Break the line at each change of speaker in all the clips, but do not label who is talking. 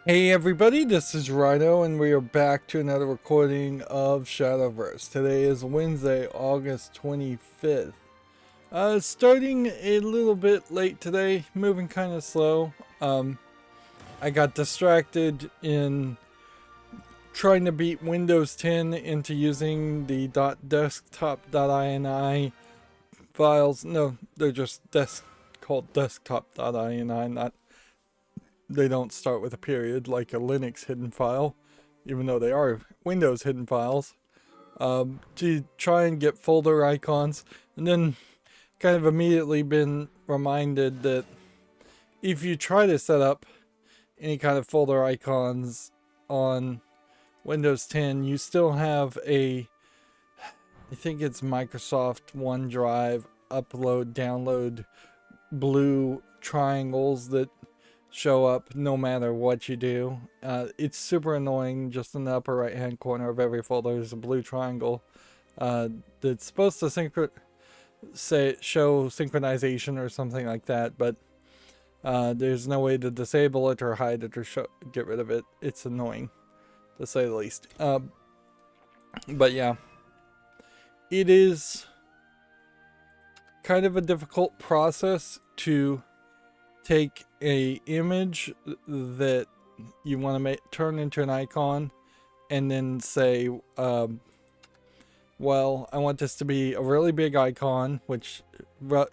Hey everybody, this is Rydo and we are back to another recording of Shadowverse. Today is Wednesday, August 25th. Starting a little bit late today, moving kind of slow. I got distracted in trying to beat Windows 10 into using the .desktop.ini files. No, they're just called desktop.ini, not they don't start with a period like a Linux hidden file, even though they are Windows hidden files, to try and get folder icons. And then kind of immediately been reminded that if you try to set up any kind of folder icons on Windows 10, you still have I think it's Microsoft OneDrive upload, download blue triangles that show up no matter what you do. It's super annoying. Just in the upper right hand corner of every folder there's a blue triangle that's supposed to show synchronization or something like that, but there's no way to disable it or hide it or get rid of it. It's annoying, to say the least. But yeah, it is kind of a difficult process to take a image that you want to turn into an icon and then say, well, I want this to be a really big icon, which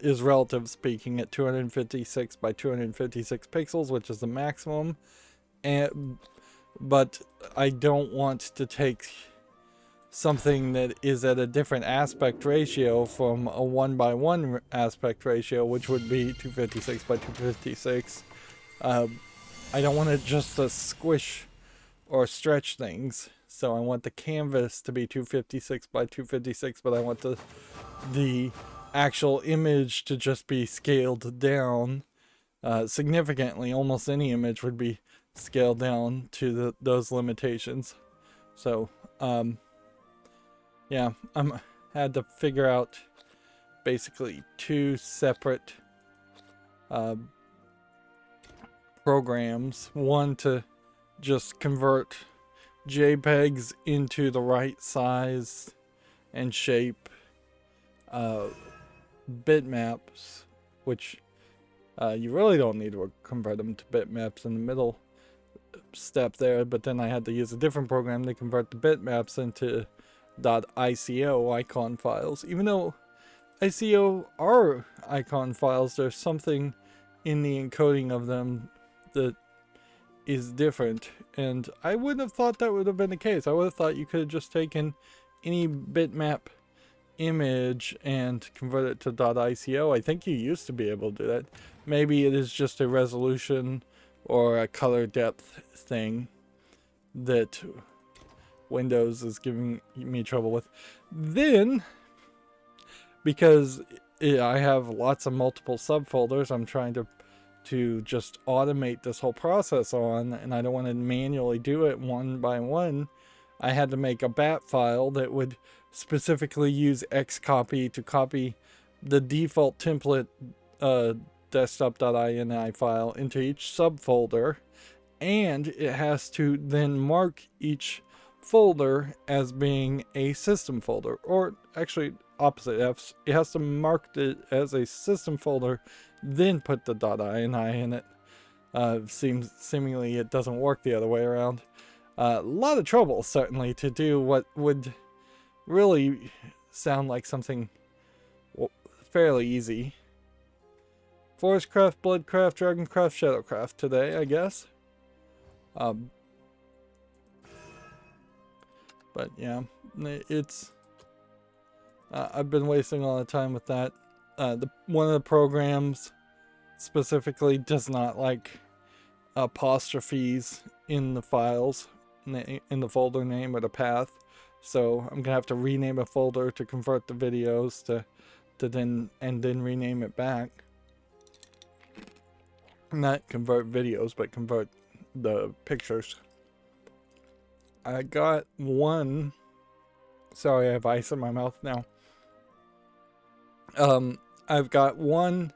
is relative speaking at 256 by 256 pixels, which is the maximum. But I don't want to take something that is at a different aspect ratio from a 1:1 aspect ratio, which would be 256 by 256. I don't want it just to squish or stretch things, so I want the canvas to be 256 by 256, but I want the actual image to just be scaled down significantly. Almost any image would be scaled down to those limitations. So yeah, had to figure out basically two separate programs. One to just convert JPEGs into the right size and shape bitmaps, which you really don't need to convert them to bitmaps in the middle step there, but then I had to use a different program to convert the bitmaps into .ico icon files. Even though ICO are icon files, there's something in the encoding of them that is different, and I wouldn't have thought that would have been the case. I would have thought you could have just taken any bitmap image and convert it to .ico. I think you used to be able to do that. Maybe it is just a resolution or a color depth thing that Windows is giving me trouble with. Then, because I have lots of multiple subfolders I'm trying to just automate this whole process on, and I don't want to manually do it one by one, I had to make a bat file that would specifically use Xcopy to copy the default template desktop.ini file into each subfolder, and it has to then mark each folder as being a system folder, or actually opposite. It has to mark it as a system folder, then put the .ini in it. Seemingly it doesn't work the other way around. A lot of trouble, certainly, to do what would really sound like something fairly easy. Forestcraft, Bloodcraft, Dragoncraft, Shadowcraft today, I guess. But yeah, it's I've been wasting a lot of time with that. One of the programs specifically does not like apostrophes in the files, in the folder name or the path, so I'm gonna have to rename a folder to convert the videos to then rename it back. Not convert videos, but convert the pictures. I got one. Sorry, I have ice in my mouth now. I've got one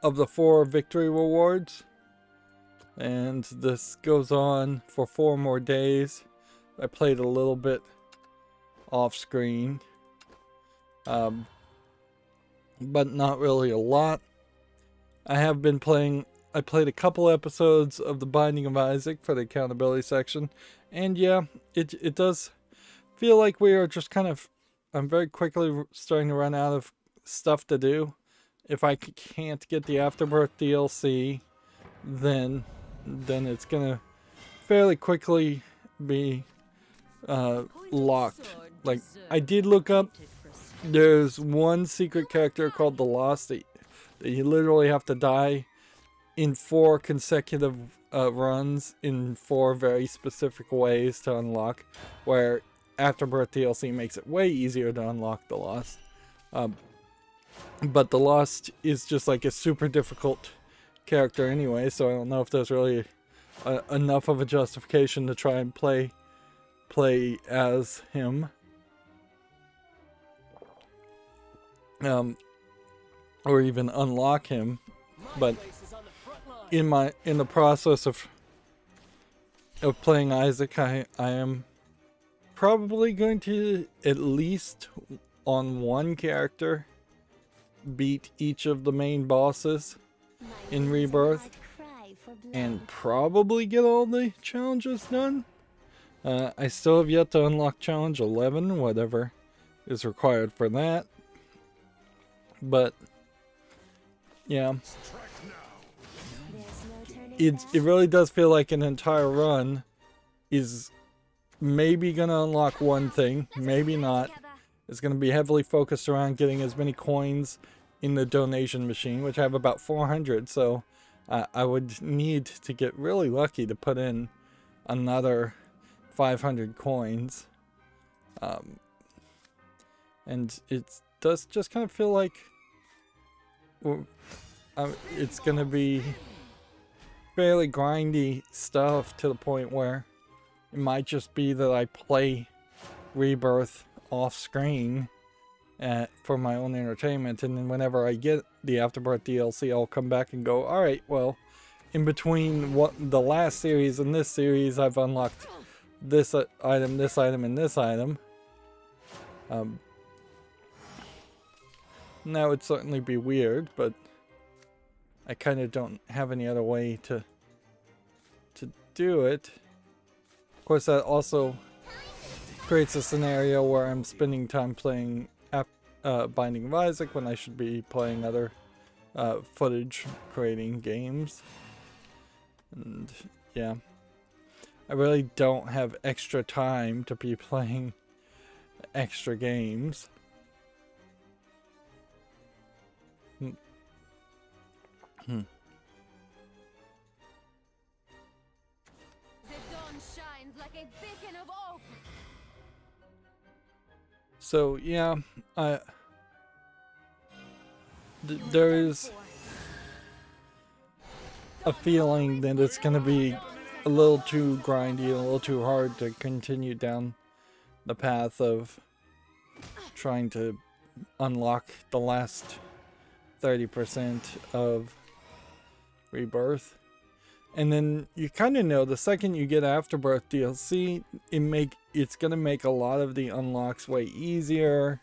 of the 4 victory rewards. And this goes on for 4 more days. I played a little bit off screen, but not really a lot. I played a couple episodes of The Binding of Isaac for the accountability section, and yeah, it does feel like we are just kind of, I'm very quickly starting to run out of stuff to do. If I can't get the Afterbirth DLC, then it's gonna fairly quickly be locked. Like, I did look up, there's one secret character called the Lost that you literally have to die in 4 consecutive runs in 4 very specific ways to unlock, where Afterbirth DLC makes it way easier to unlock the Lost. But the Lost is just like a super difficult character anyway, so I don't know if there's really enough of a justification to try and play as him. Or even unlock him. But in the process of playing Isaac, I am probably going to, at least on one character, beat each of the main bosses in Rebirth, and probably get all the challenges done. I still have yet to unlock challenge 11, whatever is required for that. But yeah, it really does feel like an entire run is maybe gonna unlock one thing, maybe not. It's gonna be heavily focused around getting as many coins in the donation machine, which I have about 400, so I would need to get really lucky to put in another 500 coins. And it does just kind of feel like it's gonna be fairly grindy stuff, to the point where it might just be that I play Rebirth off screen for my own entertainment, and then whenever I get the Afterbirth DLC, I'll come back and go, alright, well, in between the last series and this series, I've unlocked this item, this item, and this item. And that would certainly be weird, but I kind of don't have any other way to do it. Of course, that also creates a scenario where I'm spending time playing Binding of Isaac when I should be playing other footage creating games. And yeah, I really don't have extra time to be playing extra games. The dawn shines like a beacon of hope. So yeah, there is a feeling that it's going to be a little too grindy, a little too hard to continue down the path of trying to unlock the last 30% of Rebirth. And then you kind of know the second you get Afterbirth DLC, it's gonna make a lot of the unlocks way easier.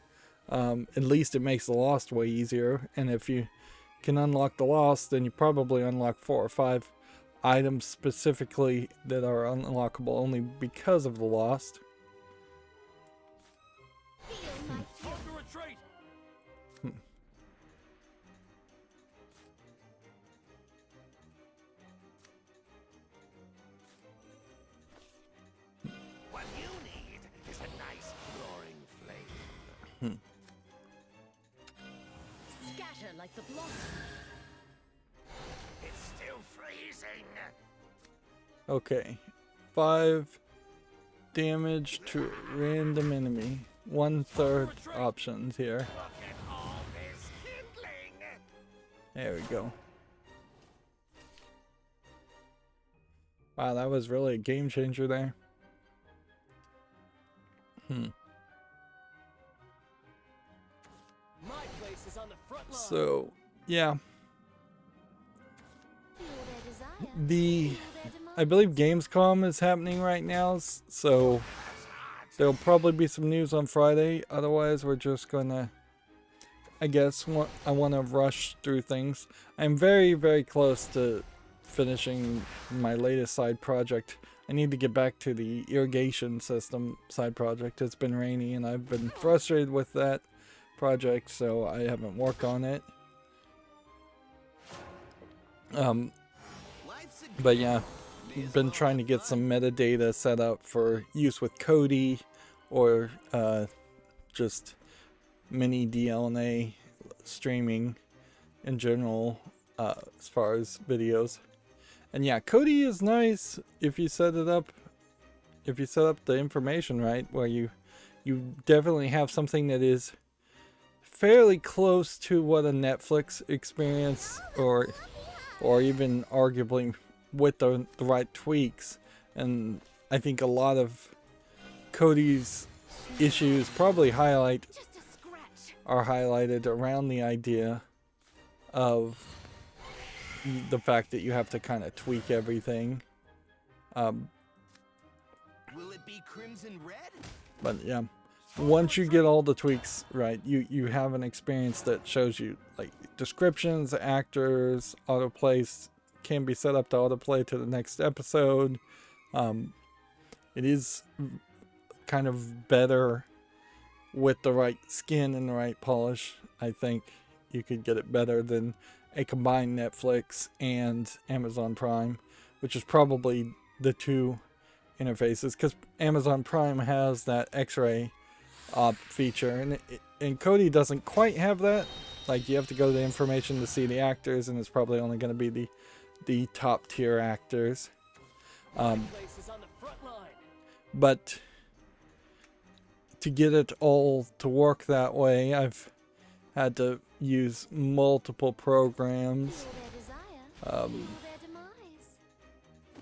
At least it makes the Lost way easier. And if you can unlock the Lost, then you probably unlock 4 or 5 items specifically that are unlockable only because of the Lost.
Like the blossom. It's still freezing.
Okay. 5 damage to random enemy. 1/3 options here. There we go. Wow, that was really a game changer there. So, yeah. I believe Gamescom is happening right now, so there'll probably be some news on Friday. Otherwise, we're just gonna, I guess, I want to rush through things. I'm very, very close to finishing my latest side project. I need to get back to the irrigation system side project. It's been rainy and I've been frustrated with that project, so I haven't worked on it. But yeah, been trying to get some metadata set up for use with Kodi or just mini DLNA streaming in general as far as videos. And yeah, Kodi is nice if you set it up, if you set up the information right, where you definitely have something that is fairly close to what a Netflix experience or even arguably with the right tweaks. And I think a lot of Kodi's issues probably are highlighted around the idea of the fact that you have to kind of tweak everything.
Will it be crimson red?
But yeah, once you get all the tweaks right, you have an experience that shows you like descriptions, actors, autoplays can be set up to autoplay to the next episode. It is kind of better with the right skin and the right polish. I think you could get it better than a combined Netflix and Amazon Prime, which is probably the two interfaces, because Amazon Prime has that X-ray feature, and Kodi doesn't quite have that. Like, you have to go to the information to see the actors, and it's probably only going to be the top tier actors. But to get it all to work that way, I've had to use multiple programs.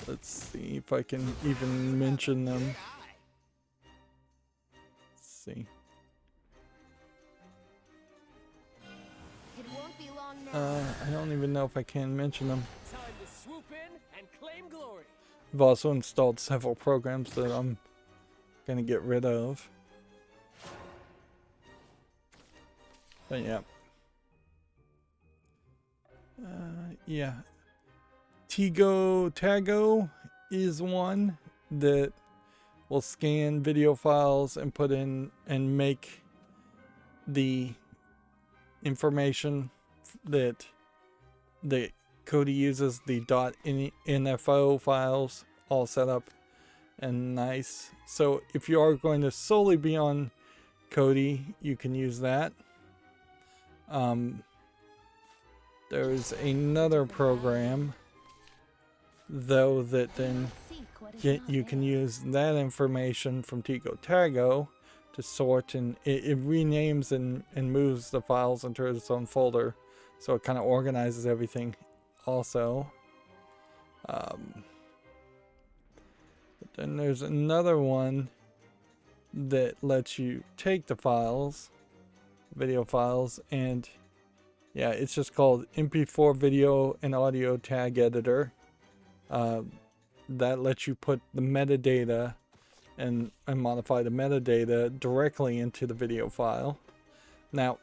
Let's see if I can even mention them. Let's see. I don't even know if I can mention them. I've also installed several programs that I'm gonna get rid of. But yeah. Yeah. Tago is one that will scan video files and put in and make the information that Kodi uses, the .info files, all set up and nice. So if you are going to solely be on Kodi, you can use that. There's another program though that then you can use that information from Tago to sort, and it renames and moves the files into its own folder, so it kind of organizes everything also. But then there's another one that lets you take the files, video files, and yeah, it's just called MP4 Video and Audio Tag Editor. That lets you put the metadata and modify the metadata directly into the video file. Now,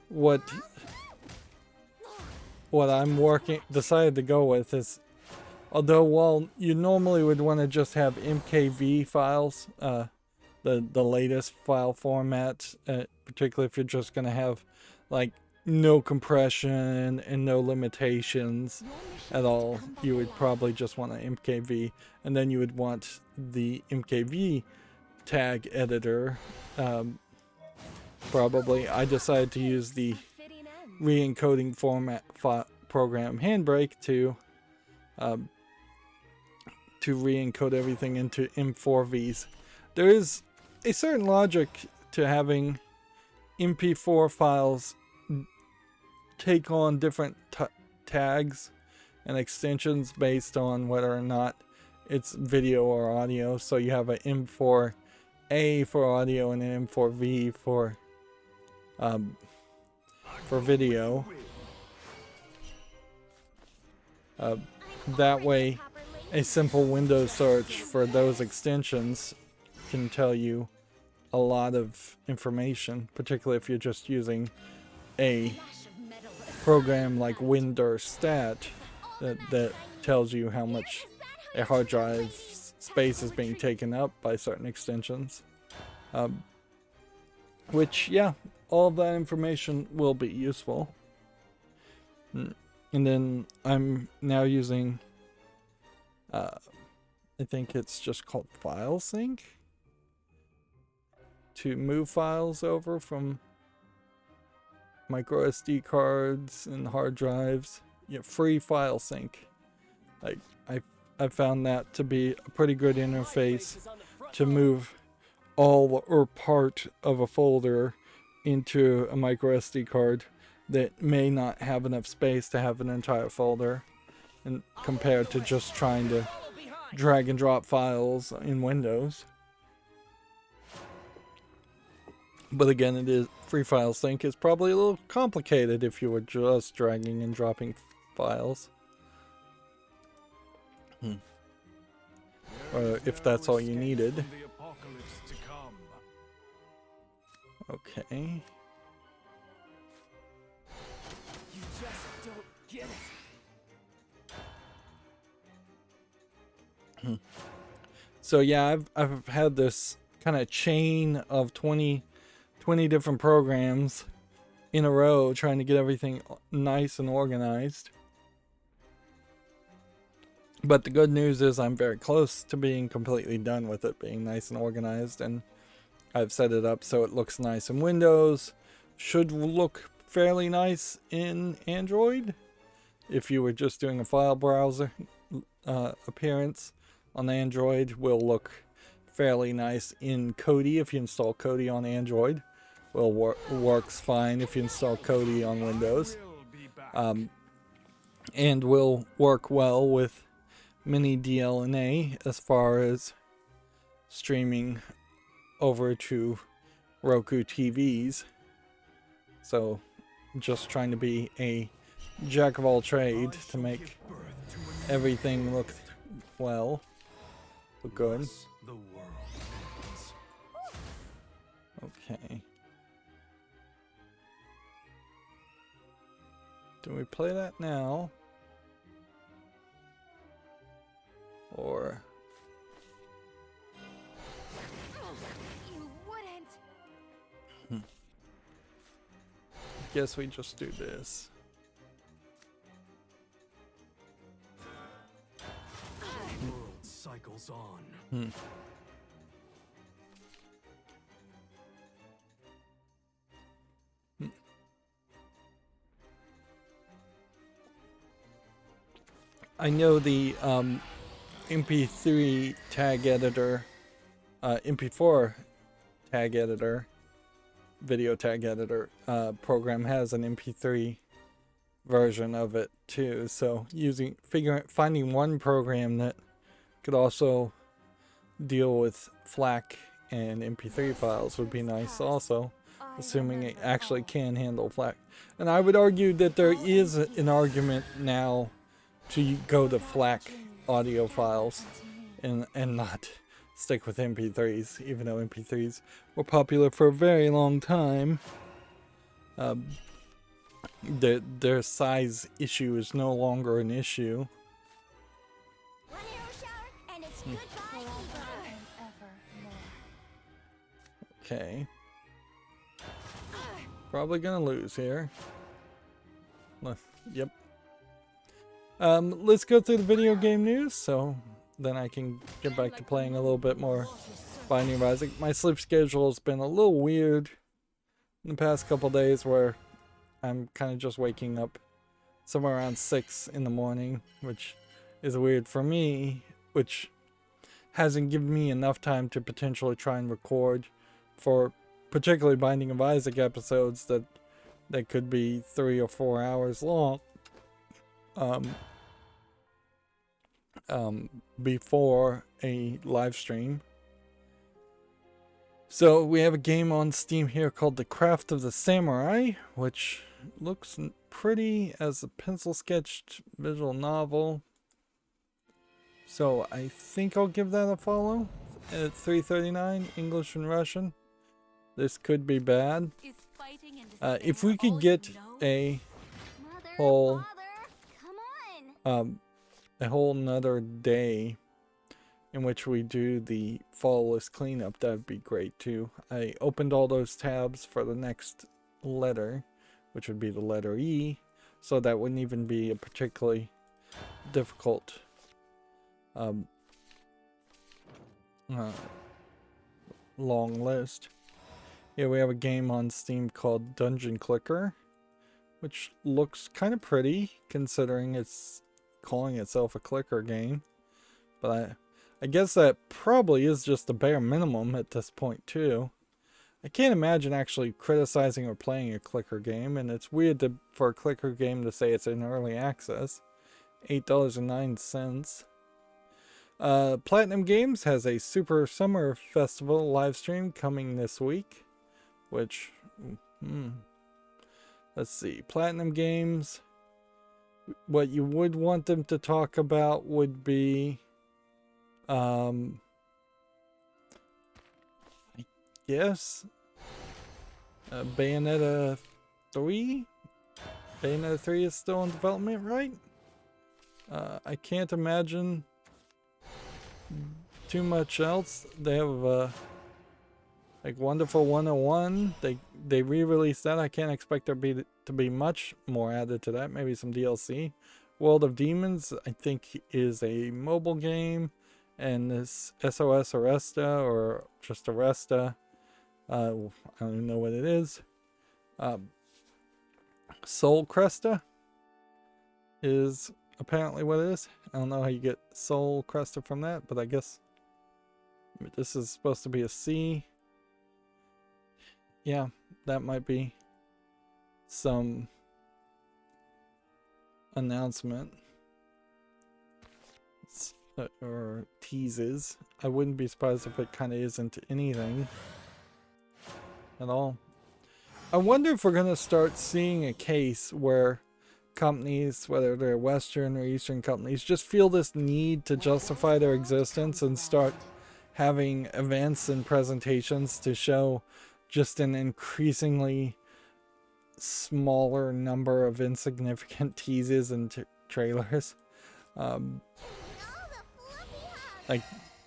what I'm decided to go with is, although while you normally would want to just have MKV files, the latest file format, particularly if you're just going to have like no compression and no limitations at all, you would probably just want an MKV, and then you would want the MKV tag editor. Probably I decided to use the re-encoding format program Handbrake to re-encode everything into M4Vs. There is a certain logic to having MP4 files take on different tags and extensions based on whether or not it's video or audio. So you have an M4A for audio and an M4V for video. That way, a simple Windows search for those extensions can tell you a lot of information, particularly if you're just using a program like WinDirstat that tells you how much a hard drive space is being taken up by certain extensions. Which, yeah, all of that information will be useful. And then I'm now using, I think it's just called File Sync, to move files over from micro SD cards and hard drives. Yeah, free File Sync. Like I found that to be a pretty good interface to move all or part of a folder into a micro SD card that may not have enough space to have an entire folder, and compared to just trying to drag and drop files in Windows. But again, it is free file sync is probably a little complicated if you were just dragging and dropping files. Or if that's all you needed. Okay.
You just don't get it.
So yeah, I've had this kind of chain of 20 different programs in a row trying to get everything nice and organized. But the good news is I'm very close to being completely done with it being nice and organized, and I've set it up so it looks nice in Windows. Should look fairly nice in Android if you were just doing a file browser appearance. On Android will look fairly nice in Kodi if you install Kodi on Android. Will works fine if you install Kodi on Windows, and will work well with mini DLNA as far as streaming over to Roku TVs. So just trying to be a jack of all trades to make everything look well, look good. Okay. Do we play that now? Or...
You wouldn't.
guess we just do this.
The world cycles on.
I know the MP3 tag editor, MP4 tag editor, video tag editor program has an MP3 version of it too. So finding one program that could also deal with FLAC and MP3 files would be nice also, assuming it actually can handle FLAC. And I would argue that there is an argument now to go to FLAC audio files and not stick with MP3s, even though MP3s were popular for a very long time. Their size issue is no longer an issue.
One arrow shower, and it's goodbye.
Okay. Probably gonna lose here. Yep. Let's go through the video game news, so then I can get back to playing a little bit more Binding of Isaac. My sleep schedule has been a little weird in the past couple days, where I'm kind of just waking up somewhere around 6 in the morning, which is weird for me, which hasn't given me enough time to potentially try and record for particularly Binding of Isaac episodes that could be 3 or 4 hours long. Before a live stream. So we have a game on Steam here called The Craft of the Samurai, which looks pretty as a pencil sketched visual novel. So I think I'll give that a follow at 3.39 English and Russian. This could be bad. If we could get a whole a whole nother day in which we do the fall list cleanup, that'd be great too. I opened all those tabs for the next letter, which would be the letter E, so that wouldn't even be a particularly difficult long list. Yeah, we have a game on Steam called Dungeon Clicker, which looks kind of pretty considering it's calling itself a clicker game. But I guess that probably is just the bare minimum at this point too. I can't imagine actually criticizing or playing a clicker game, and it's weird for a clicker game to say it's in early access. $8.09. Platinum Games has a Super Summer Festival live stream coming this week, which, let's see, Platinum Games, what you would want them to talk about would be, I guess, Bayonetta 3? Bayonetta 3 is still in development, right? I can't imagine too much else. They have like Wonderful 101. They re-released that. I can't expect there to be much more added to that. Maybe some DLC. World of Demons, I think, is a mobile game, and this SOS Arresta, or just Arresta, I don't even know what it is. Soul Cresta is apparently what it is. I don't know how you get Soul Cresta from that, but I guess this is supposed to be a C. Yeah, that might be some announcement or teases. I wouldn't be surprised if it kind of isn't anything at all. I wonder if we're going to start seeing a case where companies, whether they're Western or Eastern companies, just feel this need to justify their existence and start having events and presentations to show just an increasingly smaller number of insignificant teases and trailers. Like,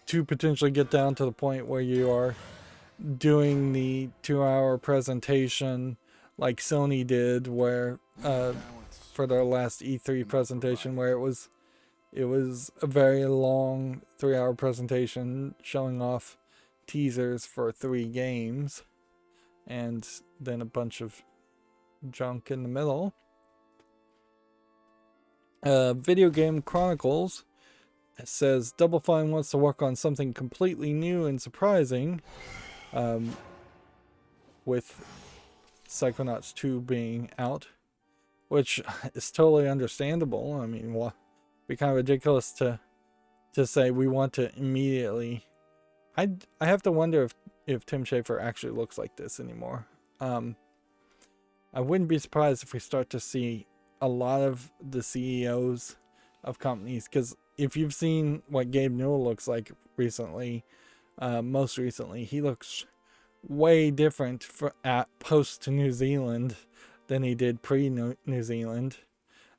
to potentially get down to the point where you are doing the 2-hour presentation like Sony did, where for their last E3 presentation, where it was a very long 3-hour presentation showing off teasers for 3 games and then a bunch of junk in the middle. Video Game Chronicles says Double Fine wants to work on something completely new and surprising, with Psychonauts 2 being out, which is totally understandable. I mean, it'd be kind of ridiculous to say we want to immediately. I have to wonder if Tim Schafer actually looks like this anymore. I wouldn't be surprised if we start to see a lot of the CEOs of companies, because if you've seen what Gabe Newell looks like recently, most recently, he looks way different at post New Zealand than he did pre New Zealand.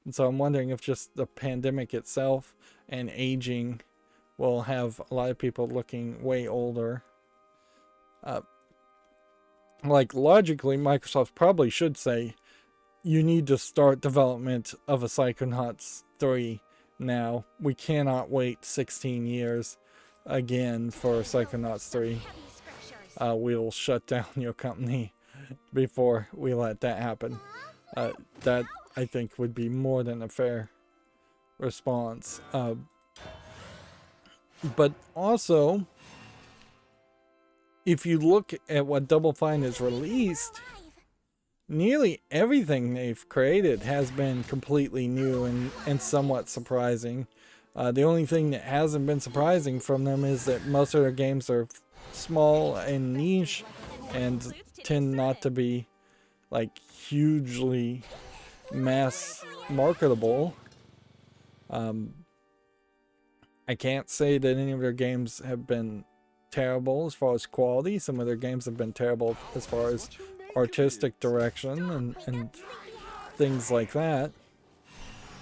And so I'm wondering if just the pandemic itself and aging will have a lot of people looking way older. Like, logically, Microsoft probably should say, you need to start development of a Psychonauts 3 now. We cannot wait 16 years again for Psychonauts 3. We'll shut down your company before we let that happen. That, I think, would be more than a fair response. But also, if you look at what Double Fine has released, nearly everything they've created has been completely new and somewhat surprising. The only thing that hasn't been surprising from them is that most of their games are small and niche and tend not to be like hugely mass marketable. I can't say that any of their games have been terrible as far as quality. Some of their games have been terrible as far as artistic direction and things like that.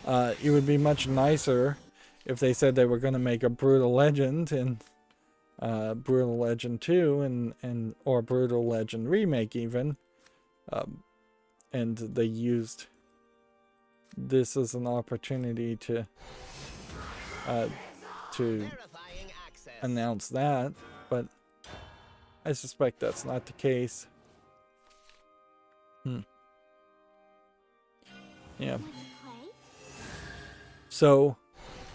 It would be much nicer if they said they were going to make a Brutal Legend and Brutal Legend 2 and or Brutal Legend remake even, and they used this as an opportunity to announce that, but I suspect that's not the case. Yeah. So,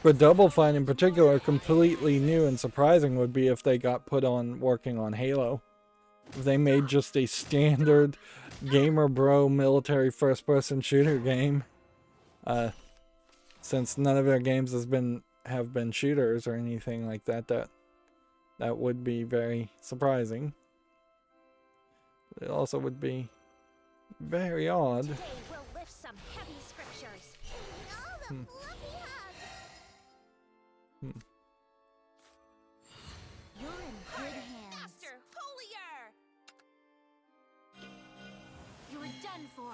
for Double Fine in particular, completely new and surprising would be if they got put on working on Halo. If they made just a standard gamer bro military first-person shooter game, since none of their games have been shooters or anything like that, that would be very surprising. It also would be very odd.
Today we'll lift some heavy scriptures. All the fluffy hugs. You're in good hands.
Faster, holier!
You're done for.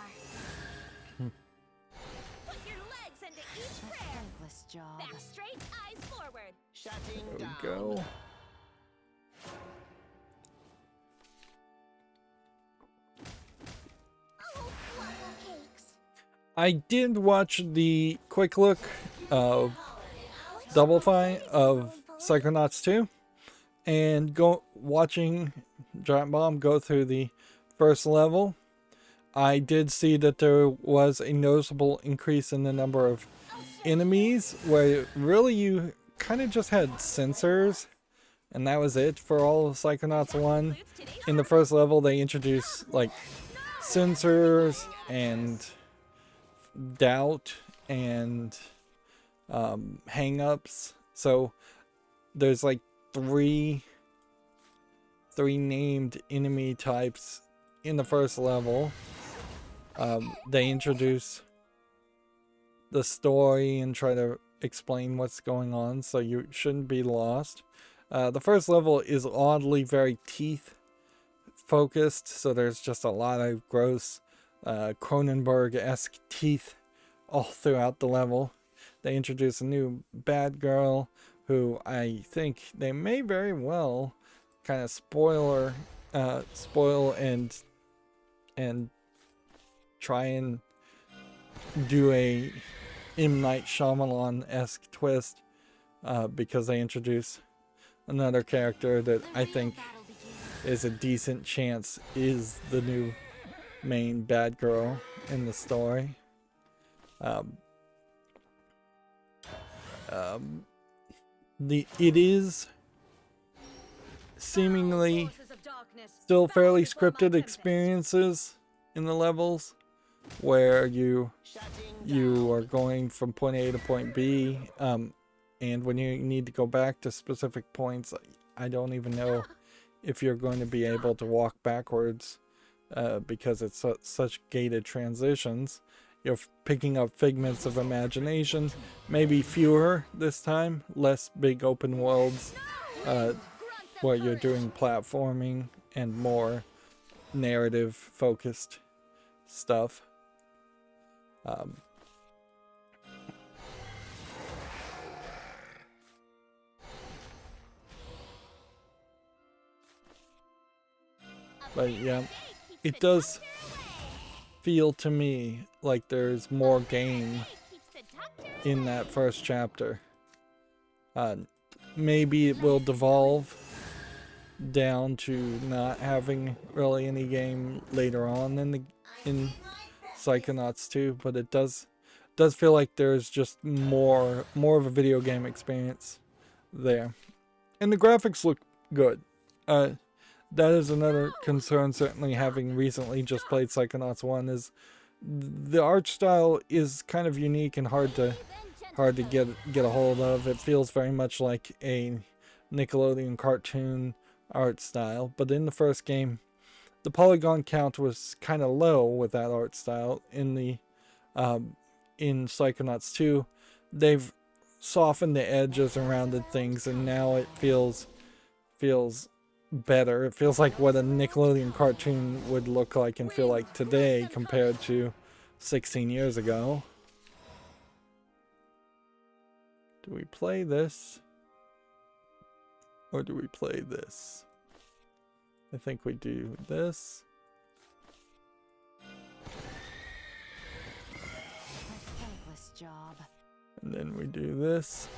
Put your legs into each prayer.
Thankless job.
Back straight, eyes forward.
Shutting
There we
down.
go.
Oh, waffle cakes.
I did watch the quick look of Double Fine of Psychonauts 2, and watching Giant Bomb go through the first level. I did see that there was a noticeable increase in the number of enemies, where really you kind of just had sensors, and that was it for all of Psychonauts 1. In the first level, they introduced like sensors and doubt and hang-ups. So there's like three named enemy types in the first level. They introduce the story and try to explain what's going on, so you shouldn't be lost. The first level is oddly very teeth focused, so there's just a lot of gross Cronenberg-esque teeth all throughout the level. They introduce a new bad girl who I think they may very well kind of spoil and try and do a M. Night Shyamalan-esque twist, because they introduce another character that I think is a decent chance is the new main bad girl in the story. It is seemingly still fairly scripted experiences in the levels, where you are going from point A to point B, and when you need to go back to specific points, I don't even know if you're going to be able to walk backwards, because it's such gated transitions. You're picking up figments of imagination, maybe fewer this time, less big open worlds, where you're doing platforming and more narrative focused stuff. But yeah, it does feel to me like there's more game in that first chapter. Maybe it will devolve down to not having really any game later on in Psychonauts 2, but it does feel like there's just more of a video game experience there, and the graphics look good. That is another concern, certainly having recently just played Psychonauts 1, is the art style is kind of unique and hard to get a hold of. It feels very much like a Nickelodeon cartoon art style, but in the first game the polygon count was kind of low with that art style in the in Psychonauts 2. They've softened the edges and rounded things, and now it feels better. It feels like what a Nickelodeon cartoon would look like and feel like today compared to 16 years ago. Do we play this? Or do we play this? I think we do this.
A thankless job.
And then we do this.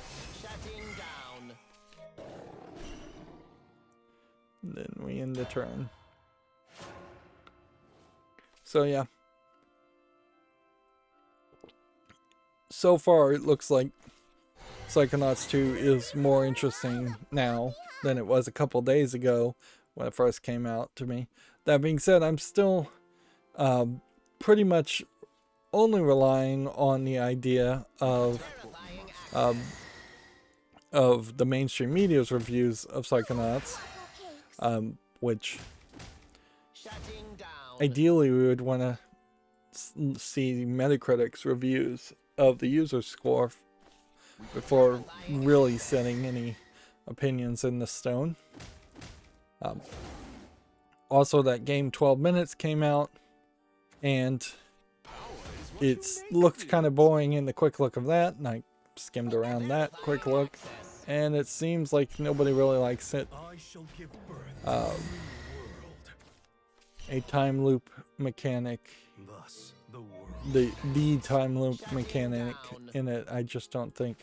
Shutting down.
And then we end the turn. So yeah. So far it looks like Psychonauts 2 is more interesting now than it was a couple days ago when it first came out to me. That being said, I'm still pretty much only relying on the idea of the mainstream media's reviews of Psychonauts, which ideally we would want to see Metacritic's reviews of the user score before really setting any opinions in the stone. Also, that game 12 Minutes came out, and it looked kind of boring in the quick look of that, and I skimmed around that quick look, and it seems like nobody really likes it. A time loop mechanic, the time loop mechanic in it, I just don't think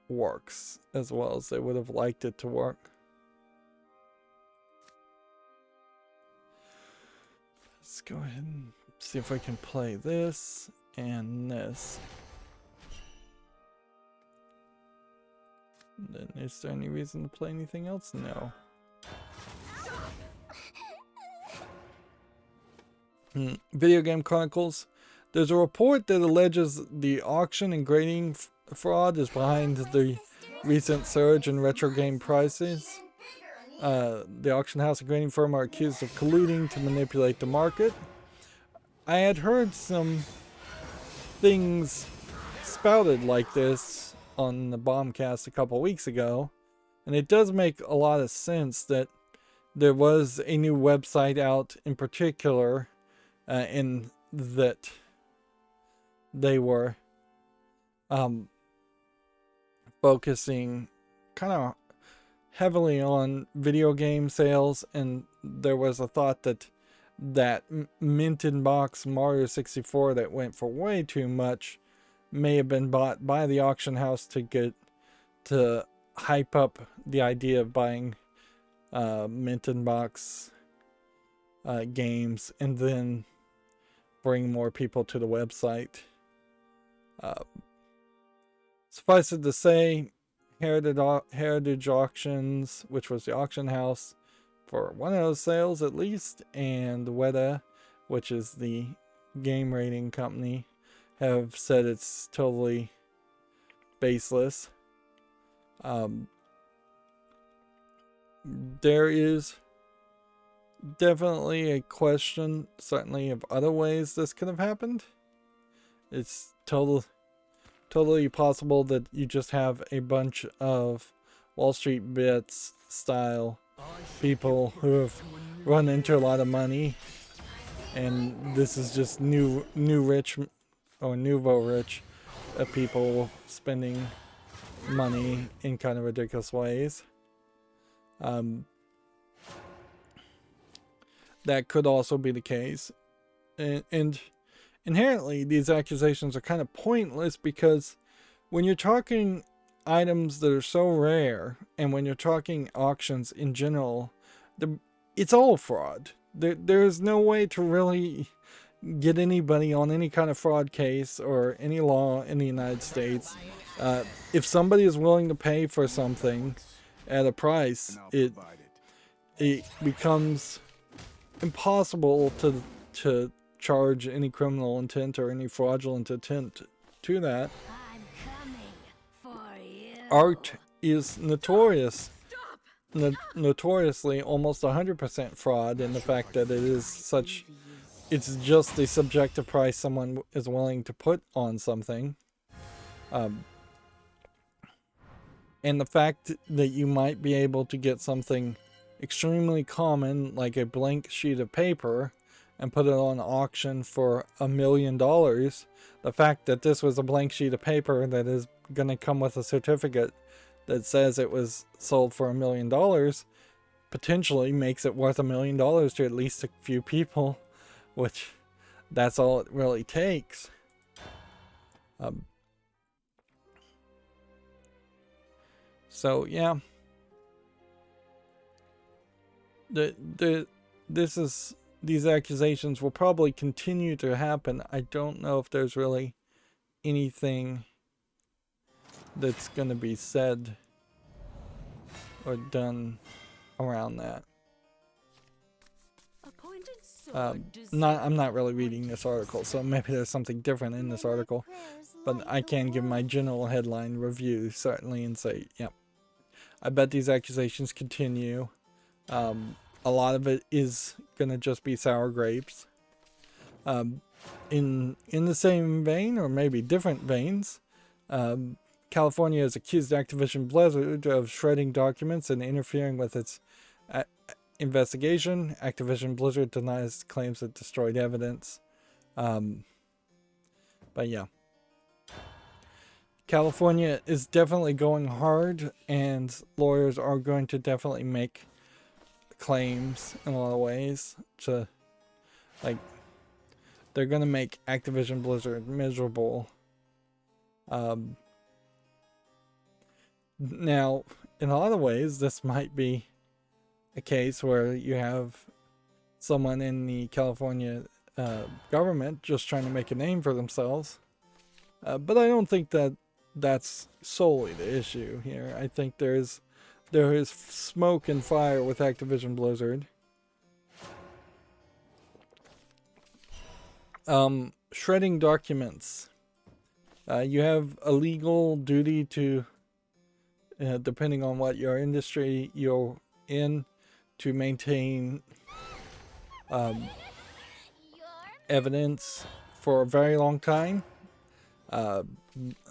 works as well as they would have liked it to work. Let's go ahead and see if I can play this and this. And then, is there any reason to play anything else? No. Video Game Chronicles. There's a report that alleges the auction and grading fraud is behind the recent surge in retro game prices. The auction house and grading firm are accused of colluding to manipulate the market. I had heard some things spouted like this on the Bombcast a couple weeks ago, and it does make a lot of sense that there was a new website out in particular, in that they were focusing kind of heavily on video game sales, and there was a thought that mint in box Mario 64 that went for way too much may have been bought by the auction house to hype up the idea of buying mint in box games and then bring more people to the website. Suffice it to say, Heritage Auctions, which was the auction house for one of those sales at least, and Weta, which is the game rating company, have said it's totally baseless. There is definitely a question, certainly, of other ways this could have happened. It's totally possible that you just have a bunch of Wall Street Bets style people who have run into a lot of money, and this is just new rich or nouveau rich people spending money in kind of ridiculous ways. That could also be the case, and inherently these accusations are kind of pointless, because when you're talking items that are so rare, and when you're talking auctions in general, it's all fraud. There's no way to really get anybody on any kind of fraud case or any law in the United States. If somebody is willing to pay for something at a price, it becomes impossible to charge any criminal intent or any fraudulent intent to that.
I'm coming for you.
Art is notorious notoriously almost 100% fraud in the fact that it is such, it's just the subjective price someone is willing to put on something. And the fact that you might be able to get something extremely common, like a blank sheet of paper, and put it on auction for $1 million. The fact that this was a blank sheet of paper that is going to come with a certificate that says it was sold for $1 million potentially makes it worth $1 million to at least a few people, which that's all it really takes. So yeah, these accusations will probably continue to happen. I don't know if there's really anything that's going to be said or done around that. I'm not really reading this article, so maybe there's something different in this article, but I can give my general headline review certainly and say, yep, I bet these accusations continue. A lot of it is gonna just be sour grapes. In the same vein, or maybe different veins, California has accused Activision Blizzard of shredding documents and interfering with its investigation. Activision Blizzard denies claims it destroyed evidence. But yeah. California is definitely going hard, and lawyers are going to definitely make claims in a lot of ways to, like, they're going to make Activision Blizzard miserable. Now, in a lot of ways, this might be a case where you have someone in the California government just trying to make a name for themselves. But I don't think that that's solely the issue here. I think there is smoke and fire with Activision Blizzard. Shredding documents. You have a legal duty to, depending on what your industry you're in, to maintain evidence for a very long time.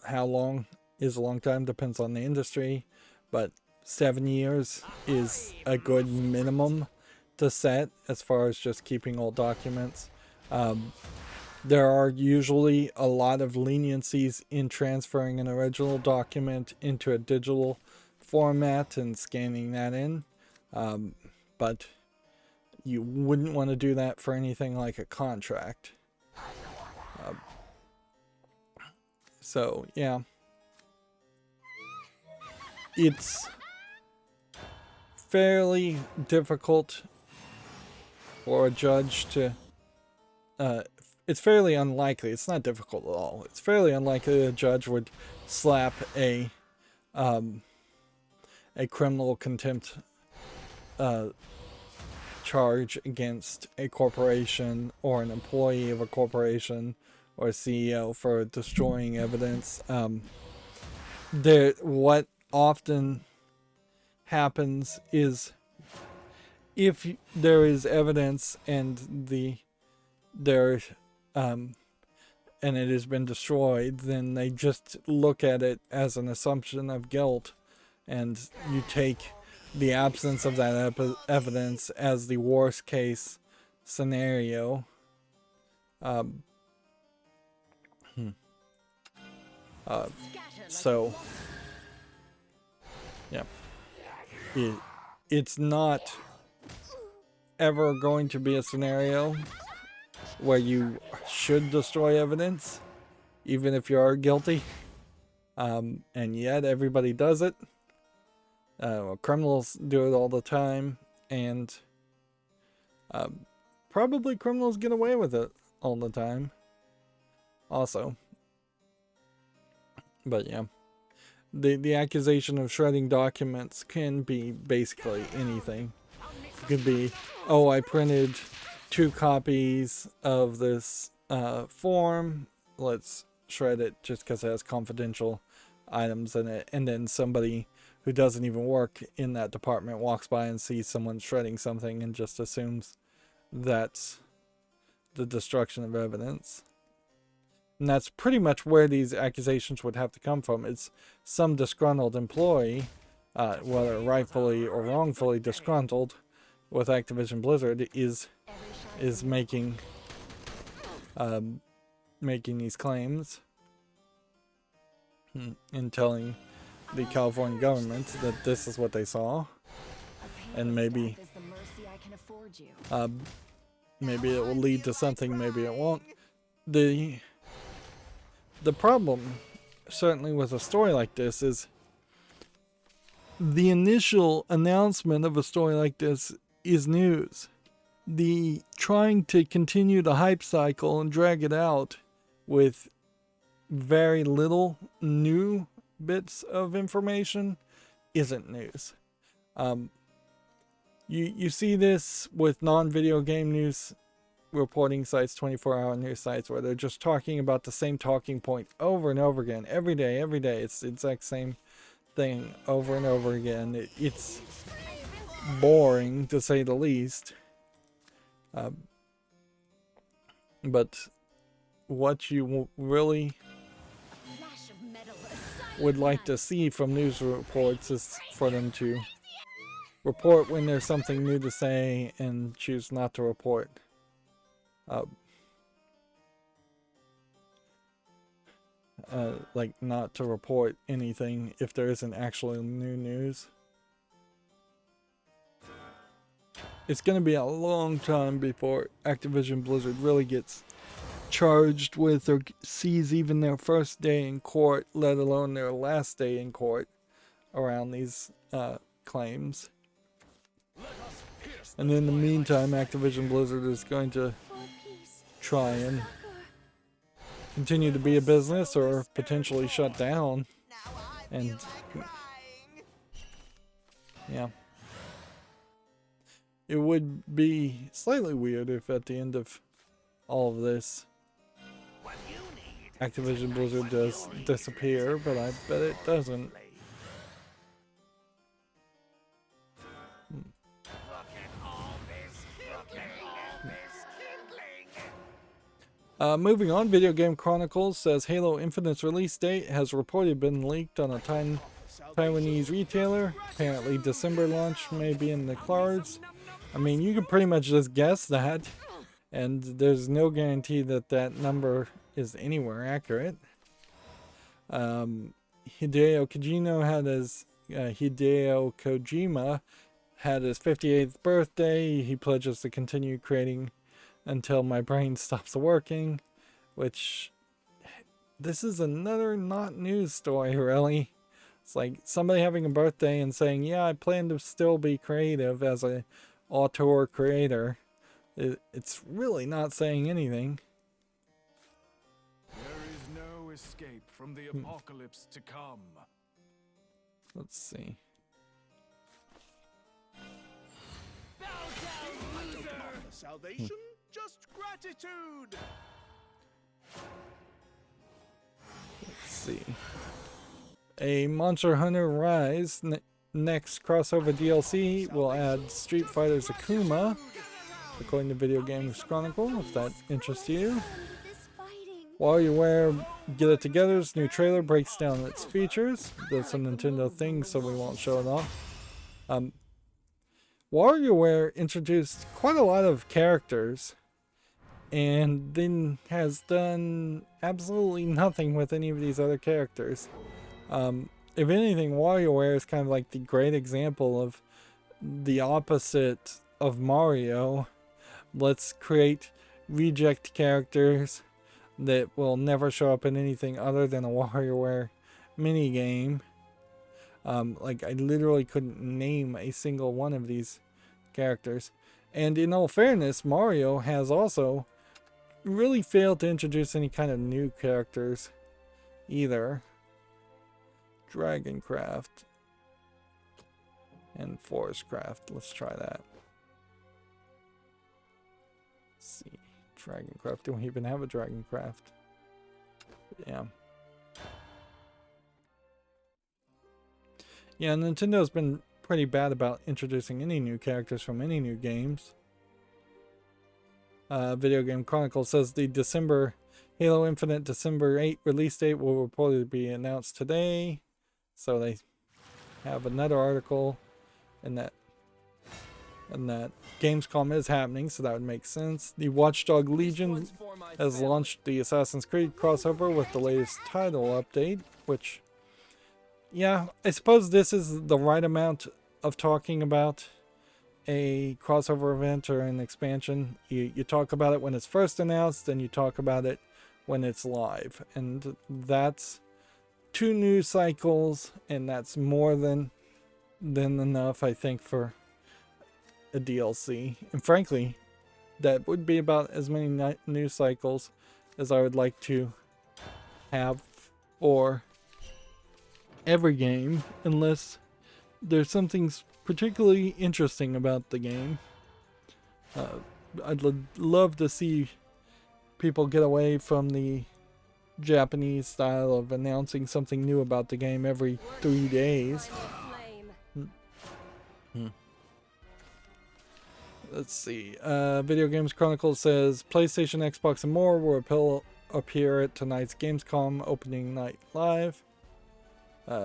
How long is a long time depends on the industry, but 7 years is a good minimum to set as far as just keeping all documents. There are usually a lot of leniencies in transferring an original document into a digital format and scanning that in, but you wouldn't want to do that for anything like a contract. So yeah, it's fairly difficult for a judge to, it's fairly unlikely, it's not difficult at all, it's fairly unlikely a judge would slap a criminal contempt charge against a corporation or an employee of a corporation or a CEO for destroying evidence. What often happens is, if there is evidence and and it has been destroyed, then they just look at it as an assumption of guilt, and you take the absence of that evidence as the worst case scenario. So yeah, it's not ever going to be a scenario where you should destroy evidence, even if you are guilty. And yet everybody does it. Criminals do it all the time, and probably criminals get away with it all the time also. But yeah, the accusation of shredding documents can be basically anything. It could be, oh, I printed 2 copies of this form, let's shred it just because it has confidential items in it, and then somebody who doesn't even work in that department walks by and sees someone shredding something and just assumes that's the destruction of evidence. And that's pretty much where these accusations would have to come from. It's some disgruntled employee, whether rightfully or wrongfully disgruntled with Activision Blizzard, is making making these claims and telling the California government that this is what they saw, and maybe maybe it will lead to something, maybe it won't. The problem, certainly with a story like this, is the initial announcement of a story like this is news. The trying to continue the hype cycle and drag it out with very little new bits of information isn't news. You see this with non-video game news reporting sites, 24-hour news sites, where they're just talking about the same talking point over and over again, every day. It's the exact same thing over and over again. It's boring, to say the least. But what you really would like to see from news reports is for them to report when there's something new to say and choose not to report. Like not to report anything if there isn't actually new news. It's going to be a long time before Activision Blizzard really gets charged with or sees even their first day in court, let alone their last day in court around these claims. And in the meantime, Activision Blizzard is going to try and continue to be a business or potentially shut down. And yeah. It would be slightly weird if at the end of all of this Activision Blizzard does disappear, but I bet it doesn't. Moving on, Video Game Chronicles says Halo Infinite's release date has reportedly been leaked on a Taiwanese retailer. Apparently December launch may be in the cards. I mean, you can pretty much just guess that, and there's no guarantee that that number is anywhere accurate. Hideo Kojima had his 58th birthday. He pledges to continue creating until my brain stops working, which, this is another not news story, really. It's like somebody having a birthday and saying, yeah, I plan to still be creative as a auteur creator. It's really not saying anything.
There is no escape from the apocalypse to come.
Let's see.
Bow down, loser! Salvation? Just gratitude!
Let's see. A Monster Hunter Rise next crossover DLC will add Street Fighter's Akuma, according to Video Games Chronicle, if that interests you. WarioWare Get It Together's new trailer breaks down its features. That's a Nintendo thing, so we won't show it off. WarioWare introduced quite a lot of characters and then has done absolutely nothing with any of these other characters. If anything, WarioWare is kind of like the great example of the opposite of Mario. Let's create reject characters that will never show up in anything other than a WarioWare minigame. Like, I literally couldn't name a single one of these characters. And in all fairness, Mario has also really failed to introduce any kind of new characters either. Dragoncraft and Forestcraft. Let's try that. Let's see. Dragoncraft. Do we even have a Dragoncraft? Yeah. Yeah, Nintendo's been pretty bad about introducing any new characters from any new games. Video Game Chronicle says the Halo Infinite December 8 release date will reportedly be announced today. So they have another article and that Gamescom is happening, so that would make sense. The Watchdog Legion has launched the Assassin's Creed crossover with the latest title update, which, yeah, I suppose this is the right amount of talking about a crossover event or an expansion. You talk about it when it's first announced, and you talk about it when it's live. And that's 2 news cycles, and that's more than enough, I think, for a DLC. And frankly, that would be about as many news cycles as I would like to have for every game, unless there's something particularly interesting about the game. I'd love to see people get away from the Japanese style of announcing something new about the game every 3 days. Let's see. Video Games Chronicle says PlayStation, Xbox, and more will appear at tonight's Gamescom opening night live.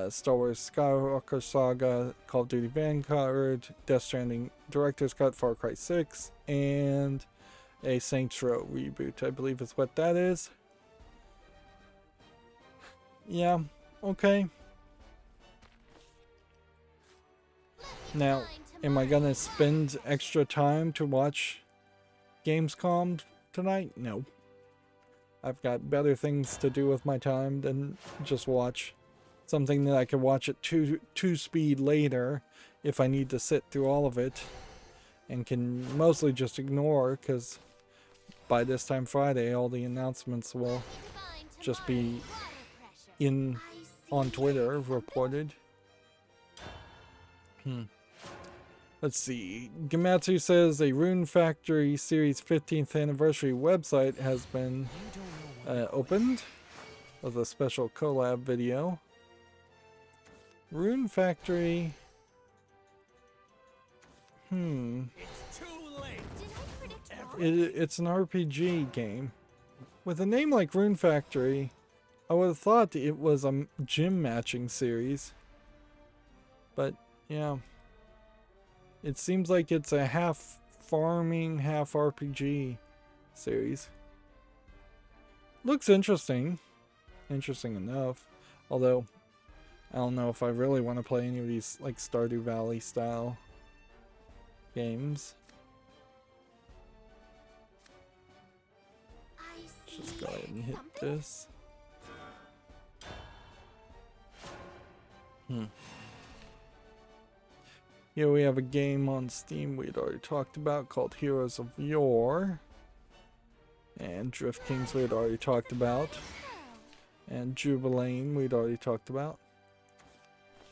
Star Wars Skywalker Saga, Call of Duty Vanguard, Death Stranding Director's Cut, Far Cry 6, and a Saints Row reboot, I believe is what that is. Yeah, okay. Now, am I gonna spend extra time to watch Gamescom tonight? No. I've got better things to do with my time than just watch something that I can watch at two speed later if I need to sit through all of it, and can mostly just ignore, because by this time Friday all the announcements will just be on Twitter reported. Let's see. Gamatsu says a Rune Factory Series 15th anniversary website has been opened with a special collab video. Rune Factory.
It's too late.
It's an RPG game. With a name like Rune Factory, I would have thought it was a gym matching series. But, yeah. It seems like it's a half farming, half RPG series. Looks interesting. Interesting enough. Although, I don't know if I really want to play any of these like Stardew Valley style games. Just go ahead and hit this. Here we have a game on Steam we'd already talked about called Heroes of Yore. And Drift Kings we'd already talked about. And Jubilee we'd already talked about.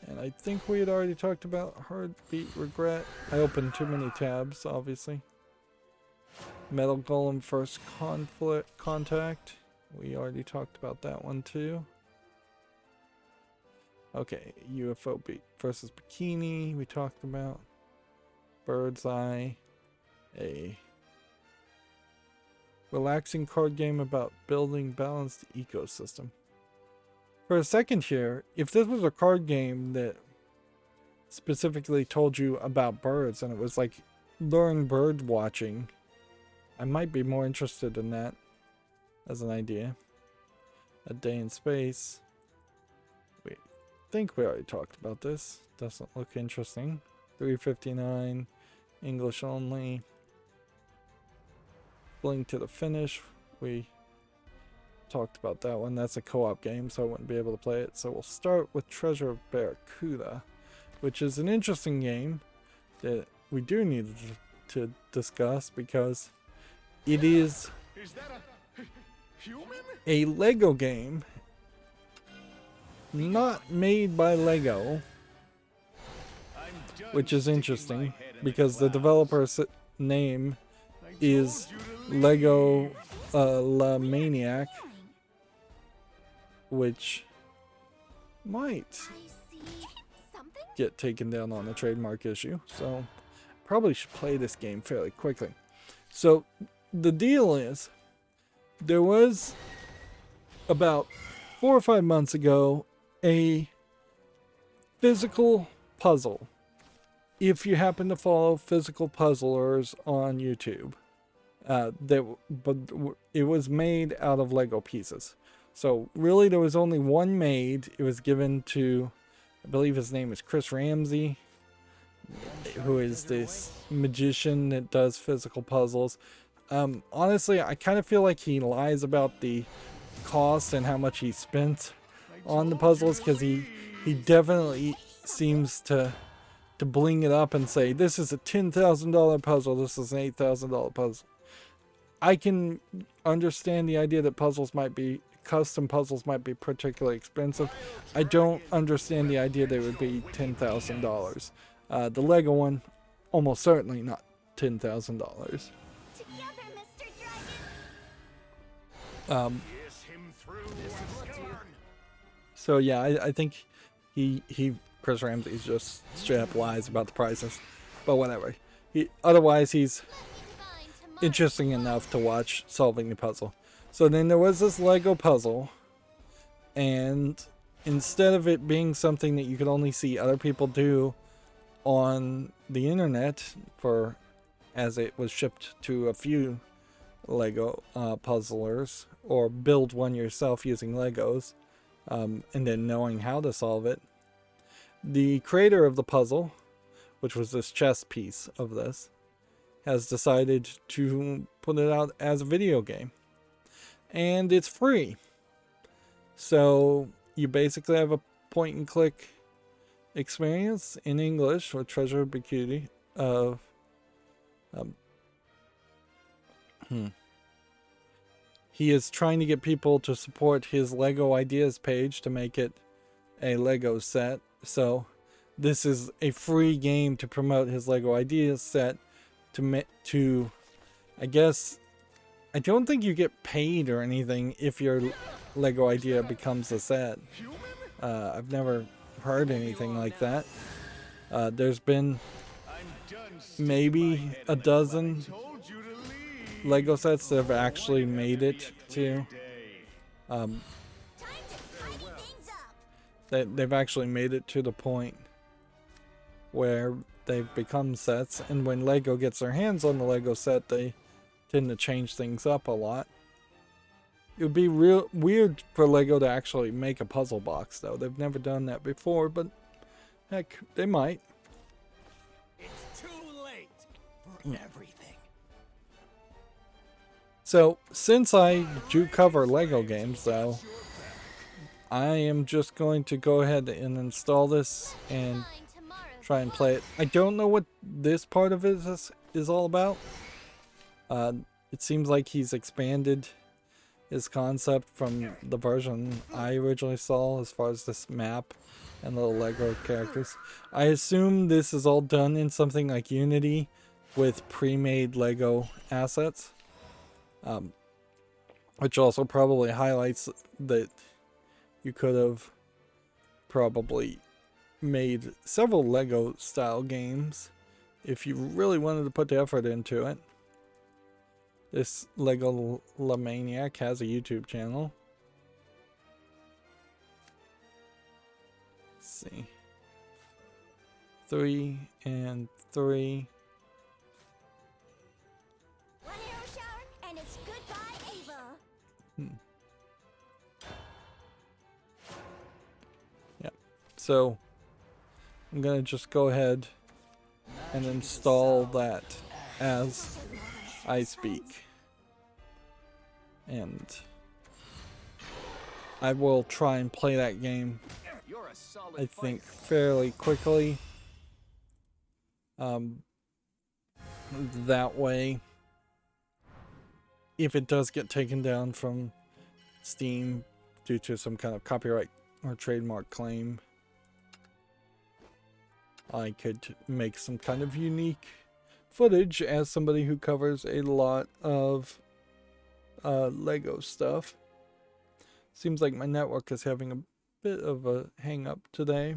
And I think we had already talked about Heartbeat Regret. I opened too many tabs, obviously. Metal Golem First Contact. We already talked about that one too. Okay, UFO versus Bikini, we talked about. Bird's Eye, a relaxing card game about building balanced ecosystem. For a second here, if this was a card game that specifically told you about birds and it was like learn bird watching, I might be more interested in that as an idea. A Day in Space. I think we already talked about this. Doesn't look interesting. 359, English only. Blink to the Finish. We talked about that one. That's a co-op game, so I wouldn't be able to play it. So we'll start with Treasure of Barracuda, which is an interesting game that we do need to discuss because it is
that a human?
a Lego game. Not made by Lego, which is interesting because the developer's name is Lego La Maniac, which might get taken down on a trademark issue. So probably should play this game fairly quickly. So the deal is, there was about 4 or 5 months ago a physical puzzle. If you happen to follow physical puzzlers on YouTube, it was made out of Lego pieces. So really there was only one made. It was given to, I believe his name is Chris Ramsey, who is this magician that does physical puzzles. Honestly, I kind of feel like he lies about the cost and how much he spent on the puzzles, because he definitely seems to bling it up and say, this is a $10,000 puzzle, this is an $8,000 puzzle. I can understand the idea that custom puzzles might be particularly expensive. I don't understand the idea they would be $10,000. The Lego one, almost certainly not $10,000.
Together, Mr. Dragon.
So yeah, I think Chris Ramsey's just straight up lies about the prices, but whatever. Otherwise he's interesting enough to watch solving the puzzle. So then there was this Lego puzzle, and instead of it being something that you could only see other people do on the internet, as it was shipped to a few Lego puzzlers, or build one yourself using Legos, and then knowing how to solve it, the creator of the puzzle, which was this chess piece of this, has decided to put it out as a video game. And it's free. So you basically have a point and click experience in English with Treasure Bikini of he is trying to get people to support his Lego Ideas page to make it a Lego set. So this is a free game to promote his Lego Ideas set to I guess, I don't think you get paid or anything if your Lego idea becomes a set. I've never heard anything like that. There's been maybe a dozen Lego sets that have actually made it to they've actually made it to the point where they've become sets, and when Lego gets their hands on the Lego set, they tend to change things up a lot. It would be real weird for Lego to actually make a puzzle box, though. They've never done that before, but heck, they might.
It's too late for everything.
So, since I do cover Lego games, though, I am just going to go ahead and install this and try and play it. I don't know what this part of it is all about. It seems like he's expanded his concept from the version I originally saw as far as this map and little Lego characters. I assume this is all done in something like Unity with pre-made Lego assets. Which also probably highlights that you could have probably made several Lego style games if you really wanted to put the effort into it. This Lego Maniac has a YouTube channel. Let's see. 3 and 3.
One arrow shower, and it's goodbye, Ava.
Yep. So I'm gonna just go ahead and install that as I speak, and I will try and play that game, I think, fairly quickly. That way, if it does get taken down from Steam due to some kind of copyright or trademark claim, I could make some kind of unique footage as somebody who covers a lot of Lego stuff. Seems like my network is having a bit of a hang up today.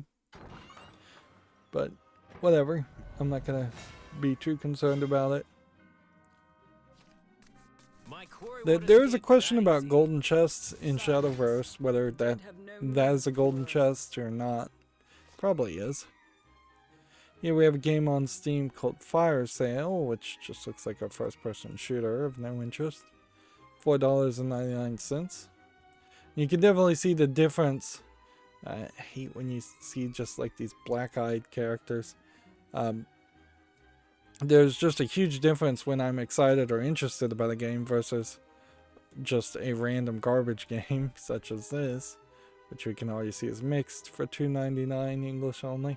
But whatever. I'm not gonna be too concerned about it.
My quarry
There
won't
is a
escape
question
that
about
easy.
golden chests in Shadowverse, whether that is a golden chest or not. Probably is. Here we have a game on Steam called Fire Sale, which just looks like a first-person shooter of no interest. $4.99. You can definitely see the difference. I hate when you see just like these black-eyed characters. There's just a huge difference when I'm excited or interested about a game versus just a random garbage game such as this, which we can already see is mixed for $2.99 English only.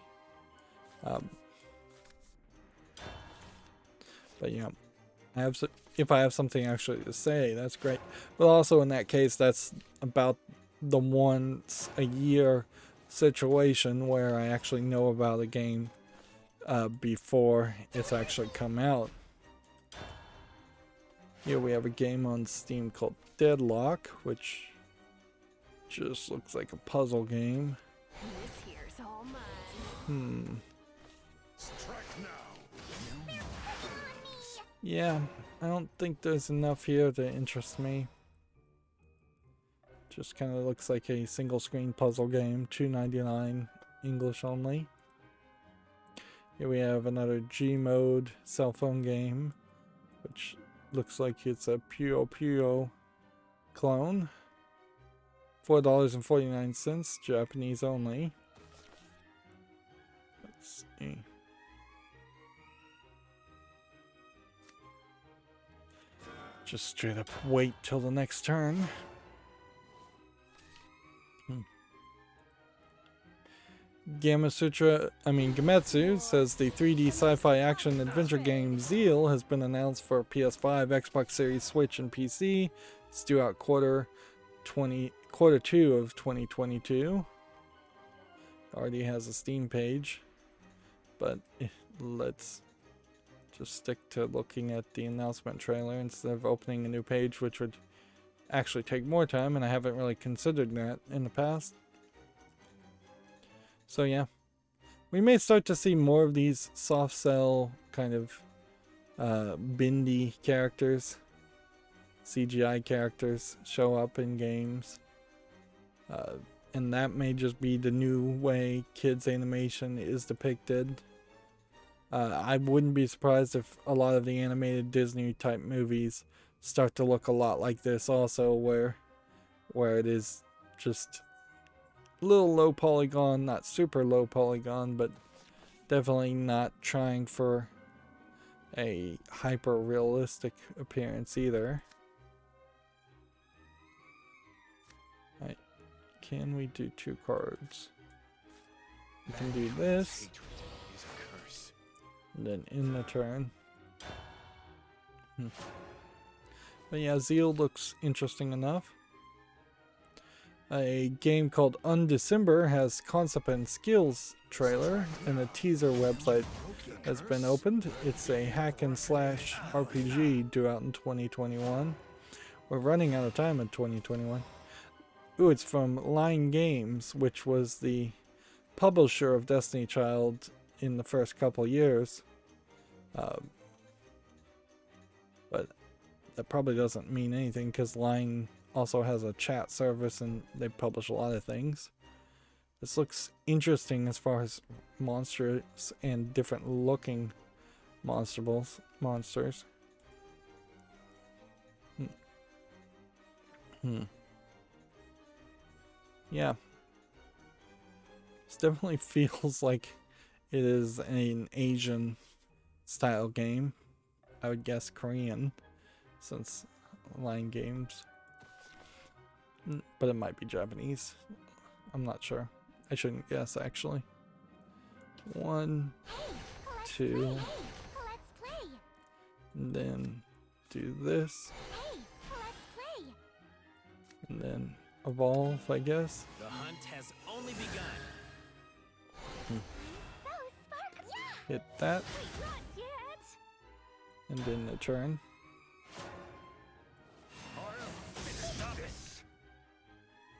But yeah, if I have something actually to say, that's great. But also in that case, that's about the once a year situation where I actually know about a game before it's actually come out. Here we have a game on Steam called Deadlock, which just looks like a puzzle game.
This here's all mine.
Strike now.
Yeah, I don't think there's enough here to interest me. Just kind of looks like a single screen puzzle game, $2.99 English only. Here we have another G-mode cell phone game, which looks like it's a Puyo Puyo clone. $4.49, Japanese only. Let's see. Just straight up wait till the next turn. Gametsu says the 3D sci-fi action adventure game Zeal has been announced for PS5, Xbox Series, Switch, and PC. It's due out quarter 2 of 2022. Already has a Steam page, but let's just stick to looking at the announcement trailer instead of opening a new page, which would actually take more time, and I haven't really considered that in the past. So yeah, we may start to see more of these soft cell kind of bindy characters, CGI characters show up in games. And that may just be the new way kids animation is depicted. I wouldn't be surprised if a lot of the animated Disney type movies start to look a lot like this also, where it is just a little low polygon, not super low polygon, but definitely not trying for a hyper realistic appearance either. Alright, can we do 2 cards? We can do this, and then in the turn. But yeah, Zeal looks interesting enough. A game called Undecember has concept and skills trailer, and a teaser website has been opened. It's a hack and slash RPG due out in 2021. We're running out of time in 2021. Ooh, it's from Line Games, which was the publisher of Destiny Child in the first couple years. But that probably doesn't mean anything because Line also has a chat service and they publish a lot of things. This looks interesting as far as monsters and different looking monsters. Yeah. This definitely feels like it is an Asian style game. I would guess Korean, since Line Games. But it might be Japanese. I'm not sure. I shouldn't guess, actually. 1, 2, and then do this, and then evolve, I guess.
The hunt has only begun.
Hit that, and then the turn.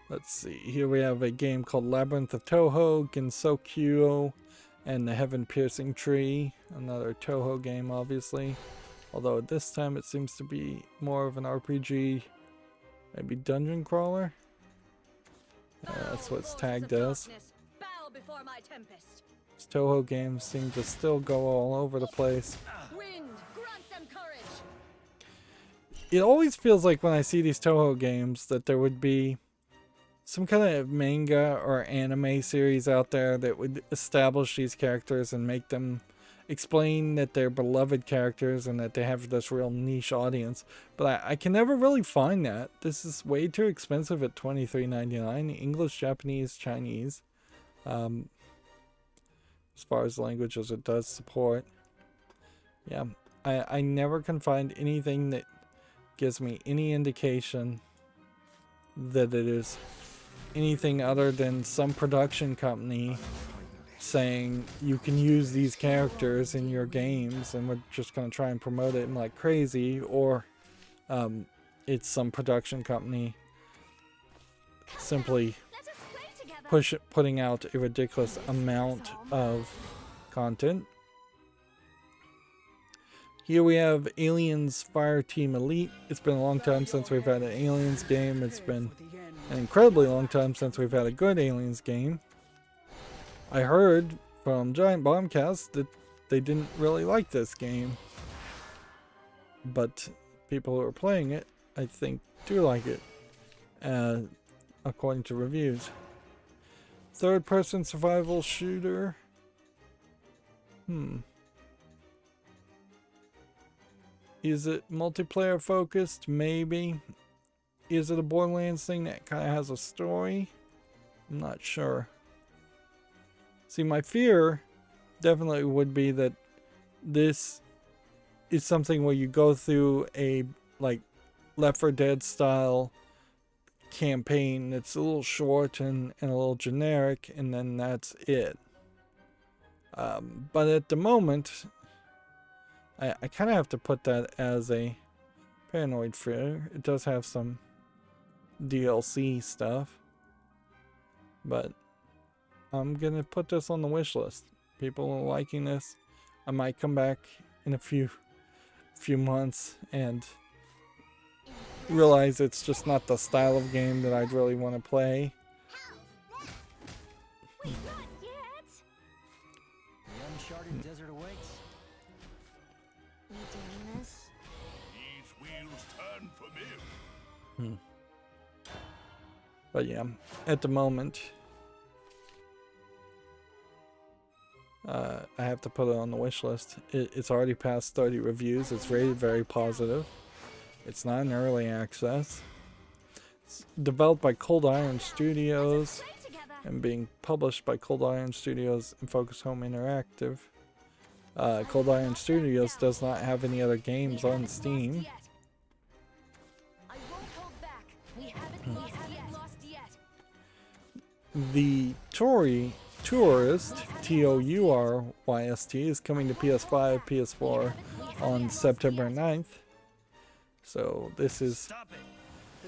Let's see, here we have a game called Labyrinth of Toho, Gensokyo, And the Heaven Piercing Tree, another Toho game, obviously. Although this time it seems to be more of an RPG, maybe dungeon crawler. That's what it's tagged as.
Bow before my tempest.
These Toho games seem to still go all over the place.
Wind, grant them courage.
It always feels like when I see these Toho games that there would be some kind of manga or anime series out there that would establish these characters and make them explain that they're beloved characters and that they have this real niche audience. But I can never really find that. This is way too expensive at $23.99. English, Japanese, Chinese. As far as languages it does support. Yeah, I never can find anything that gives me any indication that it is anything other than some production company saying you can use these characters in your games and we're just going to try and promote it like crazy, or it's some production company simply putting out a ridiculous amount of content. Here we have Aliens Fireteam Elite. It's been a long time since we've had an Aliens game. It's been an incredibly long time since we've had a good Aliens game. I heard from Giant Bombcast that they didn't really like this game. But people who are playing it, I think, do like it. According to reviews. Third-person survival shooter. Is it multiplayer focused? Maybe. Is it a Borderlands thing that kind of has a story? I'm not sure. See, my fear definitely would be that this is something where you go through a like Left 4 Dead style campaign that's a little short and a little generic, and then that's it. But at the moment, I kind of have to put that as a paranoid fear. It does have some DLC stuff, but I'm gonna put this on the wish list. People are liking this. I might come back in a few months and realize it's just not the style of game that I'd really want to play.
Wait, not yet.
The uncharted desert awaits.
We doing this?
These wheels turn for me.
But yeah, at the moment, I have to put it on the wish list. It's already passed 30 reviews. It's rated very positive. It's not in early access. It's developed by Cold Iron Studios and being published by Cold Iron Studios and Focus Home Interactive. Cold Iron Studios does not have any other games on Steam.
I won't hold back. We haven't lost yet.
The Tourist, Tourist, is coming to PS5, PS4 on September 9th. So this is
Stop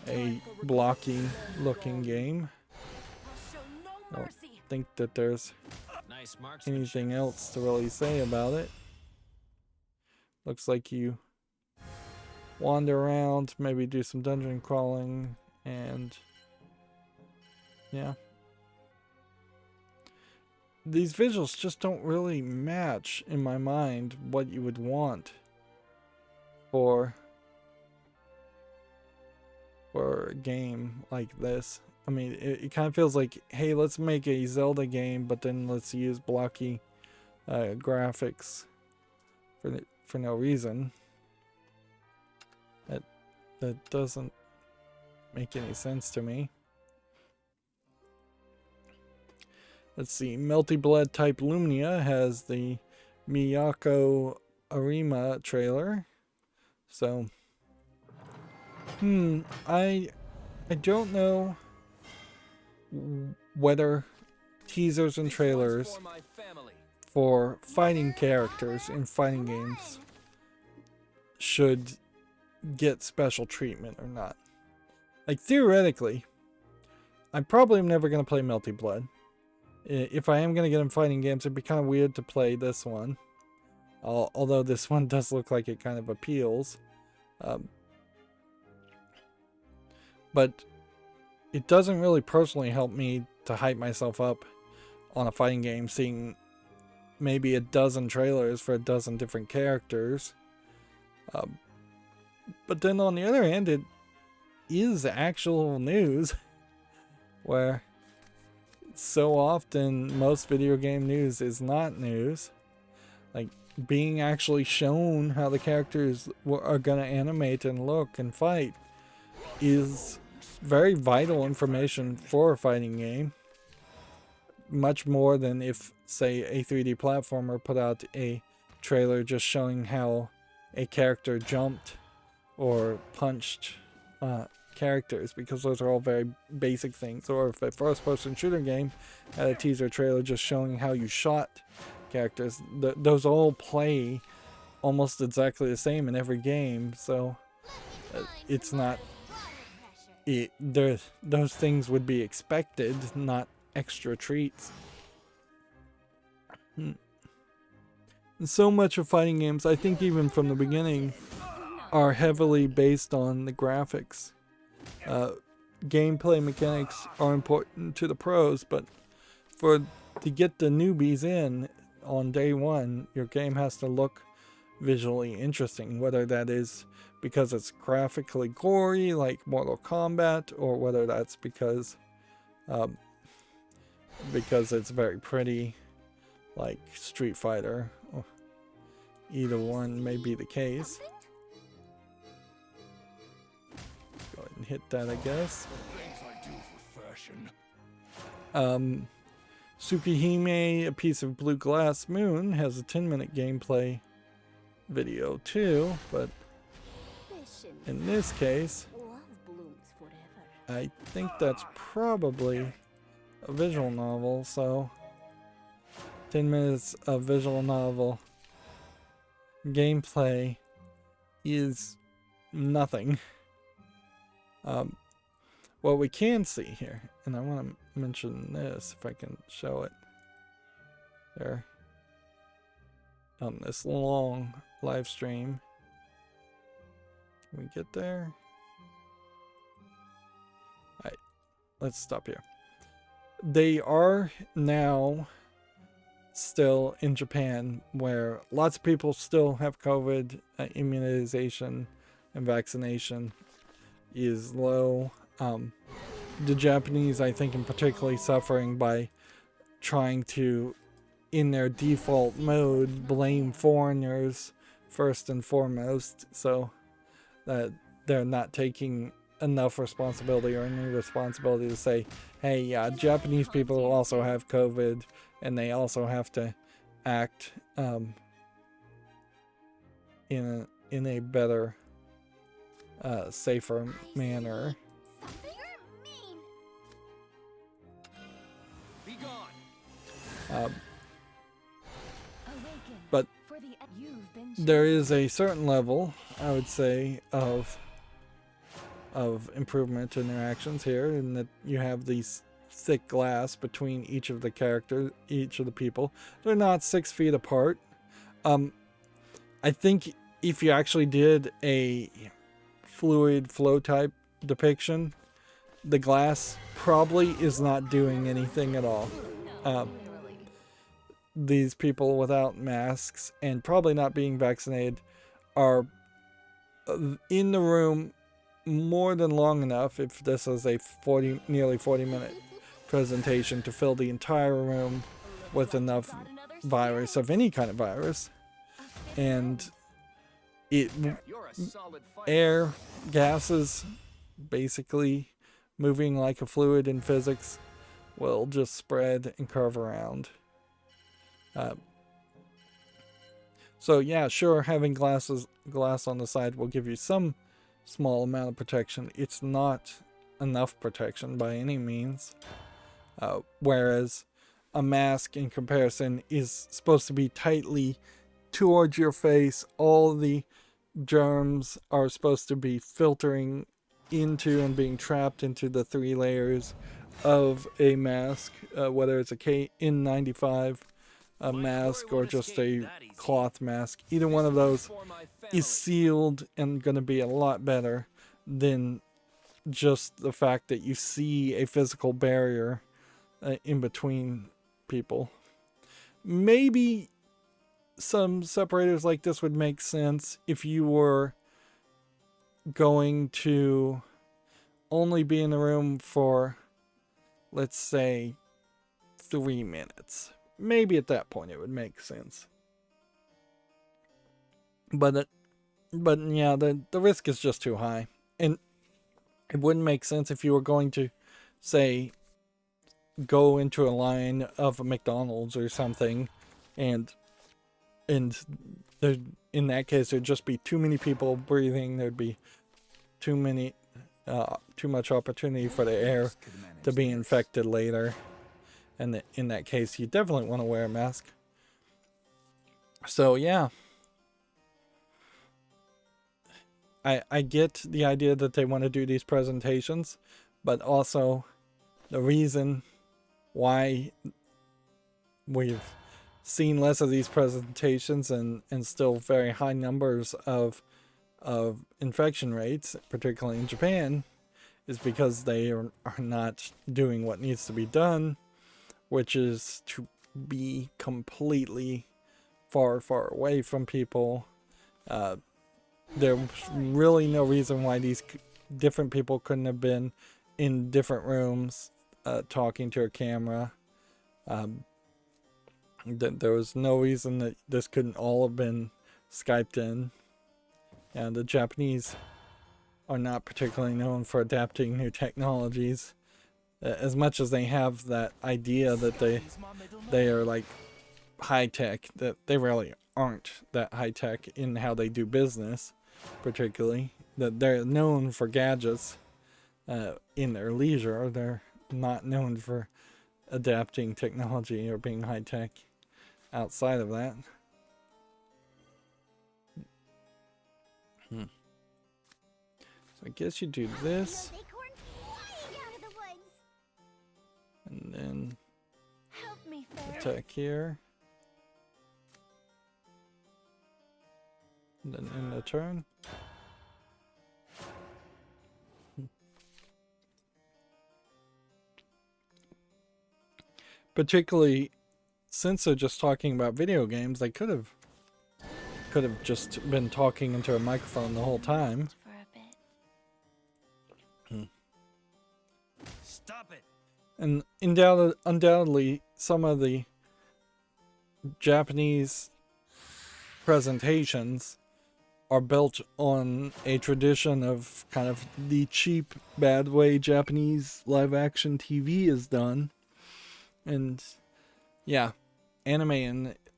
it.
a blocky looking game.
I'll show no
I don't
mercy.
think that there's
Nice marksmanship.
anything else to really say about it. Looks like you wander around, maybe do some dungeon crawling, and yeah. These visuals just don't really match in my mind what you would want for a game like this. I mean, it kind of feels like, hey, let's make a Zelda game, but then let's use blocky graphics for no reason. That doesn't make any sense to me. Let's see, Melty Blood Type Lumnia has the Miyako Arima trailer. So, I don't know whether teasers and trailers for fighting characters in fighting games should get special treatment or not. Like, theoretically, I probably am never going to play Melty Blood. If I am going to get in fighting games, it'd be kind of weird to play this one. Although this one does look like it kind of appeals. But it doesn't really personally help me to hype myself up on a fighting game, seeing maybe a dozen trailers for a dozen different characters. But then on the other hand, it is actual news, where so often most video game news is not news. Like, being actually shown how the characters are going to animate and look and fight is very vital information for a fighting game. Much more than if, say, a 3D platformer put out a trailer just showing how a character jumped or punched characters, because those are all very basic things. Or if a first-person shooter game had a teaser trailer just showing how you shot characters, those all play almost exactly the same in every game, so it's not... those things would be expected, not extra treats. So much of fighting games, I think even from the beginning, are heavily based on the graphics. Gameplay mechanics are important to the pros, but to get the newbies in on day one, your game has to look visually interesting, whether that is because it's graphically gory like Mortal Kombat, or whether that's because it's very pretty like Street Fighter. Either one may be the case. Go ahead and hit that, I guess. Tsukihime, A Piece of Blue Glass Moon, has a 10-minute gameplay video too, but in this case, I think that's probably a visual novel, so 10 minutes of visual novel gameplay is nothing. What we can see here, and I want to mention this if I can show it there on this long live stream. Can we get there? Alright, let's stop here. They are now still in Japan, where lots of people still have COVID. Immunization and vaccination is low. The Japanese, I think, in particularly suffering by trying to, in their default mode, blame foreigners first and foremost, so that they're not taking enough responsibility or any responsibility to say, hey, Japanese people also have COVID, and they also have to act in a better, safer manner. But there is a certain level, I would say, of improvement in their actions here, in that you have these thick glass between each of the characters, each of the people. They're not 6 feet apart. I think if you actually did a fluid flow type depiction, the glass probably is not doing anything at all. These people without masks and probably not being vaccinated are in the room more than long enough, if this is a nearly 40-minute presentation, to fill the entire room with enough virus, of any kind of virus, and air, gases, basically moving like a fluid in physics, will just spread and curve around. So yeah, sure, having glass on the side will give you some small amount of protection. It's not enough protection by any means. Whereas a mask, in comparison, is supposed to be tightly towards your face. All the germs are supposed to be filtering into and being trapped into the 3 layers of a mask, whether it's a KN95 mask or just a cloth mask. Either one of those is sealed and going to be a lot better than just the fact that you see a physical barrier in between people. Maybe some separators like this would make sense if you were going to only be in the room for, let's say, 3 minutes. Maybe at that point it would make sense. But yeah, the risk is just too high. And it wouldn't make sense if you were going to, say, go into a line of a McDonald's or something, and there, in that case there'd just be too many people breathing. There'd be too much opportunity for the air to be infected later, and in that case you definitely want to wear a mask. So yeah, I get the idea that they want to do these presentations, but also the reason why we've seen less of these presentations and still very high numbers of infection rates, particularly in Japan, is because they are not doing what needs to be done, which is to be completely far away from people. There's really no reason why these different people couldn't have been in different rooms talking to a camera. There was no reason that this couldn't all have been Skyped in. And the Japanese are not particularly known for adapting new technologies. As much as they have that idea that they are like high tech, that they really aren't that high tech in how they do business, particularly. That they're known for gadgets in their leisure. They're not known for adapting technology or being high tech outside of that. So I guess you do this, and then attack here, and then end the turn. Particularly since they're just talking about video games, they could have just been talking into a microphone the whole time.
Stop it.
And undoubtedly, some of the Japanese presentations are built on a tradition of kind of the cheap, bad way Japanese live-action TV is done. And yeah, anime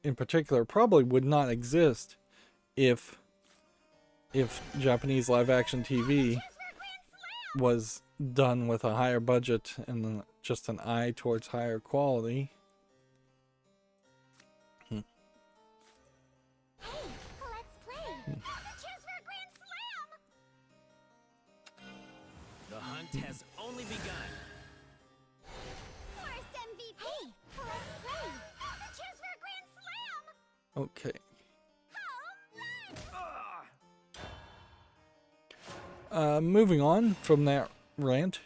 in particular probably would not exist if Japanese live-action TV was done with a higher budget and just an eye towards higher quality.
Hey, let's play. Cheers for a grand slam!
The hunt has only begun.
First MVP. Hey, let's play. Cheers for a grand slam!
Okay. Moving on from that rant,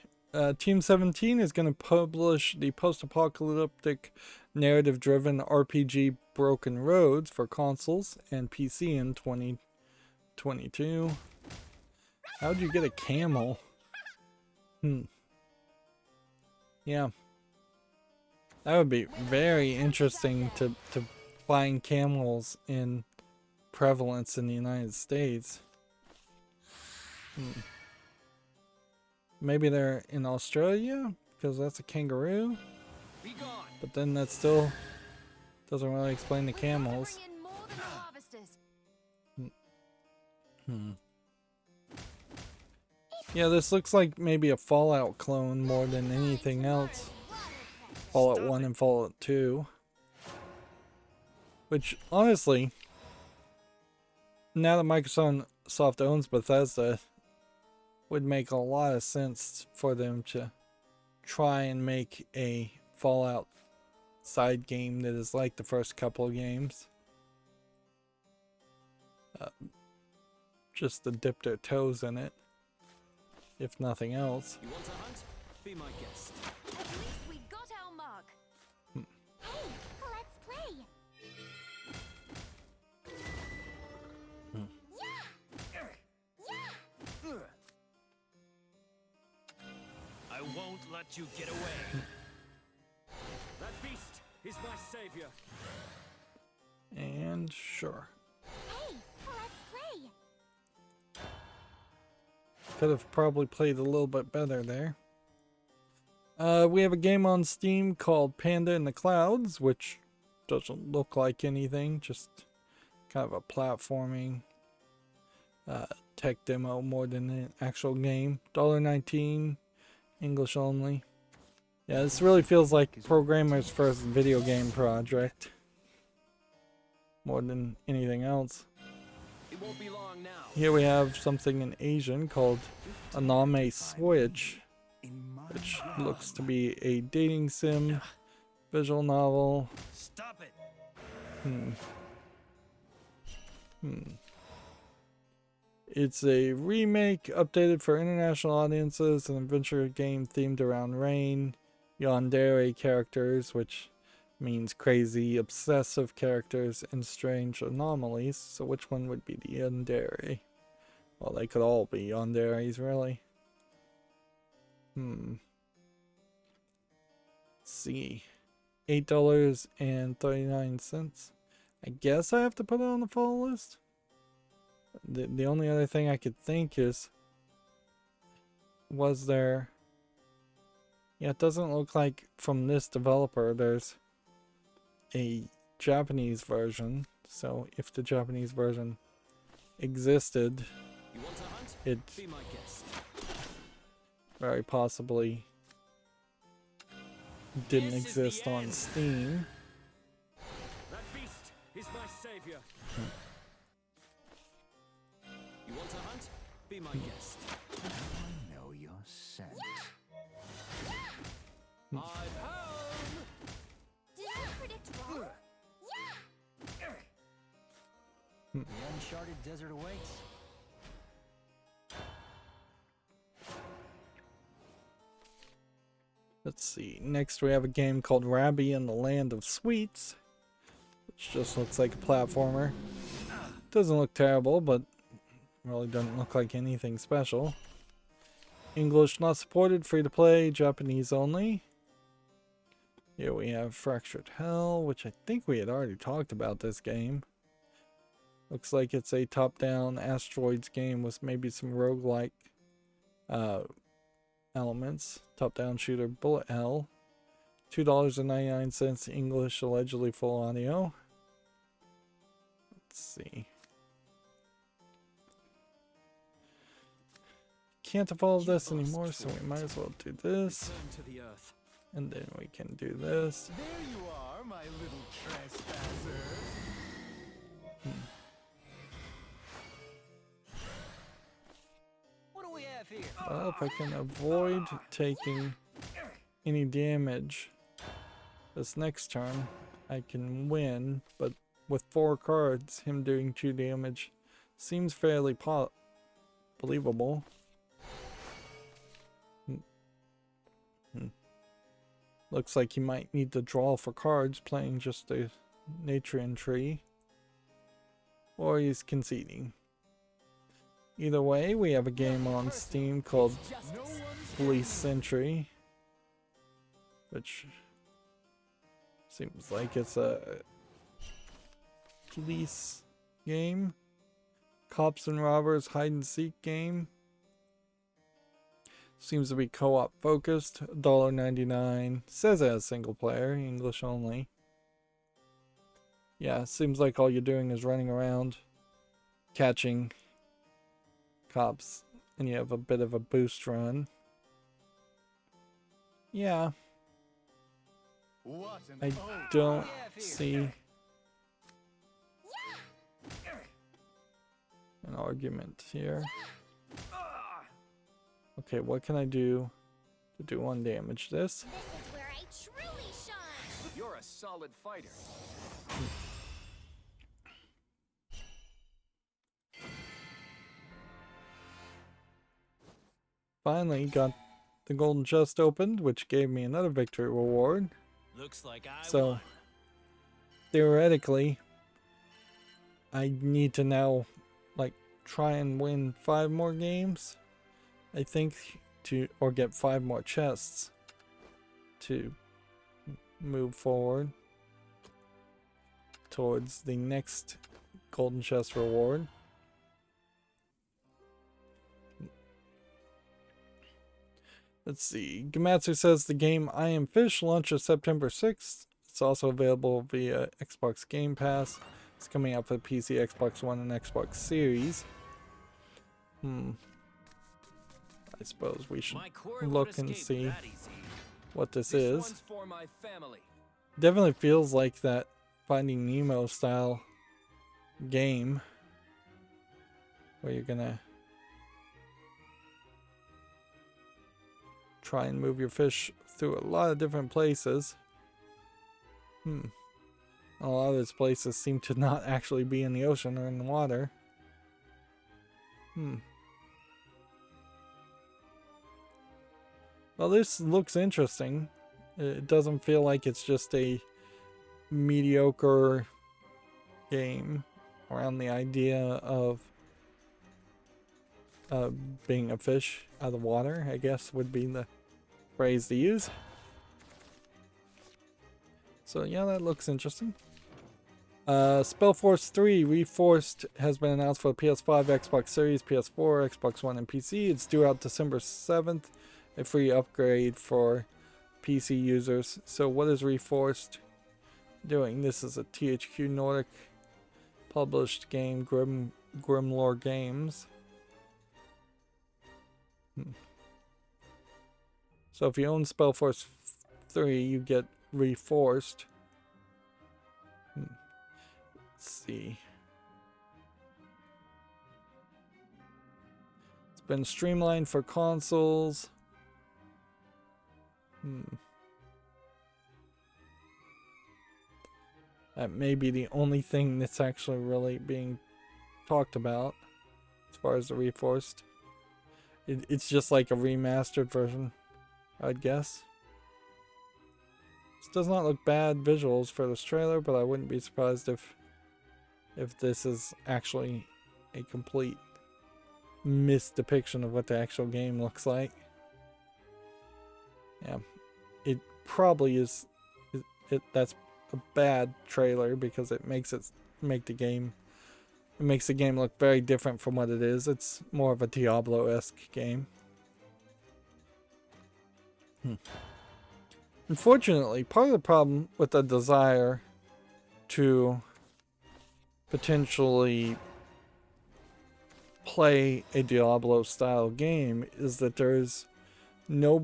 Team 17 is going to publish the post-apocalyptic narrative-driven RPG Broken Roads for consoles and PC in 2022. How'd you get a camel? Yeah. That would be very interesting to find camels in prevalence in the United States. Maybe they're in Australia because that's a kangaroo, but then that still doesn't really explain the camels. Yeah, this looks like maybe a Fallout clone more than anything else. Fallout 1 and Fallout 2. Which, honestly, now that Microsoft owns Bethesda, would make a lot of sense for them to try and make a Fallout side game that is like the first couple of games. Just to dip their toes in it, if nothing else.
You want to hunt? Be my guest.
At least we got our mark.
Hey, let's play.
I won't let you get away.
That beast is my savior.
And sure.
Hey, let's play.
Could have probably played a little bit better there. We have a game on Steam called Panda in the Clouds, which doesn't look like anything, just kind of a platforming tech demo more than an actual game. $1.19, English only. Yeah, this really feels like programmer's first video game project, more than anything else.
It won't be long now.
Here we have something in Asian called Aname Switch, which looks to be a dating sim, visual novel.
Stop it.
It's a remake updated for international audiences, an adventure game themed around rain, yandere characters, which means crazy, obsessive characters, and strange anomalies. So which one would be the yandere? Well, they could all be yanderes, really. Let's see. $8.39. I guess I have to put it on the follow list. The only other thing I could think is, was there... Yeah, it doesn't look like from this developer there's a Japanese version. So if the Japanese version existed,
You want to hunt?
it
Be my guest.
very possibly didn't
This is the
exist on
end.
Steam.
That beast is my savior.
You want to hunt? Be my guest.
I know your scent.
I'm home.
Did I predict wrong?
The uncharted desert awaits.
Let's see. Next we have a game called Rabby in the Land of Sweets, which just looks like a platformer. Doesn't look terrible, but really doesn't look like anything special. English not supported, free to play, Japanese only. Here we have Fractured Hell, which I think we had already talked about this game. Looks like it's a top-down asteroids game with maybe some roguelike elements. Top-down shooter, bullet hell. $2.99 English, allegedly full audio. Let's see. Can't evolve this anymore, so we might as well do this.
Return to the earth.
And then we can do this.
There you are, my little trespasser.
What do we have here?
Well, if I can avoid taking any damage this next turn, I can win. But with 4 cards, him doing 2 damage seems fairly believable. Looks like you might need to draw for cards playing just a Natrian tree. Or he's conceding. Either way, we have a game on Steam called Police Sentry, which seems like it's a police game. Cops and robbers hide and seek game. Seems to be co-op focused. $1.99. Says it has single player, English only. Yeah, seems like all you're doing is running around catching cops, and you have a bit of a boost run. Yeah,
What an
I
oath.
don't see an argument here. Okay, what can I do to do 1 damage this.
This is where I truly shine.
You're a solid fighter.
Finally got the golden chest opened, which gave me another victory reward.
Looks like I
So
won.
theoretically, I need to now like try and win 5 more games, I think, or get 5 more chests to move forward towards the next golden chest reward. Let's see. Gamatsu says the game I Am Fish launches September 6th. It's also available via Xbox Game Pass. It's coming out for PC, Xbox One, and Xbox Series. I suppose we should
My core would
look and
escape
see
that easy.
what this
This
is.
one's for my family.
Definitely feels like that Finding Nemo style game where you're gonna try and move your fish through a lot of different places. A lot of those places seem to not actually be in the ocean or in the water. Well, this looks interesting. It doesn't feel like it's just a mediocre game around the idea of being a fish out of water, I guess would be the phrase to use. So yeah, that looks interesting. Spellforce 3 Reforced has been announced for PS5, Xbox Series, PS4, Xbox One, and PC. It's due out December 7th. A free upgrade for PC users. So what is Reforced doing? This is a THQ Nordic published game, Grimlore Games. So if you own Spellforce 3, you get Reforced. Let's see. It's been streamlined for consoles. That may be the only thing that's actually really being talked about as far as the Reforced. It's just like a remastered version, I'd guess. This does not look bad visuals for this trailer, but I wouldn't be surprised if this is actually a complete misdepiction of what the actual game looks like. Yeah, it probably is. That's a bad trailer because it makes the game look very different from what it is. It's more of a Diablo-esque game. Unfortunately, part of the problem with the desire to potentially play a Diablo-style game is that there's no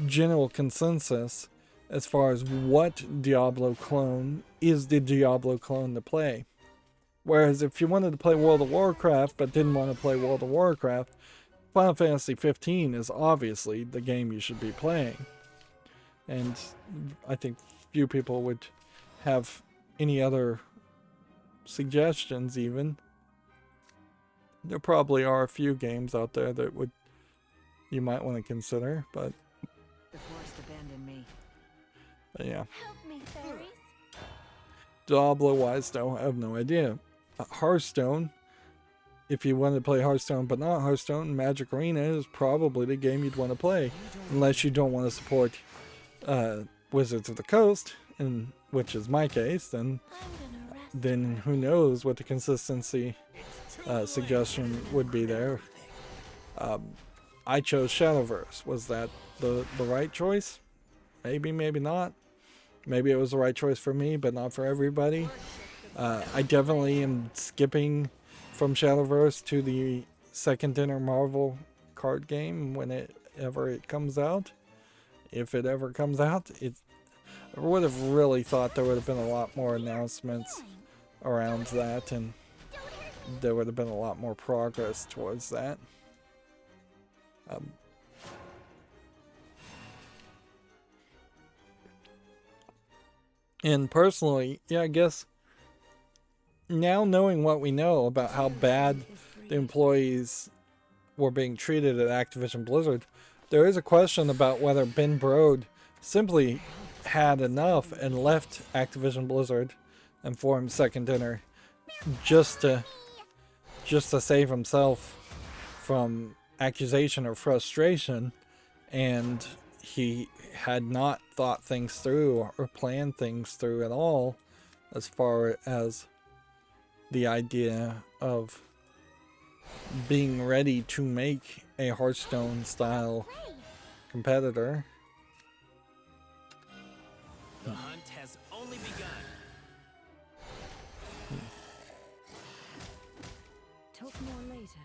general consensus as far as what Diablo clone is the Diablo clone to play. Whereas if you wanted to play World of Warcraft but didn't want to play World of Warcraft, Final Fantasy 15 is obviously the game you should be playing. And I think few people would have any other suggestions even. There probably are a few games out there that you might want to consider, but
The forest abandoned me.
yeah.
Help me, fairies.
Diablo-wise though, I have no idea. Hearthstone, if you want to play Hearthstone but not Hearthstone, Magic Arena is probably the game you'd want to play. Unless you don't want to support Wizards of the Coast, which is my case, then who knows what the consistency suggestion would be there. I chose Shadowverse. Was that the right choice? Maybe, maybe not. Maybe it was the right choice for me, but not for everybody. I definitely am skipping from Shadowverse to the second Inner Marvel card game whenever it comes out. If it ever comes out, I would have really thought there would have been a lot more announcements around that, and there would have been a lot more progress towards that. And personally, yeah, I guess now knowing what we know about how bad the employees were being treated at Activision Blizzard, there is a question about whether Ben Brode simply had enough and left Activision Blizzard and formed Second Dinner just to save himself from accusation or frustration, and he had not thought things through or planned things through at all as far as the idea of being ready to make a Hearthstone style competitor.
The hunt has only begun.
Talk more later.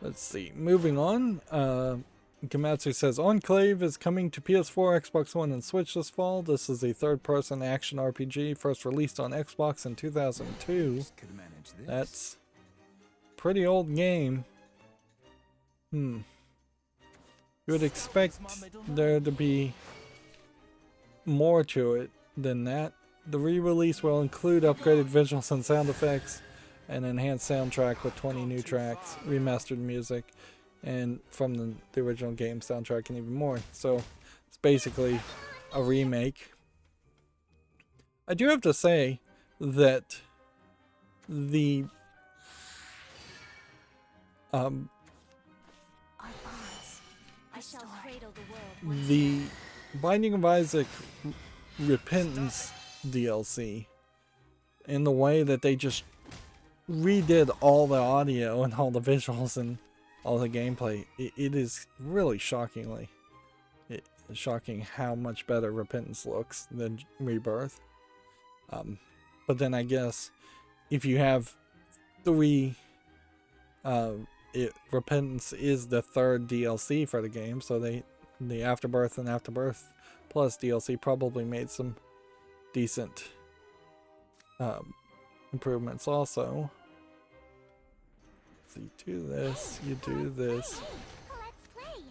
Let's see. Moving on. Gamatsu says Enclave is coming to PS4, Xbox One, and Switch this fall. This is a third-person action RPG first released on Xbox in 2002. That's a pretty old game. You would expect there to be more to it than that. The re-release will include upgraded visuals and sound effects, an enhanced soundtrack with 20 new tracks, remastered music, and from the original game soundtrack, and even more. So it's basically a remake. I do have to say that the
Our bonds. I shall cradle the world.
the Binding of Isaac Repentance DLC, in the way that they just redid all the audio and all the visuals and all the gameplay, it is really shocking how much better Repentance looks than Rebirth. But then I guess if you have three, Repentance is the third DLC for the game, so the Afterbirth and Afterbirth Plus DLC probably made some decent improvements also. So you do this, you do this,
Let's play.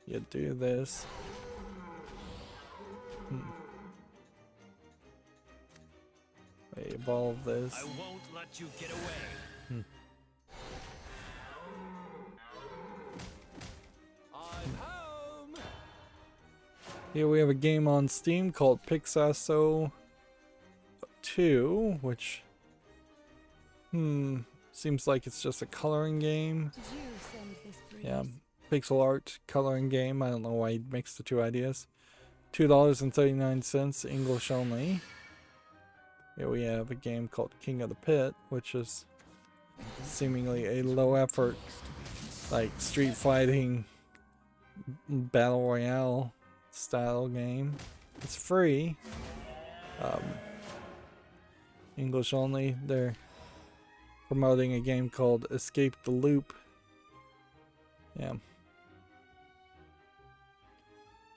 you do this. I evolve this.
I won't let you get away.
I'm home.
Here we have a game on Steam called Pixasso 2, which seems like it's just a coloring game.
Did you send this breeze?
Yeah, pixel art coloring game. I don't know why he mixed the two ideas. $2.39, English only. Here we have a game called King of the Pit, which is seemingly a low effort, like street fighting battle royale style game. It's free. English only. They're promoting a game called Escape the Loop. Yeah.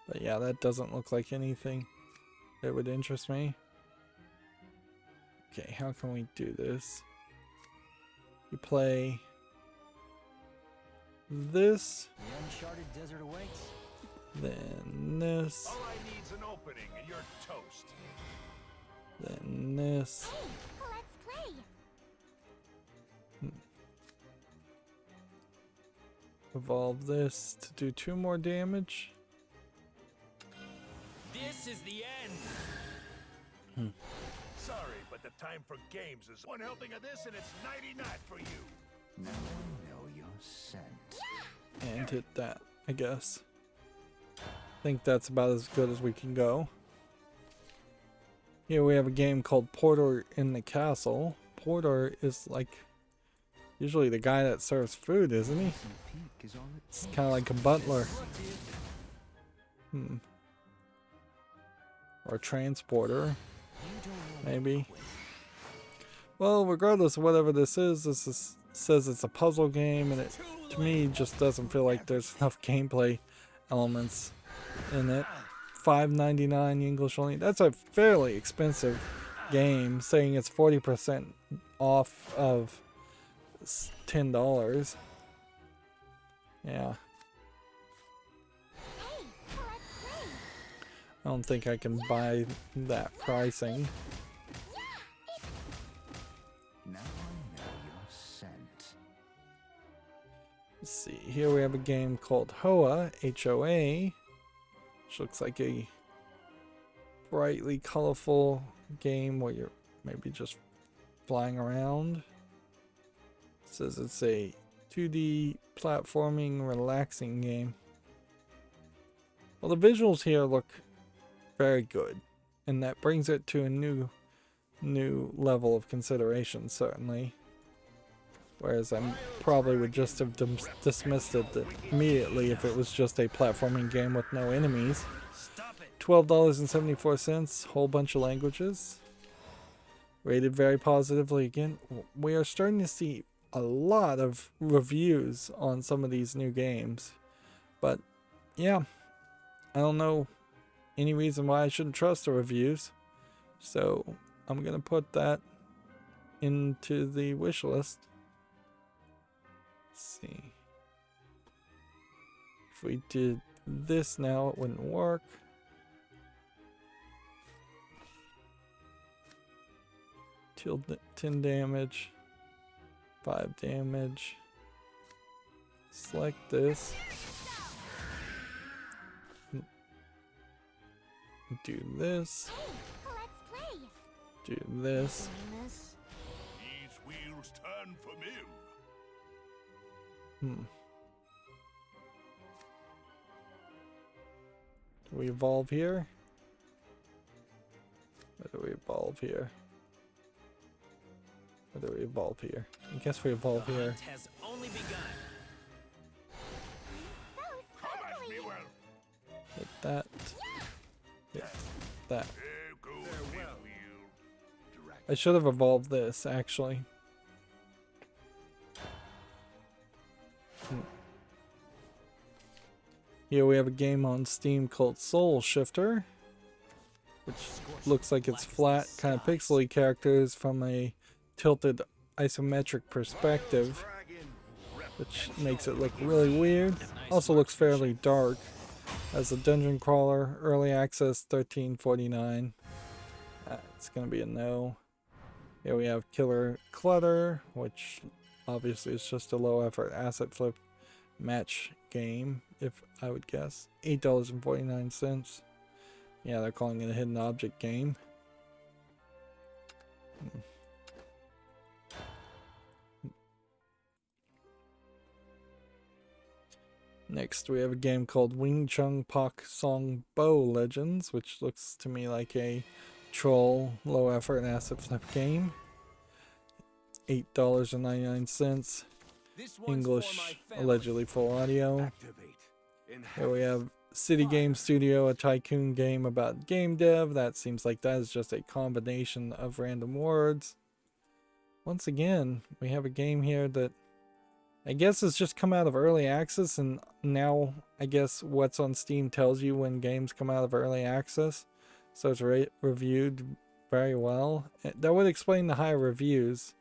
But yeah, that doesn't look like anything that would interest me. Okay, how can we do this? You play this,
The uncharted desert awaits.
then this,
All I need's an opening and you're toast.
then this.
Let's play.
Evolve this to do 2 more damage.
This is the end.
Sorry, but the time for games is one helping of this and it's 99 for you.
Now I know your scent.
And hit that, I guess. I think that's about as good as we can go. Here we have a game called Porter in the Castle. Porter is like usually the guy that serves food, isn't he?
Peak is all it
It's kind of like a butler. Or a transporter, maybe. Well, regardless of whatever this is, says it's a puzzle game, and it to me just doesn't feel like there's enough gameplay elements in it. $5.99 English only. That's a fairly expensive game, saying it's 40% off of $10. Yeah.
Hey, let's play.
I don't think I can buy that pricing.
Now I know your scent.
Let's see. Here we have a game called Hoa, H-O-A, which looks like a brightly colorful game where you're maybe just flying around. It says it's a 2D platforming relaxing game. Well, the visuals here look very good, and that brings it to a new level of consideration, certainly. Whereas I probably would just have dismissed it immediately if it was just a platforming game with no enemies.
Stop it.
$12.74, whole bunch of languages. Rated very positively again. We are starting to see a lot of reviews on some of these new games. But yeah, I don't know any reason why I shouldn't trust the reviews. So I'm going to put that into the wish list. Let's see. If we did this now, it wouldn't work. Till 10 damage, 5 damage. Select this. Do this.
Hey, let's play.
Do this.
These wheels turn for me.
Do we evolve here? Or do we evolve here? Or do we evolve here? I guess we evolve here.
Hunt has only begun.
Come at me well.
Hit that. Hit that.
There goes the wheel.
I should have evolved this, actually. Here we have a game on Steam called Soul Shifter, which looks like it's flat, kind of pixely characters from a tilted isometric perspective, which makes it look really weird. Also looks fairly dark. As a dungeon crawler, early access, $13.49. It's gonna be a no. Here we have Killer Clutter, which obviously is just a low effort asset flip match game, if I would guess. $8.49. Yeah, they're calling it a hidden object game. Next, we have a game called Wing Chun Pak Song Bo Legends, which looks to me like a troll, low effort asset flip game. $8.99. English, allegedly full audio. Here we have City Game Studio, a tycoon game about game dev. That seems like that is just a combination of random words. Once again, we have a game here that I guess has just come out of early access, and now I guess what's on Steam tells you when games come out of early access. So it's reviewed very well. That would explain the high reviews.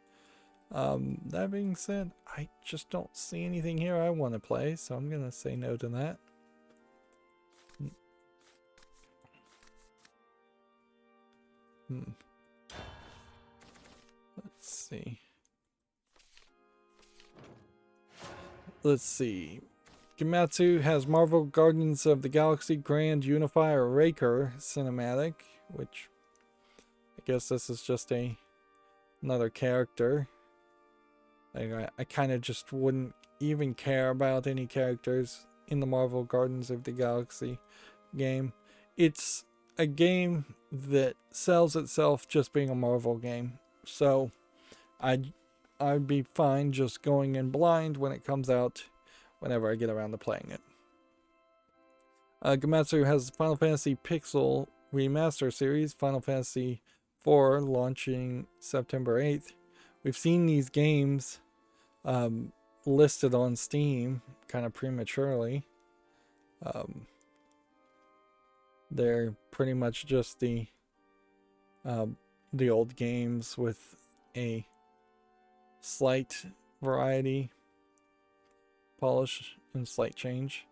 That being said, I just don't see anything here I want to play, so I'm going to say no to that. Let's see. Gematsu has Marvel Guardians of the Galaxy Grand Unifier Raker cinematic, which I guess this is just another character. I kind of just wouldn't even care about any characters in the Marvel Guardians of the Galaxy game. It's a game that sells itself just being a Marvel game. So I'd be fine just going in blind when it comes out, whenever I get around to playing it. Gematsu has Final Fantasy Pixel Remaster series, Final Fantasy IV, launching September 8th. We've seen these games listed on Steam kind of prematurely. They're pretty much just the old games with a slight variety, polish, and slight change.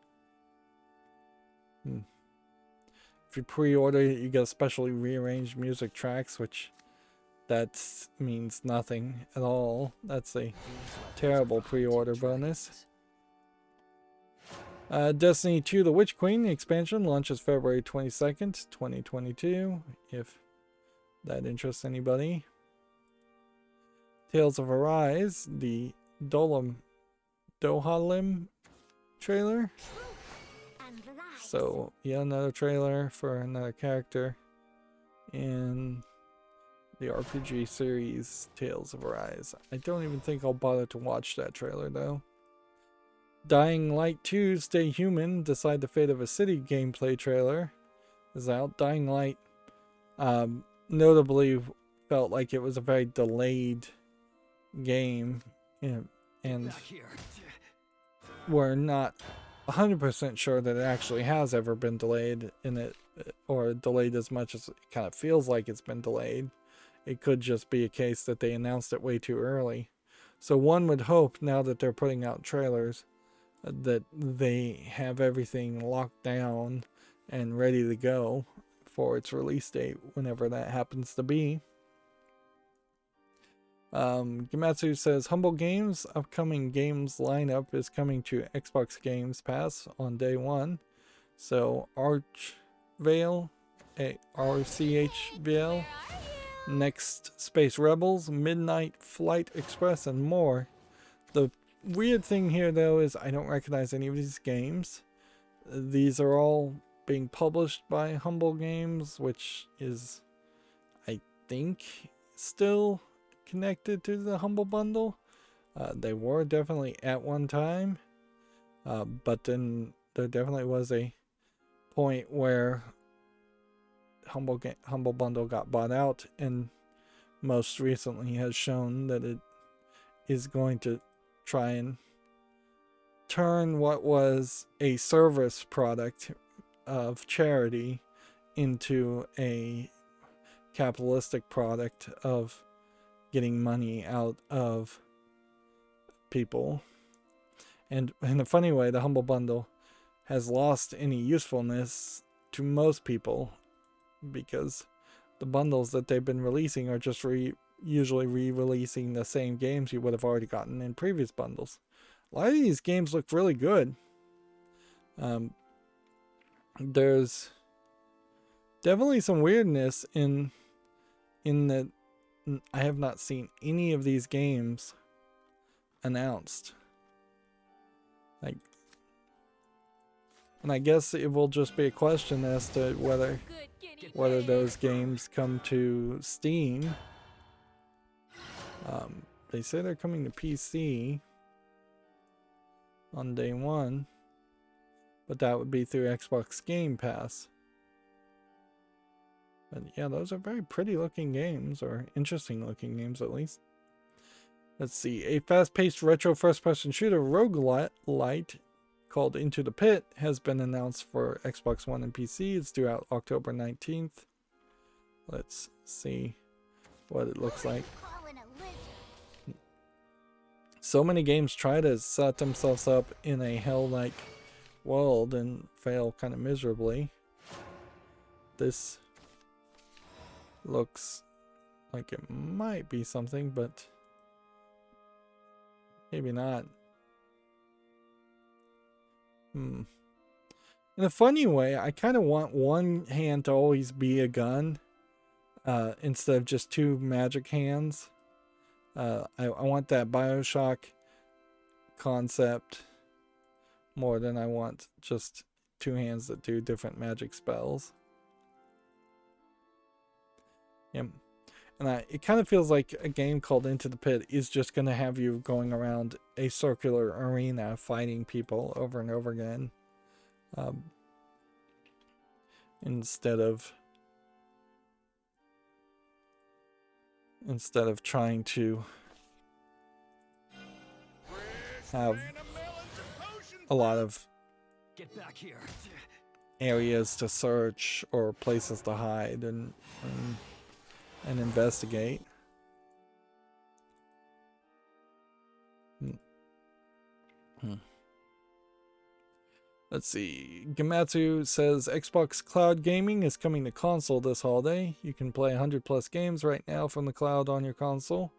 If you pre-order it, you get specially rearranged music tracks, which that means nothing at all. That's a terrible pre-order bonus. Destiny 2 The Witch Queen expansion launches February 22nd, 2022, if that interests anybody. Tales of Arise, the Dohalim trailer. So, yeah, another trailer for another character in the RPG series Tales of Arise. I don't even think I'll bother to watch that trailer, though. Dying Light 2 Stay Human, Decide the Fate of a City gameplay trailer is out. Dying Light notably felt like it was a very delayed game, and we're not 100% sure that it actually has ever been delayed in it, or delayed as much as it kind of feels like it's been delayed. It could just be a case that they announced it way too early. So one would hope, now that they're putting out trailers, that they have everything locked down and ready to go for its release date, whenever that happens to be. Gamatsu says, Humble Games upcoming games lineup is coming to Xbox Games Pass on day 1. So Archvale, RCHVL, Next Space Rebels, Midnight Flight Express, and more. The weird thing here, though, is I don't recognize any of these games. These are all being published by Humble Games, which is, I think, still connected to the Humble Bundle. They were definitely at one time, but then there definitely was a point where Humble Bundle got bought out, and most recently has shown that it is going to try and turn what was a service product of charity into a capitalistic product of getting money out of people. And in a funny way, the Humble Bundle has lost any usefulness to most people, because the bundles that they've been releasing are just usually re-releasing the same games you would have already gotten in previous bundles. A lot of these games look really good. There's definitely some weirdness in that I have not seen any of these games announced. Like, and I guess it will just be a question as to whether those games come to Steam. They say they're coming to PC on day 1, but that would be through Xbox Game Pass. But yeah, those are very pretty looking games, or interesting looking games at least. Let's see, a fast-paced retro first-person shooter roguelite called Into the Pit has been announced for Xbox One and PC. It's due out October 19th. Let's see what it looks like. So many games try to set themselves up in a hell-like world and fail kind of miserably. This looks like it might be something, but maybe not. In a funny way, I kind of want one hand to always be a gun, instead of just two magic hands. I want that BioShock concept more than I want just two hands that do different magic spells. Yep. And it kind of feels like a game called Into the Pit is just going to have you going around a circular arena fighting people over and over again. Instead of trying to have a lot of areas to search or places to hide and investigate. Let's see. Gamatsu says Xbox Cloud Gaming is coming to console this holiday. You can play 100 plus games right now from the cloud on your console.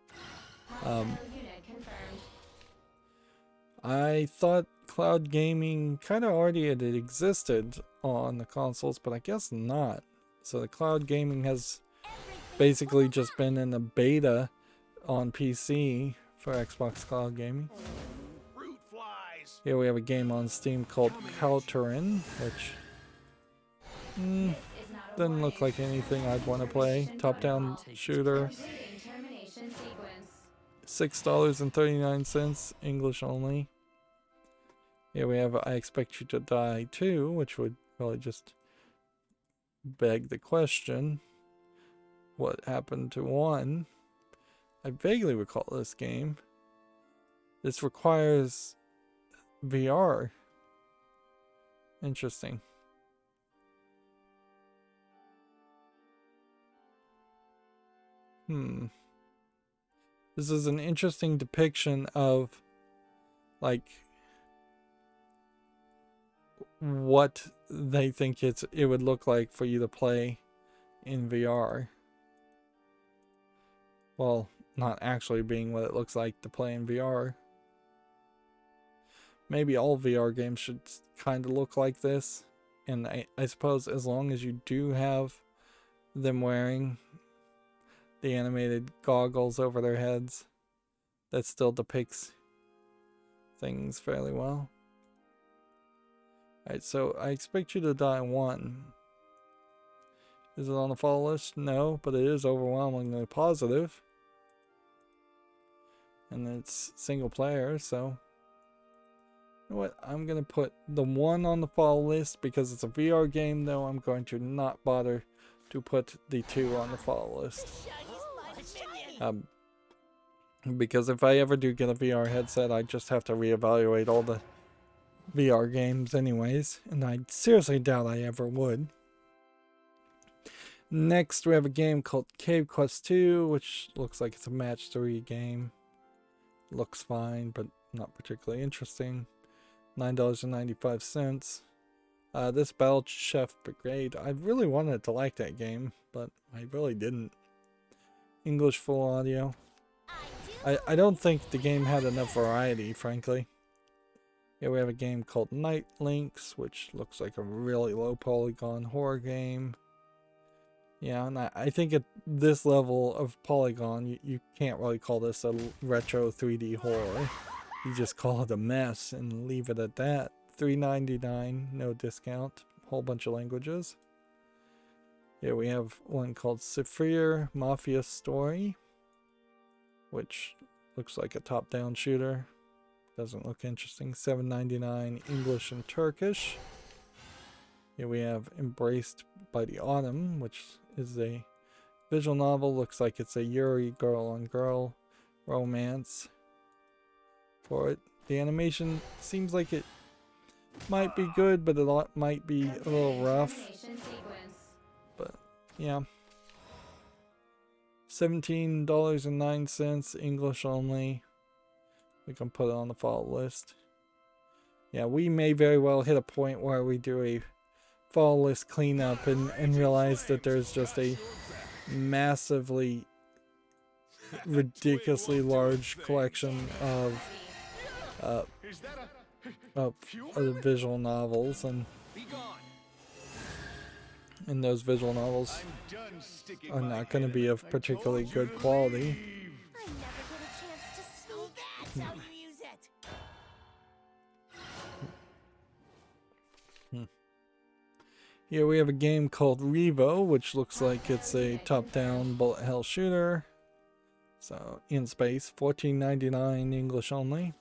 I thought cloud gaming kind of already had existed on the consoles, but I guess not. So the cloud gaming has basically just been in a beta on PC for Xbox Cloud Gaming.
Fruit flies.
Here we have a game on Steam called Kalterin, which doesn't look like anything I'd want to play. Top-down shooter. $6.39, English only. Here we have I Expect You to Die 2, which would probably just beg the question, what happened to 1? I vaguely recall this game. This requires VR. Interesting. This is an interesting depiction of, like, what they think it would look like for you to play in VR. Well, not actually being what it looks like to play in VR. Maybe all VR games should kind of look like this. And I suppose as long as you do have them wearing the animated goggles over their heads, that still depicts things fairly well. Alright, so I Expect You to Die 1. Is it on the follow list? No, but it is overwhelmingly positive. And it's single player, so you know what? I'm going to put the 1 on the follow list because it's a VR game, though I'm going to not bother to put the 2 on the follow list. Because if I ever do get a VR headset, I just have to reevaluate all the VR games anyways, and I seriously doubt I ever would. Next, we have a game called Cave Quest 2, which looks like it's a match 3 game. Looks fine, but not particularly interesting. $9.95. This Battle Chef Brigade, I really wanted to like that game, but I really didn't. English full audio. I don't think the game had enough variety, frankly. Here we have a game called Night Links, which looks like a really low polygon horror game. Yeah, and I think at this level of polygon, you can't really call this a retro 3D horror. You just call it a mess and leave it at that. $3.99, no discount, whole bunch of languages. Here we have one called Saphir Mafia Story, which looks like a top-down shooter. Doesn't look interesting. $7.99, English and Turkish. Here we have Embraced by the Autumn, which is a visual novel. Looks like it's a Yuri girl-on-girl romance for it. The animation seems like it might be good, but it might be a little rough. But yeah. $17.09, English only. We can put it on the follow list. Yeah, we may very well hit a point where we do a follow list cleanup and realize that there's just a massively, ridiculously large collection of visual novels, and those visual novels are not going to be of particularly good quality. Here we have a game called Revo, which looks like it's a top-down bullet hell shooter. So, in space, $14.99, English only.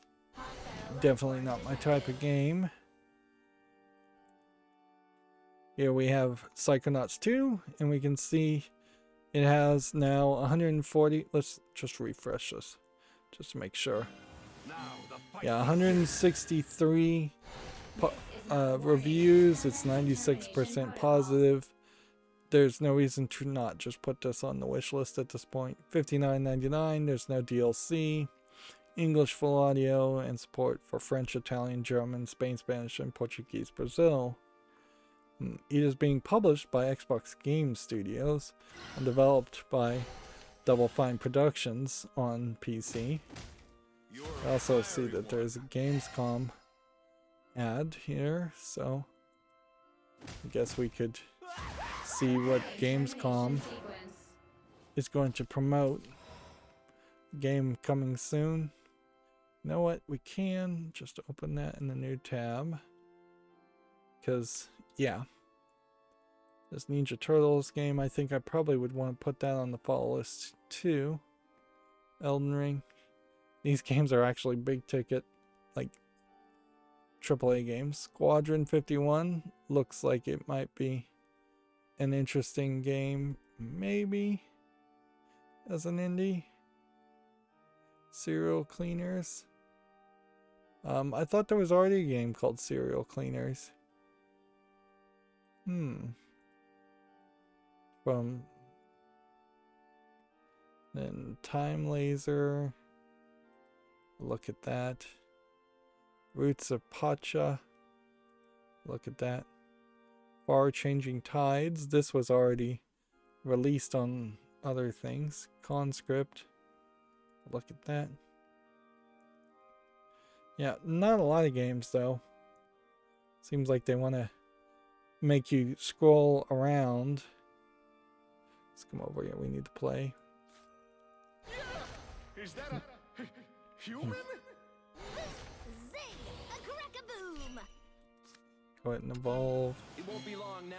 Definitely not my type of game. Here we have Psychonauts 2, and we can see it has now 140. Let's just refresh this, just to make sure. Yeah, 163 reviews. It's 96% positive. There's no reason to not just put this on the wish list at this point. $59.99. There's no DLC. English full audio, and support for French, Italian, German, Spain, Spanish, and Portuguese Brazil. It is being published by Xbox Game Studios and developed by Double Fine Productions on PC. I also see that there's a Gamescom ad here, so I guess we could see what Gamescom is going to promote. Game coming soon. You know what? We can just open that in the new tab. Because, yeah. This Ninja Turtles game, I think I probably would want to put that on the follow list too. Elden Ring. These games are actually big ticket, like AAA games. Squadron 51 looks like it might be an interesting game, maybe, as an indie. Serial Cleaners. I thought there was already a game called Serial Cleaners. From then Time Laser. Look at that. Roots of Pacha. Look at that. Far Changing Tides. This was already released on other things. Conscript. Look at that. Yeah, not a lot of games though. Seems like they want to make you scroll around. Let's come over here. We need to play.
Is that a human?
Zing! A crack-a-boom!
Go ahead and evolve.
It won't be long now.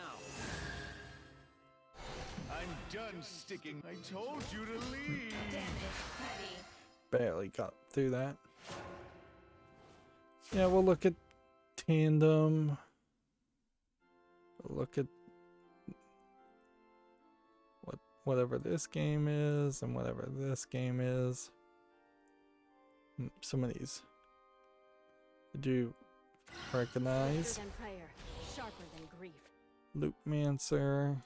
I'm done sticking. I told you to leave.
Barely got through that. Yeah, we'll look at Tandem. We'll look at whatever this game is and whatever this game is. Some of these I do recognize.
Faster than prayer, sharper than grief.
Loopmancer.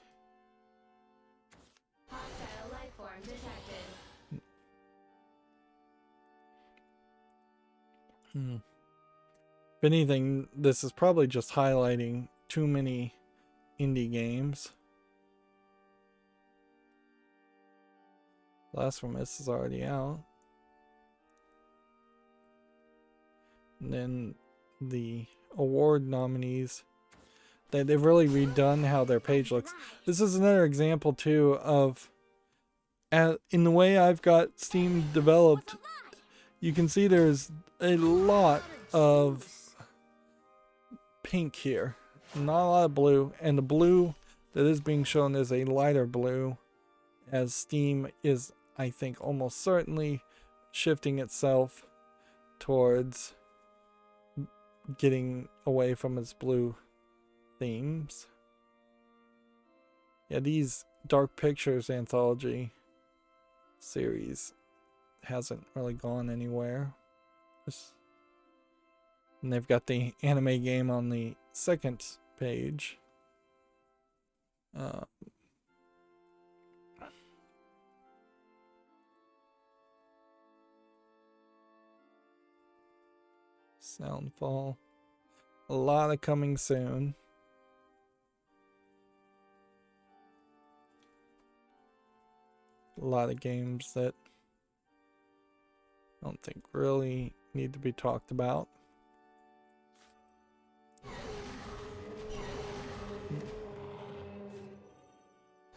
Hostile life form detected.
If anything, this is probably just highlighting too many indie games. Blasphemous is already out. And then the award nominees, they've really redone how their page looks. This is another example too of, in the way I've got Steam developed, you can see there's a lot of pink here, not a lot of blue, and the blue that is being shown is a lighter blue, as Steam is, I think, almost certainly shifting itself towards getting away from its blue themes. Yeah, these Dark Pictures anthology series hasn't really gone anywhere. And they've got the anime game on the second page. Soundfall. A lot of coming soon. A lot of games that I don't think really need to be talked about.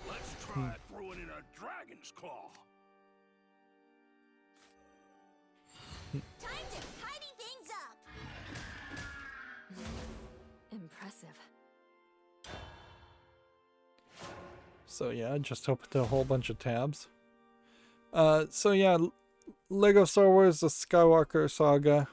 Let's try throwing in a dragon's claw.
Time to tidy things up!
Impressive.
So yeah, I just opened a whole bunch of tabs. So yeah, Lego Star Wars: The Skywalker Saga.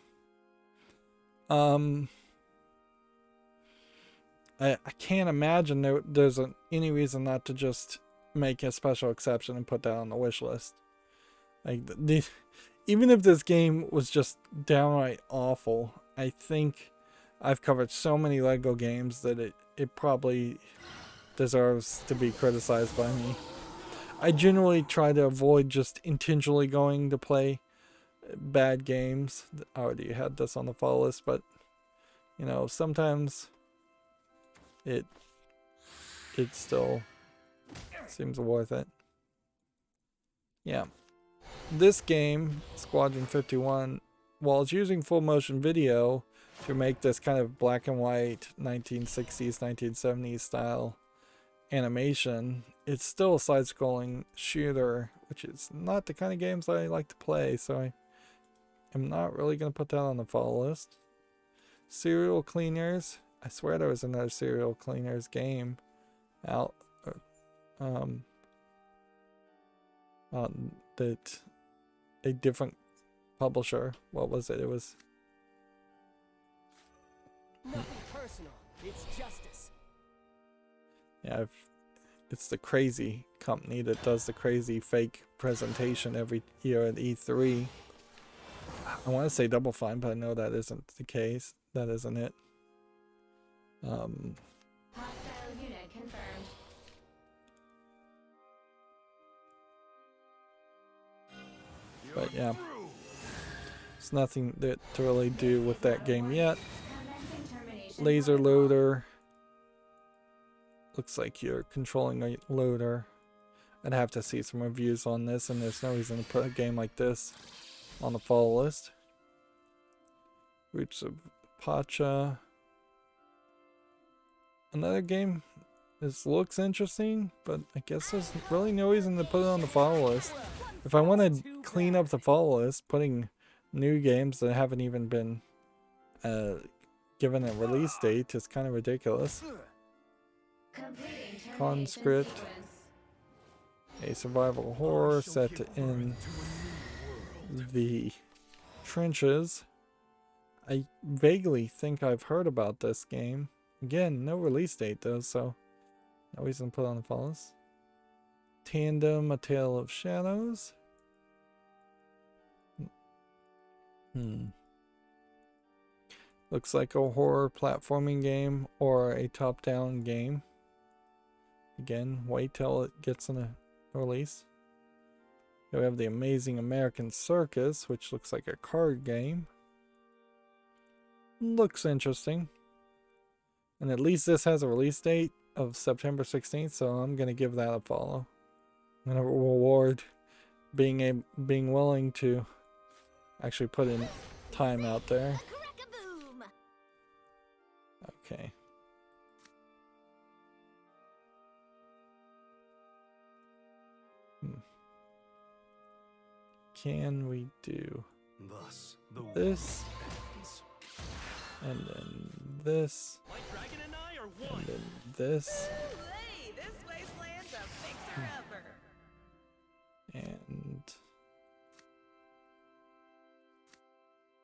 I can't imagine there's any reason not to just make a special exception and put that on the wish list. Like even if this game was just downright awful, I think I've covered so many Lego games that it probably deserves to be criticized by me. I generally try to avoid just intentionally going to play bad games. I already had this on the follow list, but you know, sometimes it still seems worth it. Yeah. This game, Squadron 51, while it's using full motion video to make this kind of black and white 1960s, 1970s style animation, it's still a side-scrolling shooter, which is not the kind of games I like to play, so I'm not really going to put that on the follow list. Serial Cleaners. I swear there was another Serial Cleaners game out that a different publisher. What was it? It was
Nothing personal. It's justice.
yeah, it's the Crazy company that does the crazy fake presentation every year at E3. I want to say Double Fine, but I know that isn't the case. That isn't it.
Hostile unit confirmed.
But yeah, there's nothing to really do with that game yet.
Commencing termination.
Laser loader. Looks like you're controlling a loader. I'd have to see some reviews on this, and there's no reason to put a game like this on the follow list. Roots of Pacha. Another game. This looks interesting, but I guess there's really no reason to put it on the follow list. If I want to clean up the follow list, putting new games that haven't even been given a release date is kind of ridiculous.
Completing termination
Conscript.
sequence.
A survival horror set in the trenches. I vaguely think I've heard about this game. Again, no release date though, so no reason to put it on the follow list. Tandem, A Tale of Shadows. Looks like a horror platforming game or a top-down game. Again, wait till it gets in a release. Here we have The Amazing American Circus, which looks like a card game. Looks interesting. And at least this has a release date of September 16th, so I'm going to give that a follow. I'm going to reward being willing to actually put in time out there.
Crack-a-boom!
Okay. Can we do
Thus, the
this,
ends.
and then this,
My dragon and I are
and
one.
then this,
Hey, this wasteland's a fixer-upper.
and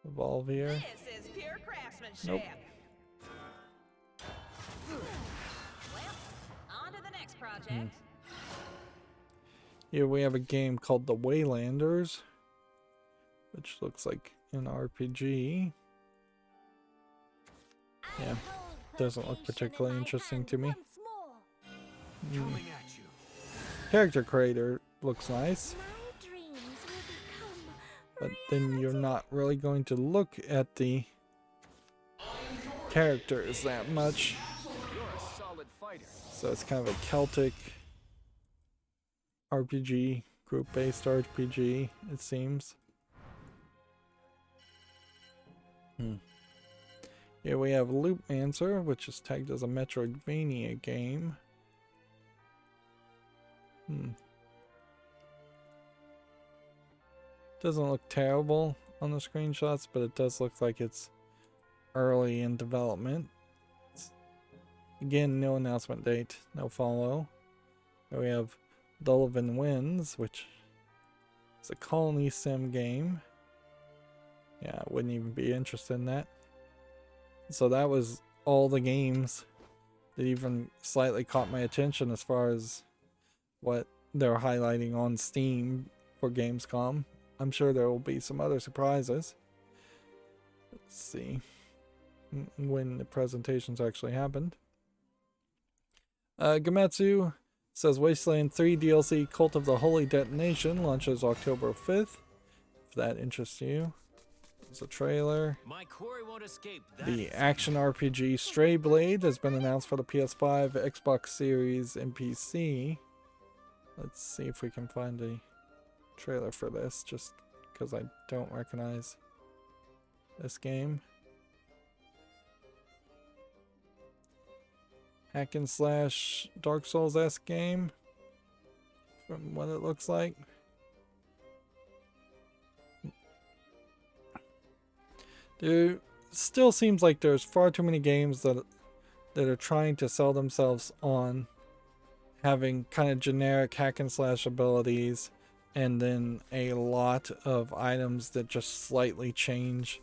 evolve here.
This is pure craftsmanship.
Nope.
Well, on to the next project.
Here we have a game called The Waylanders, which looks like an RPG. Yeah, doesn't look particularly interesting to me.
Coming at you.
Character creator looks nice,
My dreams will become
but then you're not really going to look at the characters that much.
You're a solid fighter.
So it's kind of a Celtic RPG, group-based RPG, it seems. Here we have Loopmancer, which is tagged as a Metroidvania game. Doesn't look terrible on the screenshots, but it does look like it's early in development. Again, no announcement date, no follow. Here we have Dullivan Wins, which is a colony sim game. Yeah, I wouldn't even be interested in that. So that was all the games that even slightly caught my attention as far as what they're highlighting on Steam for Gamescom. I'm sure there will be some other surprises. Let's see when the presentations actually happened. Gametsu says Wasteland 3 DLC Cult of the Holy Detonation launches October 5th. if that interests you. There's a trailer.
My quarry won't escape that.
The action RPG Stray Blade has been announced for the PS5, Xbox Series, and PC. Let's see if we can find a trailer for this, just because I don't recognize this game. Hack and slash Dark Souls-esque game, from what it looks like. There still seems like there's far too many games that are trying to sell themselves on having kind of generic hack and slash abilities, and then a lot of items that just slightly change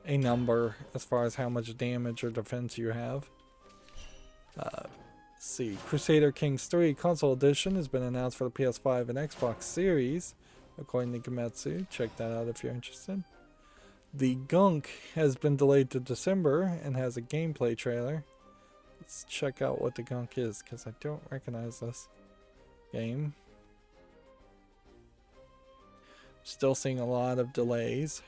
a number as far as how much damage or defense you have. Let's see, Crusader Kings 3 Console Edition has been announced for the PS5 and Xbox Series, according to Gametsu. Check that out if you're interested. The Gunk has been delayed to December and has a gameplay trailer. Let's check out what the Gunk is, because I don't recognize this game. Still seeing a lot of delays.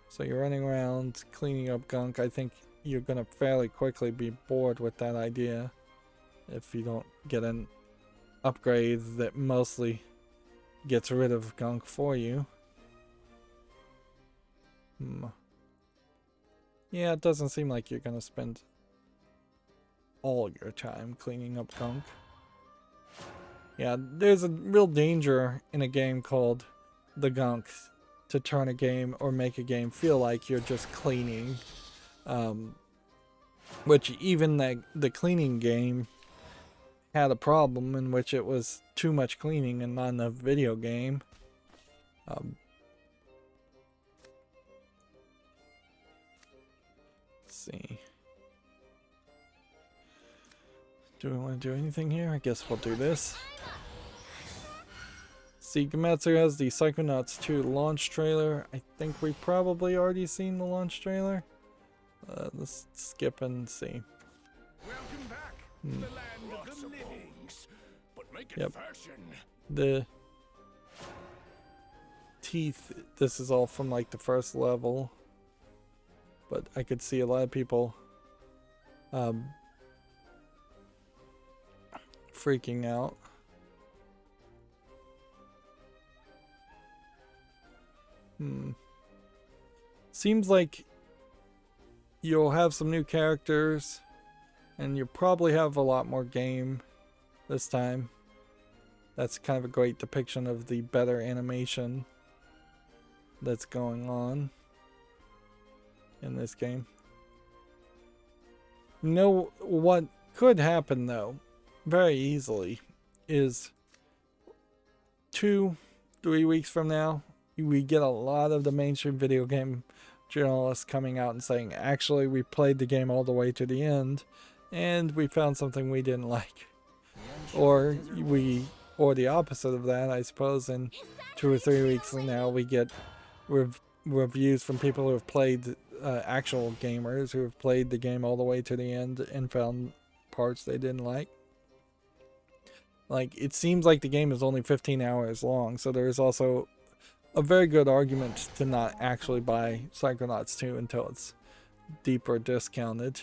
So you're running around cleaning up gunk. I think you're going to fairly quickly be bored with that idea if you don't get an upgrade that mostly gets rid of gunk for you. Yeah, it doesn't seem like you're going to spend all your time cleaning up gunk. Yeah, there's a real danger in a game called The Gunk to turn a game or make a game feel like you're just cleaning. Which even the cleaning game had a problem in which it was too much cleaning and not enough video game. Let's see. Do we want to do anything here? I guess we'll do this. See, Gametsu has the Psychonauts 2 launch trailer. I think we've probably already seen the launch trailer. Let's skip and see.
Welcome back to the land of the livings. But make it
Yep.
fashion.
The teeth, this is all from like the first level. But I could see a lot of people freaking out. Seems like you'll have some new characters, and you'll probably have a lot more game this time. That's kind of a great depiction of the better animation that's going on in this game. You know what could happen though, very easily, is 2-3 weeks from now, we get a lot of the mainstream video game journalists coming out and saying, actually, we played the game all the way to the end and we found something we didn't like. Or the opposite of that, I suppose, in 2 or 3 weeks from now we get reviews from people who have played, actual gamers who have played the game all the way to the end and found parts they didn't like. Like, it seems like the game is only 15 hours long, so there is also a very good argument to not actually buy Psychonauts 2 until it's deeper discounted.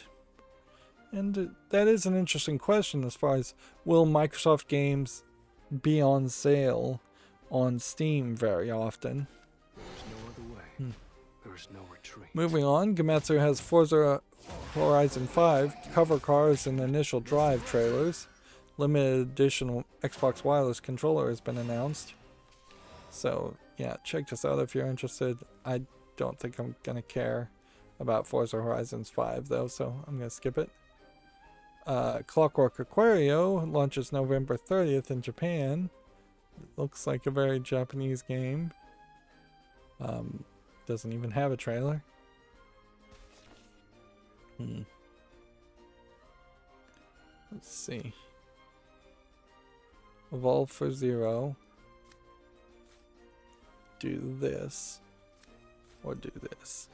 And that is an interesting question as far as, will Microsoft games be on sale on Steam very often?
There's no other way. There's no retreat.
Moving on, Gametsu has Forza Horizon 5 cover cars and initial drive trailers. Limited edition Xbox wireless controller has been announced. So yeah, check this out if you're interested. I don't think I'm gonna care about Forza Horizon 5 though, so I'm gonna skip it. Clockwork Aquario launches November 30th in Japan. It looks like a very Japanese game. Doesn't even have a trailer. Let's see. Evolve for Zero. Do this. Or do this.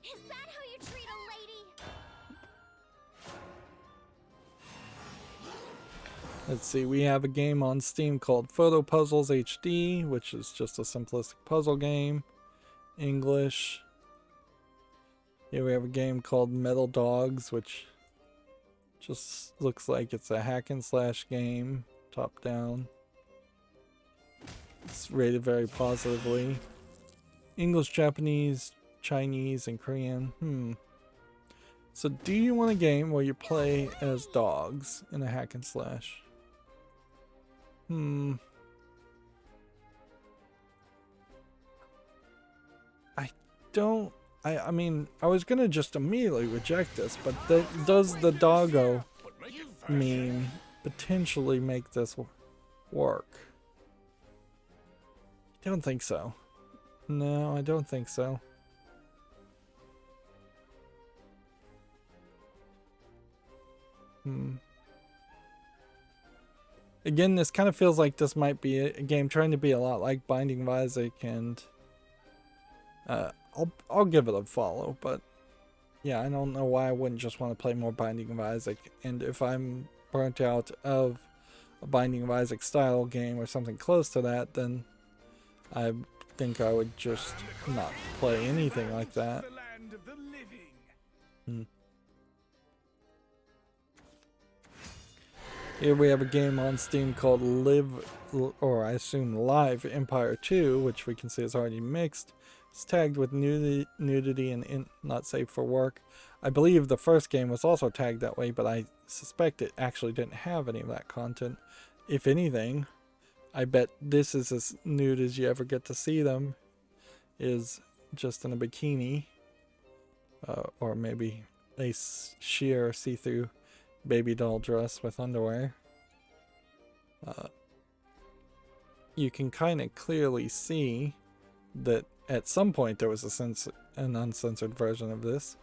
Is that how you treat a lady?
Let's see, we have a game on Steam called Photo Puzzles HD, which is just a simplistic puzzle game. English. Here we have a game called Metal Dogs, which just looks like it's a hack and slash game, top down. It's rated very positively. English, Japanese, Chinese, and Korean. So do you want a game where you play as dogs in a hack and slash? I mean, I was gonna just immediately reject this, but does the doggo meme potentially make this work? I don't think so. No, I don't think so. Again, this kind of feels like this might be a game trying to be a lot like Binding of Isaac, and I'll give it a follow, but yeah, I don't know why I wouldn't just want to play more Binding of Isaac. And if I'm burnt out of a Binding of Isaac style game or something close to that, then I think I would just not play anything like that. Here we have a game on Steam called I assume Live Empire 2, which we can see is already mixed. It's tagged with nudity and not safe for work. I believe the first game was also tagged that way, but I suspect it actually didn't have any of that content. If anything, I bet this is as nude as you ever get to see them, is just in a bikini, or maybe a sheer see-through baby doll dress with underwear. You can kind of clearly see that at some point there was an uncensored version of this,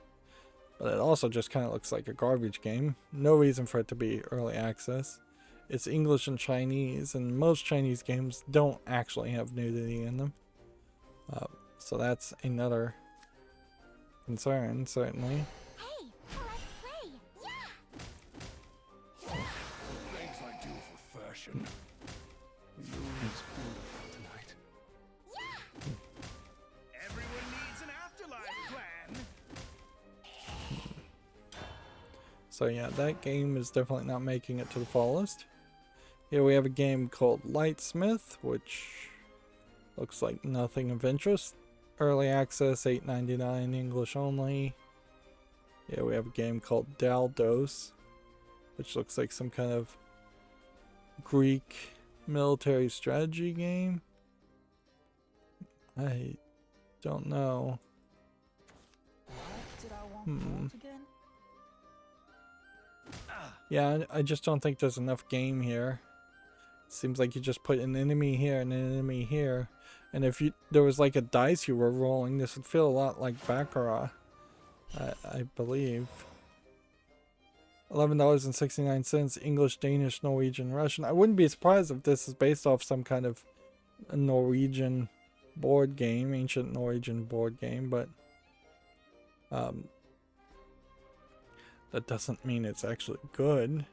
but it also just kind of looks like a garbage game. No reason for it to be early access. It's English and Chinese, and most Chinese games don't actually have nudity in them. So that's another concern, certainly.
Hey, let's play. Yeah.
Things I do for fashion.
Tonight.
Everyone needs an afterlife plan.
So yeah, that game is definitely not making it to the fall list. Here we have a game called Lightsmith, which looks like nothing of interest. Early access, $8.99, English only. Here we have a game called Daldos, which looks like some kind of Greek military strategy game. I don't know. Yeah, I just don't think there's enough game here. Seems like you just put an enemy here and an enemy here. And if there was like a dice you were rolling, this would feel a lot like Baccarat, I believe. $11.69, English, Danish, Norwegian, Russian. I wouldn't be surprised if this is based off some kind of a Norwegian board game, ancient Norwegian board game, but that doesn't mean it's actually good.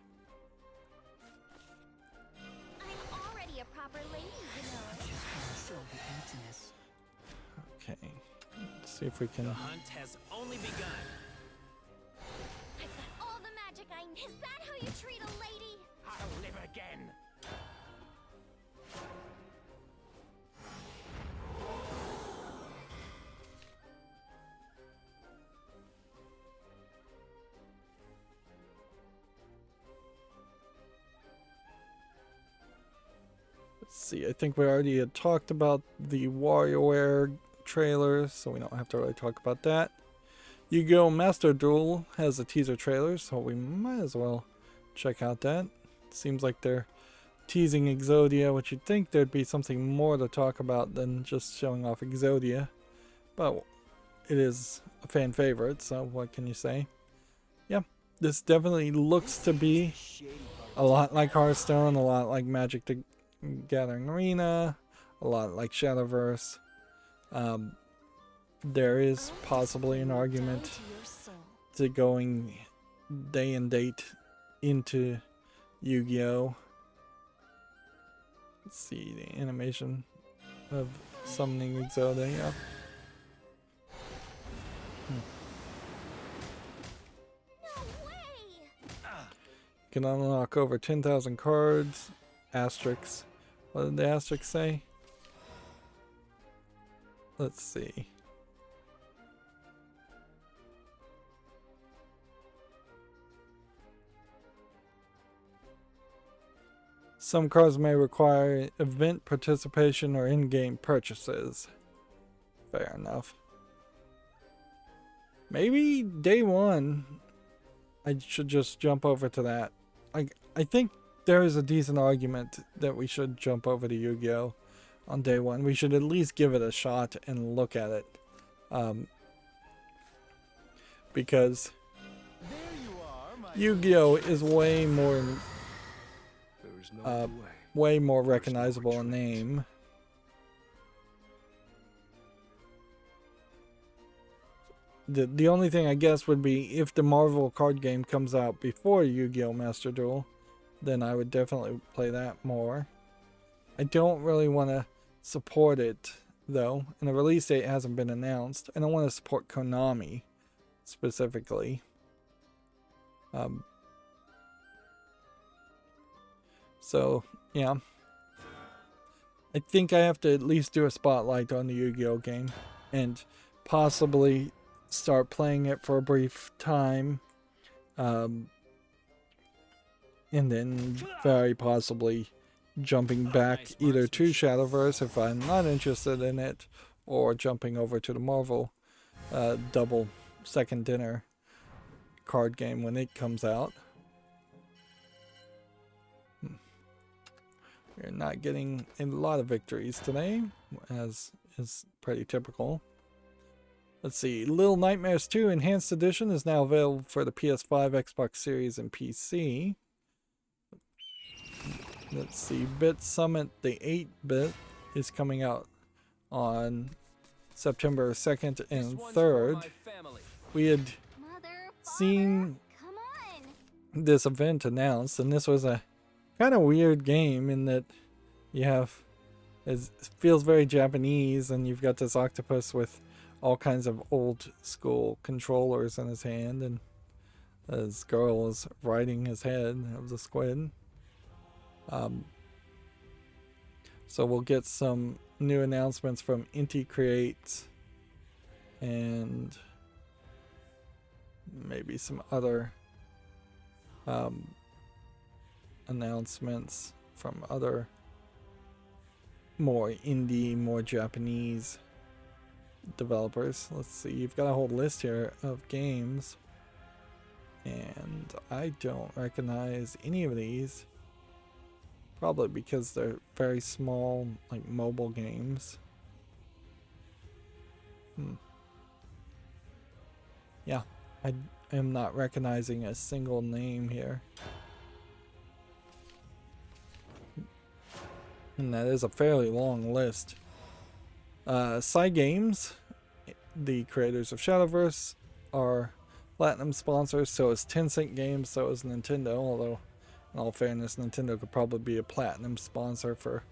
I'm already a proper lady, you know.
Okay, let's see if we can.
The hunt has only begun.
I've got all the magic I need. Is that how you treat a lady?
I'll live again.
Let's see, I think we already had talked about the WarioWare trailer, so we don't have to really talk about that. Yu-Gi-Oh! Master Duel has a teaser trailer, so we might as well check out that. Seems like they're teasing Exodia, which you'd think there'd be something more to talk about than just showing off Exodia. But it is a fan favorite, so what can you say? Yeah, this definitely looks to be a lot like Hearthstone, a lot like Magic the Gathering Arena, a lot like Shadowverse. There is possibly an argument to going day and date into Yu-Gi-Oh! Let's see the animation of summoning Exoda, yeah.
No way!
Can unlock over 10,000 cards. Asterisks. What did the asterisks say? Let's see. Some cards may require event participation or in-game purchases. Fair enough. Maybe day one I should just jump over to that. I think there is a decent argument that we should jump over to Yu-Gi-Oh! On day one. We should at least give it a shot and look at it. Because Yu-Gi-Oh! Is way more way more recognizable in name. The only thing I guess would be if the Marvel card game comes out before Yu-Gi-Oh! Master Duel, then I would definitely play that more. I don't really want to support it though, and the release date hasn't been announced. I don't want to support Konami specifically. So yeah, I think I have to at least do a spotlight on the Yu-Gi-Oh! Game and possibly start playing it for a brief time, and then very possibly jumping back either to Shadowverse if I'm not interested in it, or jumping over to the Marvel double second dinner card game when it comes out. We're not getting a lot of victories today, as is pretty typical. Let's see, Little Nightmares 2 Enhanced Edition is now available for the PS5, Xbox Series, and PC. Let's see, Bit Summit, the 8-bit, is coming out on September 2nd and 3rd. We had seen this event announced, and this was a kind of weird game in that you have, it feels very Japanese, and you've got this octopus with all kinds of old school controllers in his hand, and this girl is riding his head of the squid. So we'll get some new announcements from Inti Creates and maybe some other announcements from other more indie, more Japanese developers. Let's see, you've got a whole list here of games, and I don't recognize any of these, probably because they're very small, like mobile games. Yeah, I am not recognizing a single name here. And that is a fairly long list. Cygames, the creators of Shadowverse, are platinum sponsors. So is Tencent Games, so is Nintendo. Although, in all fairness, Nintendo could probably be a platinum sponsor for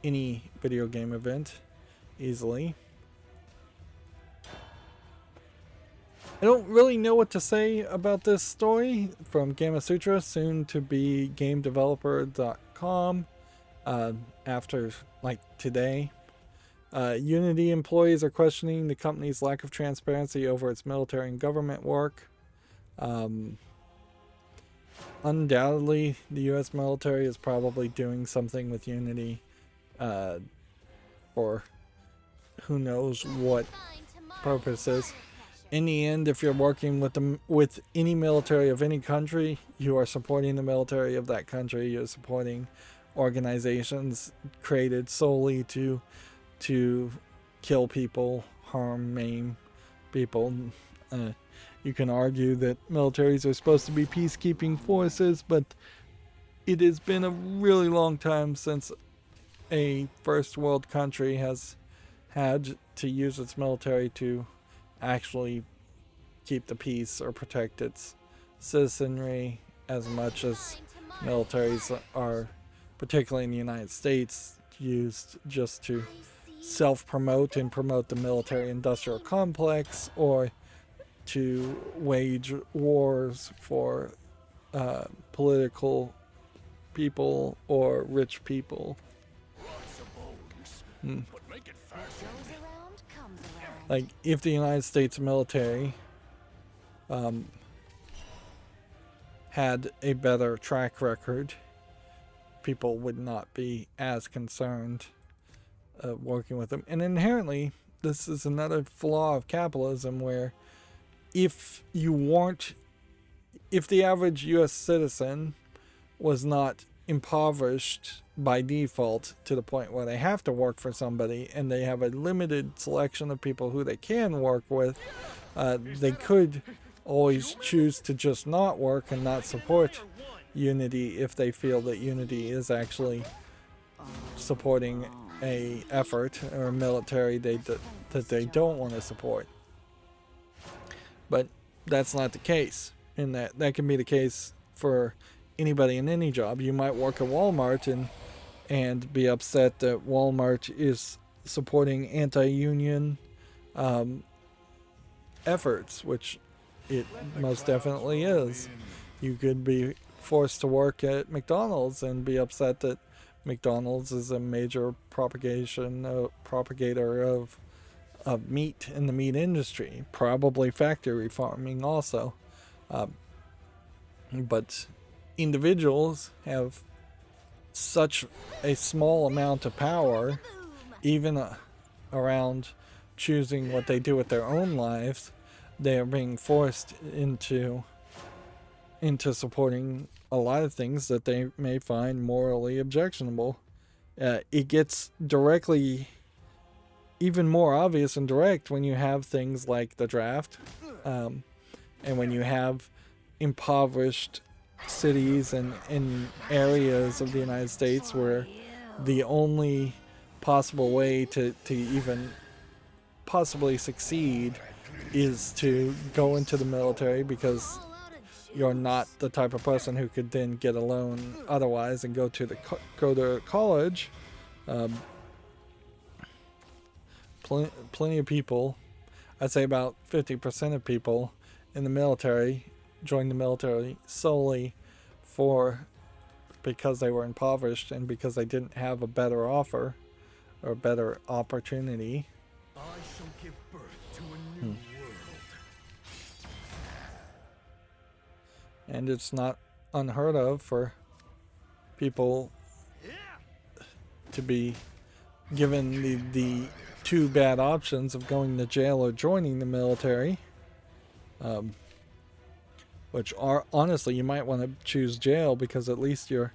any video game event easily. I don't really know what to say about this story from Gamasutra, soon to be GameDeveloper.com. After like today, Unity employees are questioning the company's lack of transparency over its military and government work. Undoubtedly, the U.S. military is probably doing something with Unity for who knows what purposes. In the end, if you're working with any military of any country, you are supporting the military of that country. You're supporting organizations created solely to kill people, harm, maim people. You can argue that militaries are supposed to be peacekeeping forces, but it has been a really long time since a first world country has had to use its military to actually keep the peace or protect its citizenry as much as militaries are particularly in the United States, used just to self-promote and promote the military-industrial complex, or to wage wars for political people or rich people.
Goes around, comes around.
Like, if the United States military had a better track record, people would not be as concerned working with them. And inherently, this is another flaw of capitalism, where if the average US citizen was not impoverished by default to the point where they have to work for somebody, and they have a limited selection of people who they can work with, they could always choose to just not work and not support Unity if they feel that Unity is actually supporting a effort or a military that they don't want to support. But that's not the case, and that can be the case for anybody in any job. You might work at Walmart and be upset that Walmart is supporting anti-union efforts, which it most definitely is. You could be forced to work at McDonald's and be upset that McDonald's is a major propagator of meat in the meat industry, probably factory farming also. But individuals have such a small amount of power, even around choosing what they do with their own lives. They are being forced into supporting a lot of things that they may find morally objectionable. It gets directly even more obvious and direct when you have things like the draft, and when you have impoverished cities and in areas of the United States where the only possible way to even possibly succeed is to go into the military, because you're not the type of person who could then get a loan otherwise and go to college. Plenty of people, I'd say about 50% of people in the military joined the military solely because they were impoverished and because they didn't have a better offer or a better opportunity.
I shall give birth to a new world.
And it's not unheard of for people to be given the two bad options of going to jail or joining the military, which are, honestly, you might want to choose jail because at least you're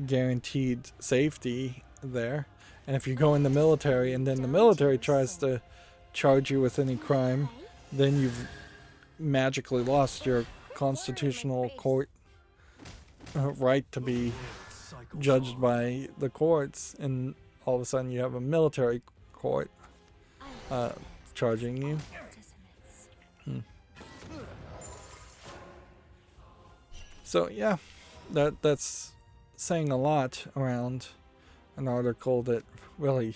guaranteed safety there. And if you go in the military and then the military tries to charge you with any crime, then you've magically lost your constitutional court right to be judged by the courts, and all of a sudden you have a military court charging you. So yeah, that's saying a lot around an article that really,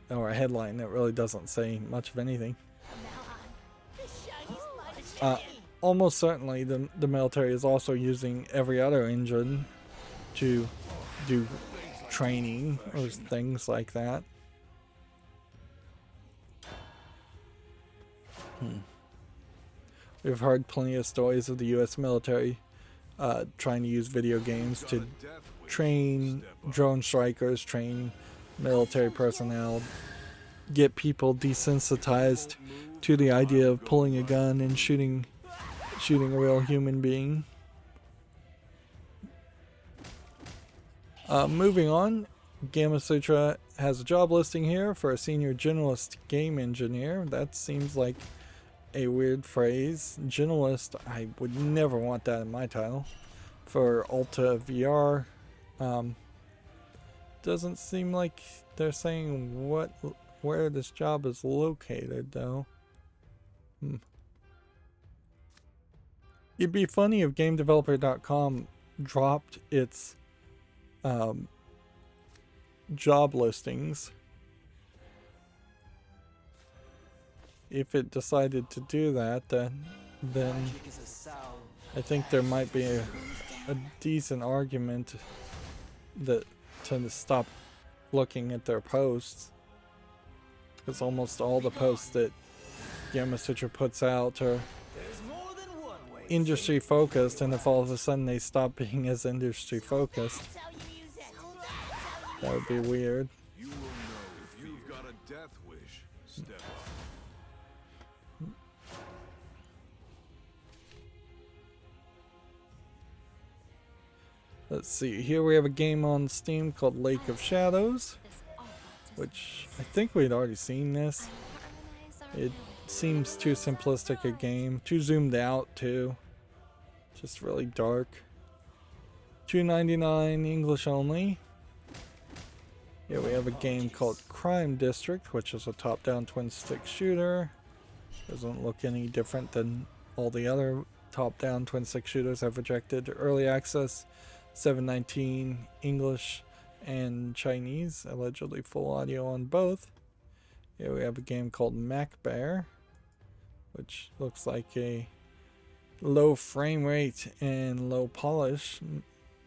or a headline that really doesn't say much of anything. Almost certainly the military is also using every other engine to do training or things like that. We've heard plenty of stories of the US military trying to use video games to train drone strikers, train military personnel, get people desensitized to the idea of pulling a gun and shooting a real human being. Moving on, Gamma Sutra has a job listing here for a senior generalist game engineer. That seems like a weird phrase. Generalist, I would never want that in my title. For Ulta VR, doesn't seem like they're saying where this job is located, though. It'd be funny if GameDeveloper.com dropped its job listings, if it decided to do that, then I think there might be a decent argument that to stop looking at their posts, because almost all the posts that Gamma Switcher puts out are industry focused, and if all of a sudden they stop being as industry focused, that would be weird.
You will know if you've got a death wish. Step up.
Let's see, here we have a game on Steam called Lake of Shadows, which I think we'd already seen this. It seems too simplistic a game, too zoomed out too, just really dark. $2.99 English only. Here we have a game called Crime District, which is a top-down twin-stick shooter. Doesn't look any different than all the other top-down twin-stick shooters I've rejected. Early access, $7.19 English and Chinese, allegedly full audio on both. Here we have a game called Mac Bear, which looks like a low frame rate and low polish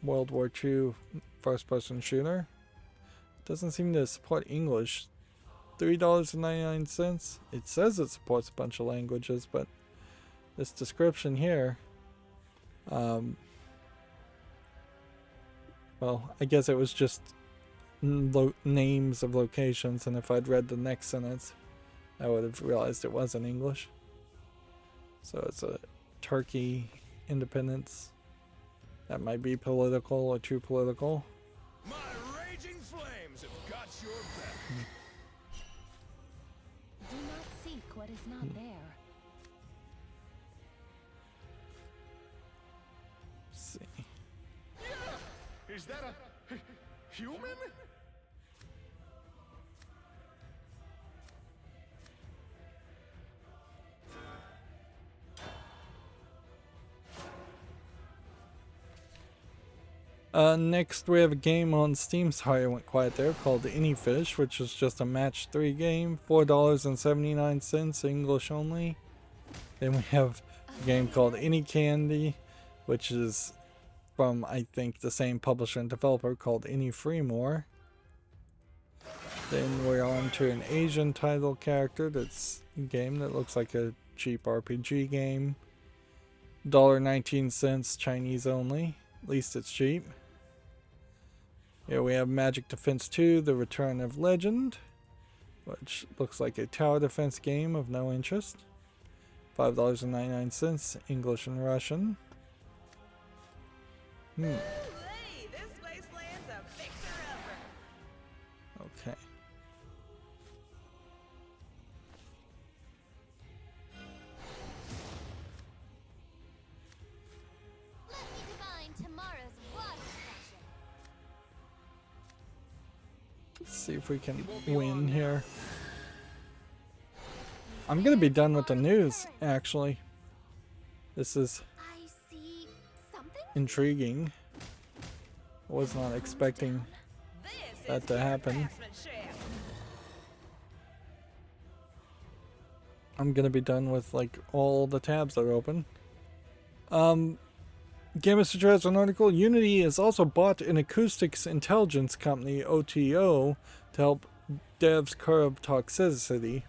World War II first-person shooter. Doesn't seem to support English. $3.99. It says it supports a bunch of languages, but this description here, well, I guess it was just names of locations, and if I'd read the next sentence, I would have realized it wasn't English. So it's a Turkey independence. That might be political or too political.
My raging flames have got your back.
Do not seek what is not there.
Let's see.
Yeah! Is that a human?
Next we have a game on Steam, sorry I went quiet there, called Any Fish, which is just a match 3 game, $4.79 English only. Then we have a game called Any Candy, which is from, I think, the same publisher and developer, called Any Free More. Then we're on to an Asian title character that's a game that looks like a cheap RPG game. $1.19 Chinese only, at least it's cheap. Here we have Magic Defense 2, The Return of Legend, which looks like a tower defense game of no interest. $5.99 English and Russian.
Hey, this wasteland's a fixer-upper.
Okay.
Let me define tomorrow's water session.
Let's see if we can win here. I'm gonna be done with the news, actually. This is
I see something.
intriguing. I was not expecting
This
that
is
to happen.
craftsmanship.
I'm gonna be done with like all the tabs that are open. Game Switcher has an article. Unity has also bought an acoustics intelligence company, OTO, to help devs curb toxicity.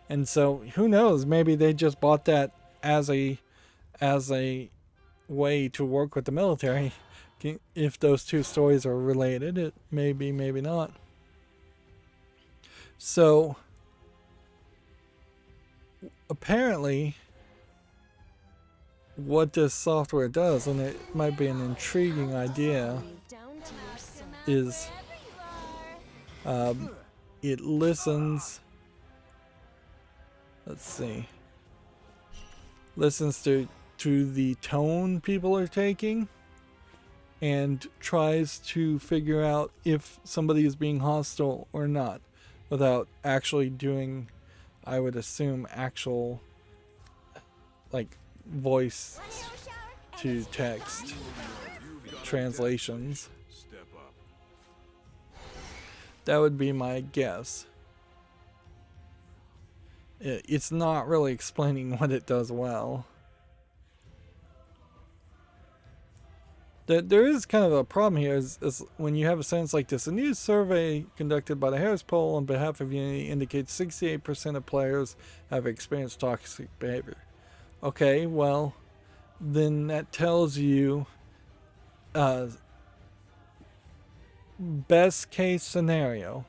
And so, who knows? Maybe they just bought that as a way to work with the military. If those two stories are related, it may be, maybe not. So, apparently, what this software does, and it might be an intriguing idea, is it listens, let's see, listens to the tone people are taking and tries to figure out if somebody is being hostile or not without actually doing, I would assume, actual like voice to text translations.
Step up.
That would be my guess. It's not really explaining what it does well. There is kind of a problem here is when you have a sentence like this. A new survey conducted by the Harris Poll on behalf of Unity indicates 68% of players have experienced toxic behavior. Okay, well, then that tells you best case scenario,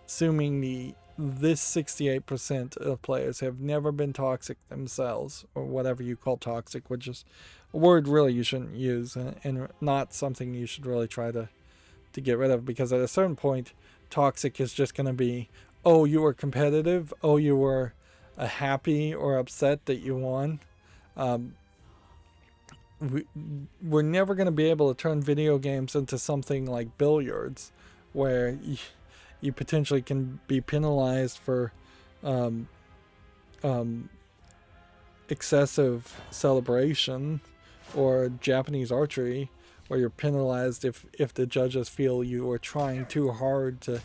assuming this 68% of players have never been toxic themselves, or whatever you call toxic, which is a word really you shouldn't use, and not something you should really try to get rid of, because at a certain point, toxic is just going to be, oh, you were competitive, oh, you were happy or upset that you won. We're never going to be able to turn video games into something like billiards, where you potentially can be penalized for excessive celebration, or Japanese archery, where you're penalized if the judges feel you are trying too hard to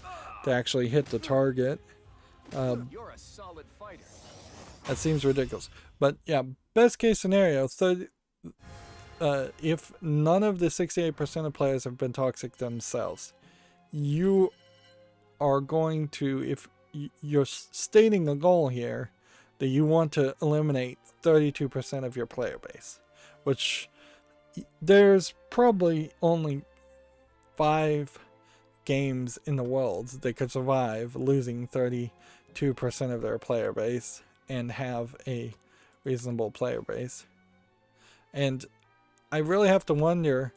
actually hit the target.
You're a solid fighter.
That seems ridiculous. But yeah, best case scenario, if none of the 68% of players have been toxic themselves, you are going to, if you're stating a goal here, that you want to eliminate 32% of your player base, which there's probably only 5 games in the world that could survive losing 32% of their player base and have a reasonable player base. And I really have to wonder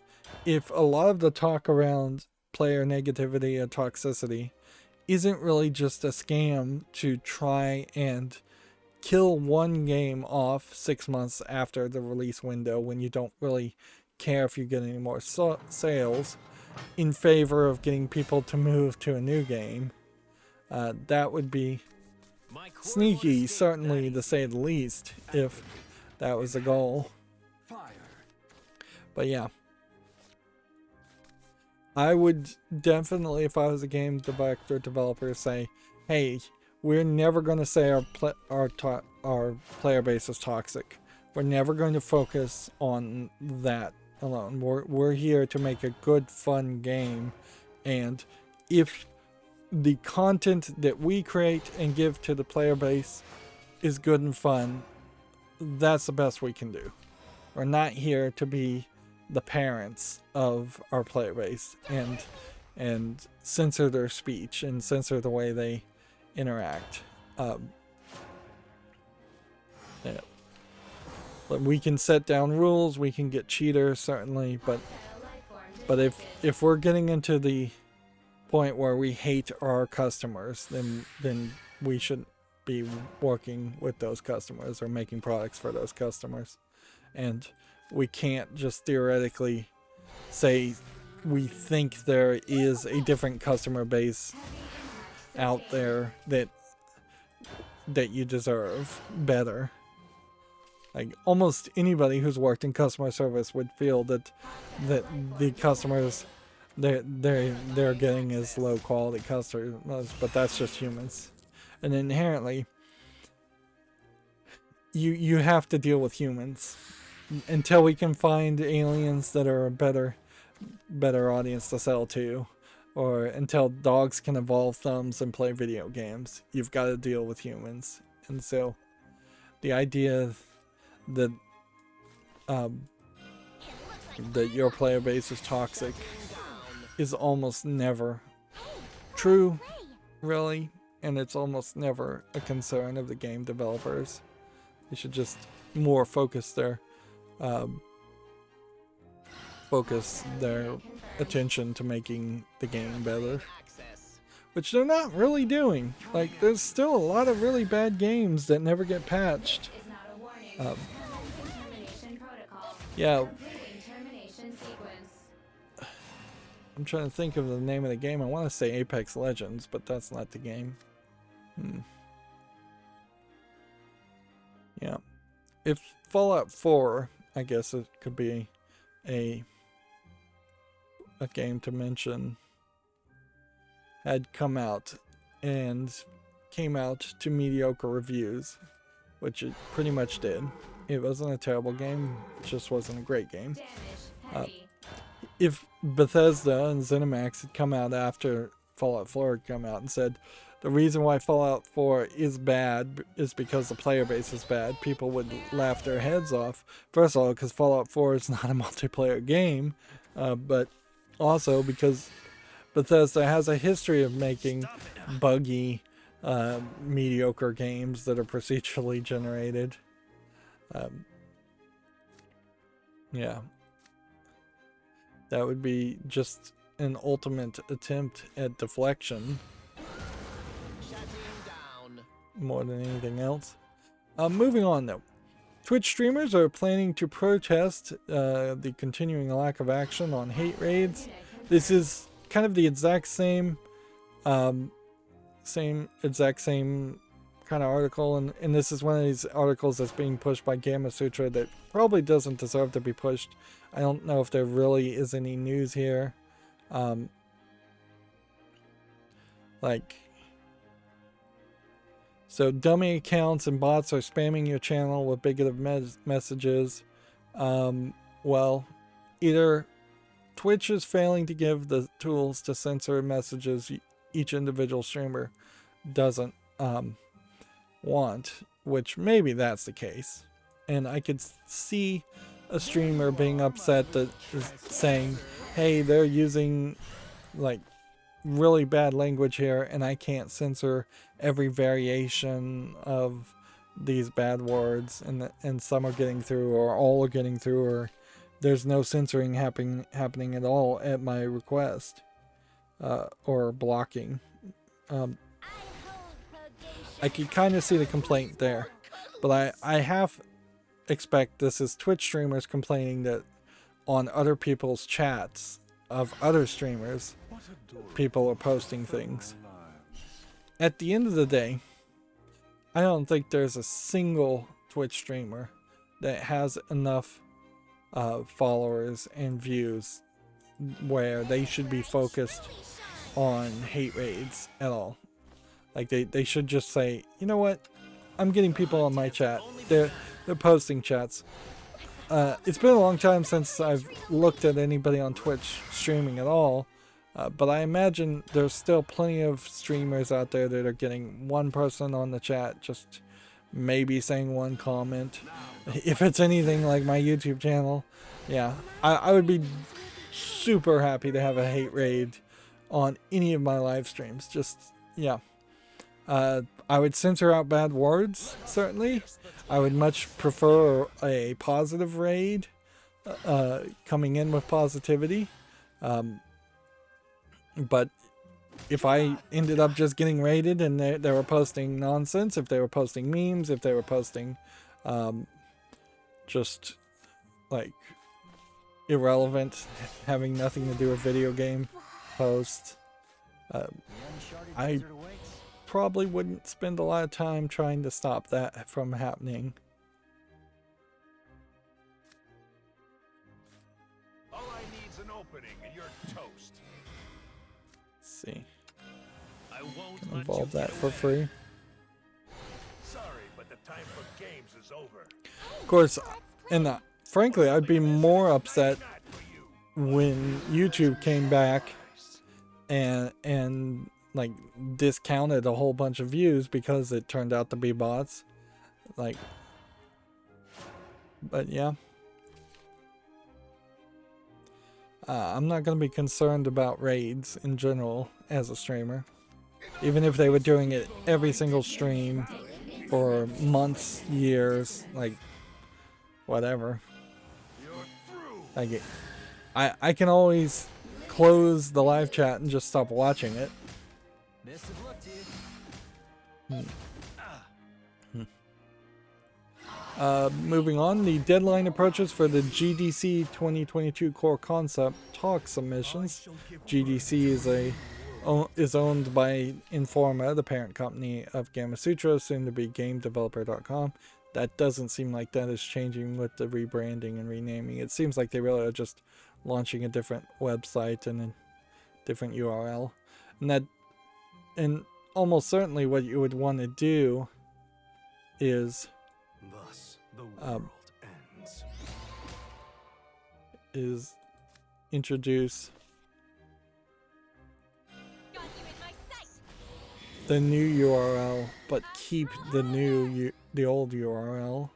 if a lot of the talk around player negativity and toxicity isn't really just a scam to try and kill one game off 6 months after the release window, when you don't really care if you get any more sales, in favor of getting people to move to a new game. That would be sneaky, certainly, to say the least, if that was the goal. But yeah, I would definitely, if I was a game developer, say, hey, we're never going to say our player base is toxic. We're never going to focus on that alone. We're here to make a good, fun game, and if the content that we create and give to the player base is good and fun, that's the best we can do. We're not here to be the parents of our player base and censor their speech and censor the way they interact. Yeah. But we can set down rules, we can get cheaters, certainly, but if we're getting into the point where we hate our customers, then we shouldn't be working with those customers or making products for those customers. And we can't just theoretically say we think there is a different customer base out there that you deserve better. Like, almost anybody who's worked in customer service would feel that the customers they're getting is low quality customers, but that's just humans. And inherently, you have to deal with humans until we can find aliens that are a better audience to sell to, or until dogs can evolve thumbs and play video games. You've got to deal with humans. And so the idea that that your player base is toxic is almost never true, really, and it's almost never a concern of the game developers. They should just more focus their attention to making the game better, which they're not really doing. Like, there's still a lot of really bad games that never get patched. Yeah, I'm trying to think of the name of the game. I want to say Apex Legends, but that's not the game. Yeah. If Fallout 4, I guess it could be a game to mention, had come out and came out to mediocre reviews, which it pretty much did. It wasn't a terrible game, it just wasn't a great game. If Bethesda and ZeniMax had come out after Fallout 4 had come out and said, the reason why Fallout 4 is bad is because the player base is bad, people would laugh their heads off. First of all, because Fallout 4 is not a multiplayer game, but also because Bethesda has a history of making buggy, mediocre games that are procedurally generated. Yeah. That would be just an ultimate attempt at deflection. More than anything else. Moving on though. Twitch streamers are planning to protest the continuing lack of action on hate raids. This is kind of the exact same kind of article, and this is one of these articles that's being pushed by Gamasutra that probably doesn't deserve to be pushed. I don't know if there really is any news here. So dummy accounts and bots are spamming your channel with bigoted messages. Well, either Twitch is failing to give the tools to censor messages each individual streamer doesn't want, which maybe that's the case. And I could see a streamer being upset that is saying, hey, they're using like really bad language here and I can't censor every variation of these bad words, and some are getting through or all are getting through, or there's no censoring happening at all at my request, or blocking. I could kind of see the complaint there, but I half expect this is Twitch streamers complaining that on other people's chats of other streamers, people are posting things. At the end of the day, I don't think there's a single Twitch streamer that has enough followers and views where they should be focused on hate raids at all. Like they should just say, you know what, I'm getting people on my chat. They're posting chats. It's been a long time since I've looked at anybody on Twitch streaming at all, but I imagine there's still plenty of streamers out there that are getting one person on the chat, just maybe saying one comment. If it's anything like my YouTube channel, yeah, I would be super happy to have a hate raid on any of my live streams. Just, yeah. I would censor out bad words, certainly. I would much prefer a positive raid, coming in with positivity. But if I ended up just getting raided and they were posting nonsense, if they were posting memes, if they were posting just like irrelevant, having nothing to do with video game posts, I probably wouldn't spend a lot of time trying to stop that from happening.
All I need's an opening and you're toast.
Let's see.
I won't
Can
let
involve
you
that
get
for
away.
free.
Sorry, but the time for games is over.
Of course, and frankly, I'd be more upset
Not for you.
when YouTube came back and like discounted a whole bunch of views because it turned out to be bots. Like, but yeah. I'm not going to be concerned about raids in general as a streamer. Even if they were doing it every single stream for months, years, like, whatever. Like, I can always close the live chat and just stop watching it.
Best of luck to you.
Moving on, the deadline approaches for the GDC 2022 core concept talk submissions. GDC is owned by Informa, the parent company of Gamasutra, soon to be GameDeveloper.com. That doesn't seem like that is changing with the rebranding and renaming. It seems like they really are just launching a different website and a different URL. And that And almost certainly what you would want to do is
Thus, the world ends.
introduce
Got you in my sight.
the new URL, but keep the old URL.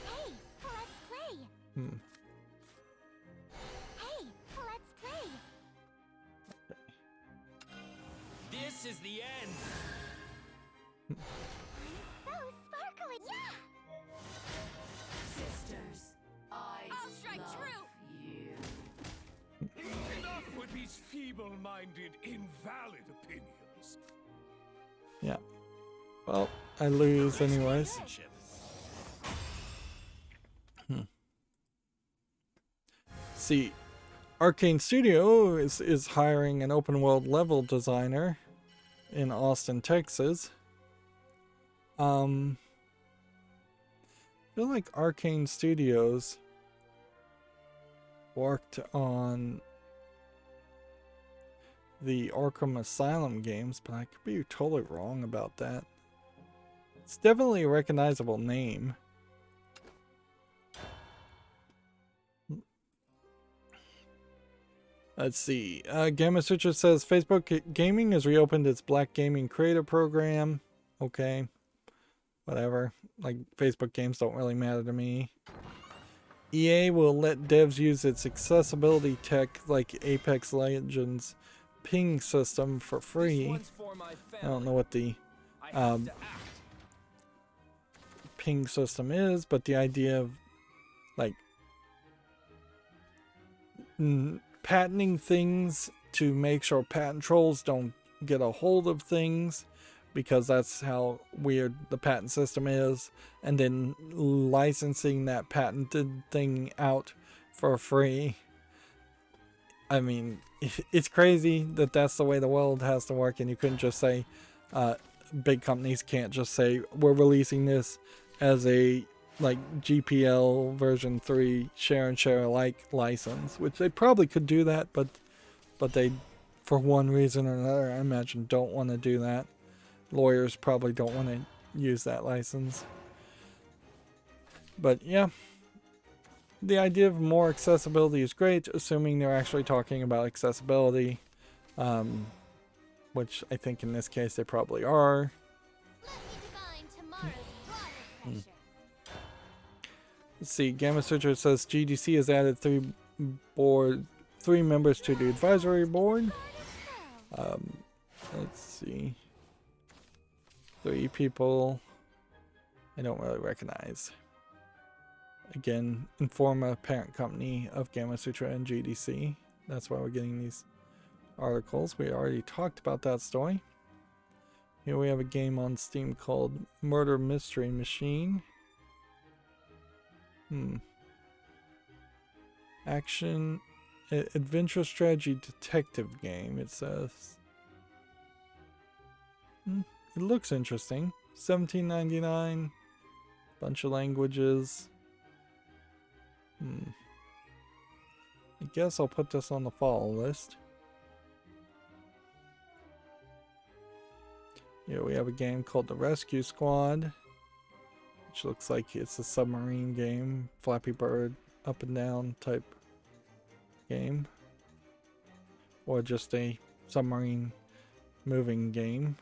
Hey, let's play.
Hmm.
Hey, let's play.
This is the end.
So sparkly. Yeah.
Sisters,
I'll strike true.
Enough with these feeble-minded, invalid opinions.
Yeah. Well, I lose anyways.
Relationship.
See, Arcane Studio is hiring an open world level designer in Austin, Texas. I feel like Arcane Studios worked on the Arkham Asylum games, but I could be totally wrong about that. It's definitely a recognizable name. Let's see. Gamma Sutra says Facebook Gaming has reopened its Black Gaming Creator Program. Okay. Whatever. Like, Facebook games don't really matter to me. EA will let devs use its accessibility tech like Apex Legends ping system for free. I don't know what the ping system is, but the idea of like patenting things to make sure patent trolls don't get a hold of things, because that's how weird the patent system is, and then licensing that patented thing out for free. I mean, it's crazy that that's the way the world has to work, and you couldn't just say, big companies can't just say, we're releasing this as a like GPL version 3 share and share alike license, which they probably could do that, but they, for one reason or another, I imagine, don't want to do that. Lawyers probably don't want to use that license. But yeah, the idea of more accessibility is great, assuming they're actually talking about accessibility, which I think in this case they probably are.
Let me define tomorrow's water pressure.
Let's see, Gamma Sutra says GDC has added three members to the advisory board. Let's see. 3 people I don't really recognize. Again, Informa, parent company of Gamma Sutra and GDC. That's why we're getting these articles. We already talked about that story. Here we have a game on Steam called Murder Mystery Machine. Action, adventure strategy detective game, it says. It looks interesting. $17.99. Bunch of languages. I guess I'll put this on the follow list. Here we have a game called The Rescue Squad, which looks like it's a submarine game, Flappy Bird, up and down type game, or just a submarine moving game.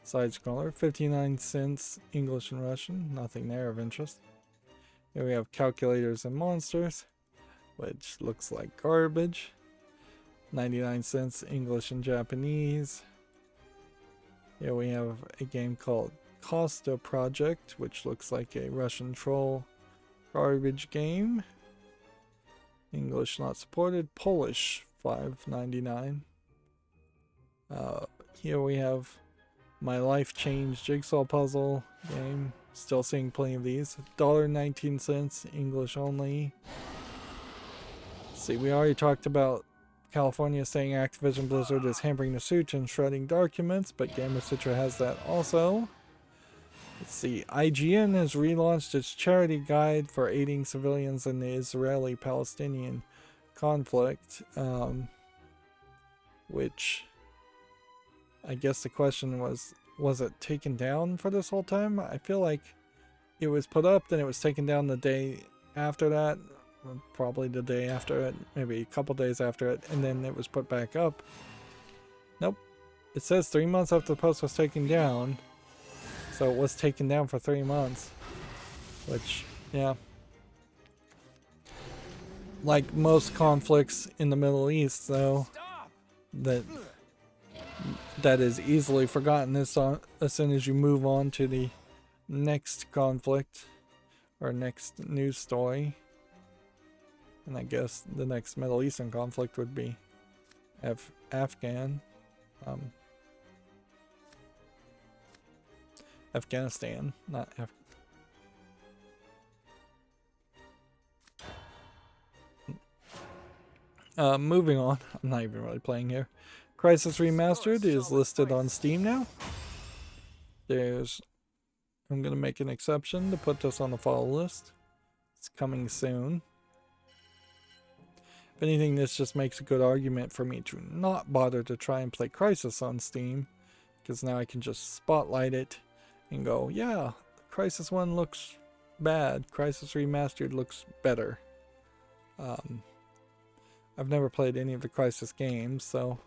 Side scroller, 59 cents, English and Russian, nothing there of interest. Here we have Calculators and Monsters, which looks like garbage. 99 cents, English and Japanese. Here we have a game called Costa Project, which looks like a Russian troll garbage game. English not supported. Polish, $5.99. Here we have My Life Change Jigsaw Puzzle game. Still seeing plenty of these. $1.19, English only. Let's see, we already talked about California saying Activision Blizzard is hampering the suit and shredding documents, but Gamma Sutra has that also. Let's see, IGN has relaunched its charity guide for aiding civilians in the Israeli-Palestinian conflict, which I guess the question was it taken down for this whole time? I feel like it was put up, then it was taken down the day after that, or probably the day after it, maybe a couple days after it, and then it was put back up. Nope. It says 3 months after the post was taken down, so it was taken down for 3 months, which, yeah. Like most conflicts in the Middle East, though, that is easily forgotten as soon as you move on to the next conflict or next news story. And I guess the next Middle Eastern conflict would be Afghanistan, not moving on. I'm not even really playing here. Crisis Remastered is listed on Steam now. I'm gonna make an exception to put this on the follow list. It's coming soon. If anything, this just makes a good argument for me to not bother to try and play Crisis on Steam, because now I can just spotlight it and go, yeah, Crisis 1 looks bad, Crisis Remastered looks better. I've never played any of the Crisis games, so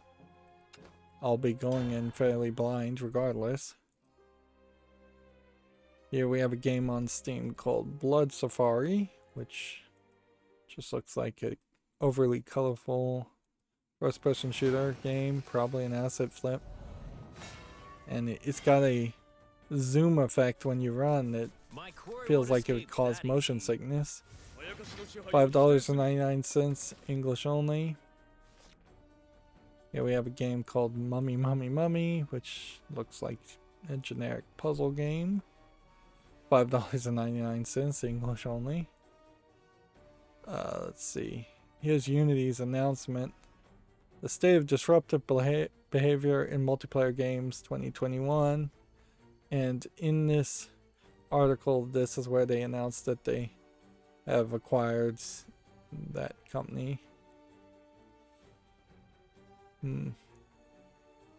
I'll be going in fairly blind regardless. Here we have a game on Steam called Blood Safari, which just looks like a overly colorful first-person shooter game, probably an asset flip. And it's got a zoom effect when you run that feels like it would cause motion sickness. $5.99, English only. Here we have a game called Mummy Mummy Mummy, which looks like a generic puzzle game. $5.99, English only. Let's see. Here's Unity's announcement. The State of Disruptive Behavior in Multiplayer Games 2021. And in this article, this is where they announced that they have acquired that company.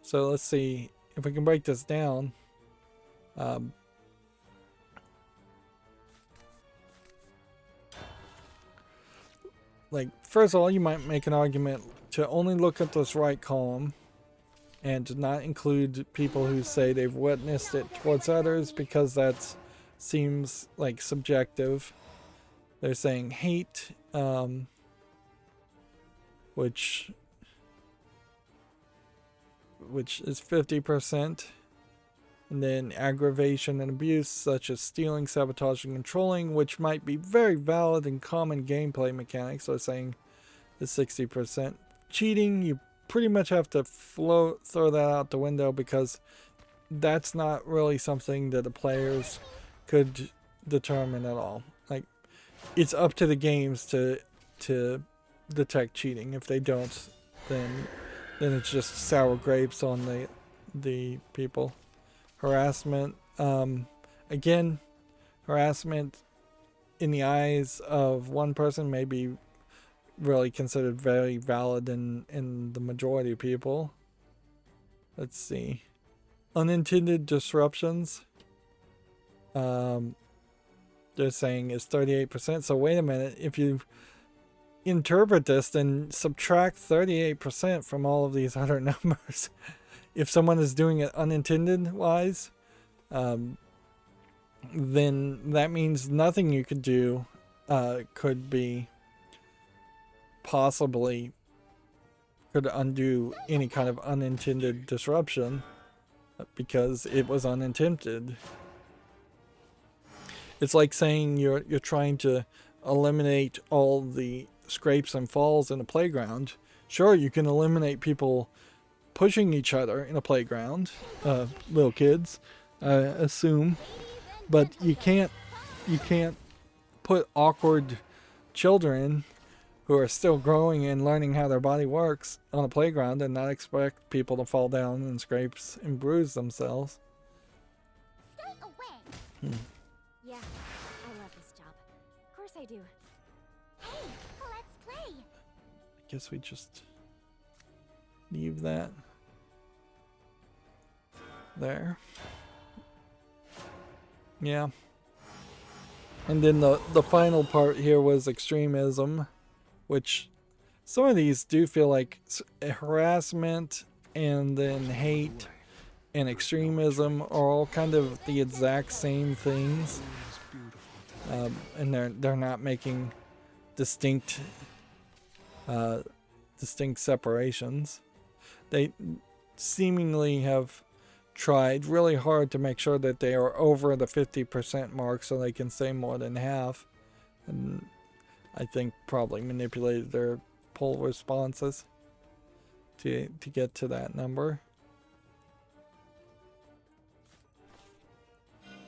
So let's see if we can break this down. Like, first of all, you might make an argument to only look at this right column and not include people who say they've witnessed it towards others, because that seems like subjective. They're saying hate, which is 50%. And then aggravation and abuse, such as stealing, sabotaging, and trolling, which might be very valid and common gameplay mechanics. So they're saying the 60%. Cheating, you pretty much have to throw that out the window, because that's not really something that the players could determine at all. Like, it's up to the games to detect cheating. If they don't, then it's just sour grapes on the people. Harassment, again, harassment in the eyes of one person may be really considered very valid in the majority of people. Let's see. Unintended disruptions, they're saying is 38%. So wait a minute, if you interpret this, then subtract 38% from all of these other numbers. If someone is doing it unintended wise, then that means nothing you could do could undo any kind of unintended disruption, because it was unintended. It's like saying you're trying to eliminate all the scrapes and falls in a playground. Sure, you can eliminate people pushing each other in a playground, little kids, assume, but you can't put awkward children who are still growing and learning how their body works on a playground and not expect people to fall down and scrapes and bruise themselves.
Stay away.
Yeah, I love this job. Of course I do.
Hey, let's play.
I guess we just leave that. there. Yeah. And then the final part here was extremism, which some of these do feel like harassment and then hate and extremism are all kind of the exact same things. And they're not making distinct separations. They seemingly have tried really hard to make sure that they are over the 50% mark so they can say more than half, and I think probably manipulated their poll responses to get to that number.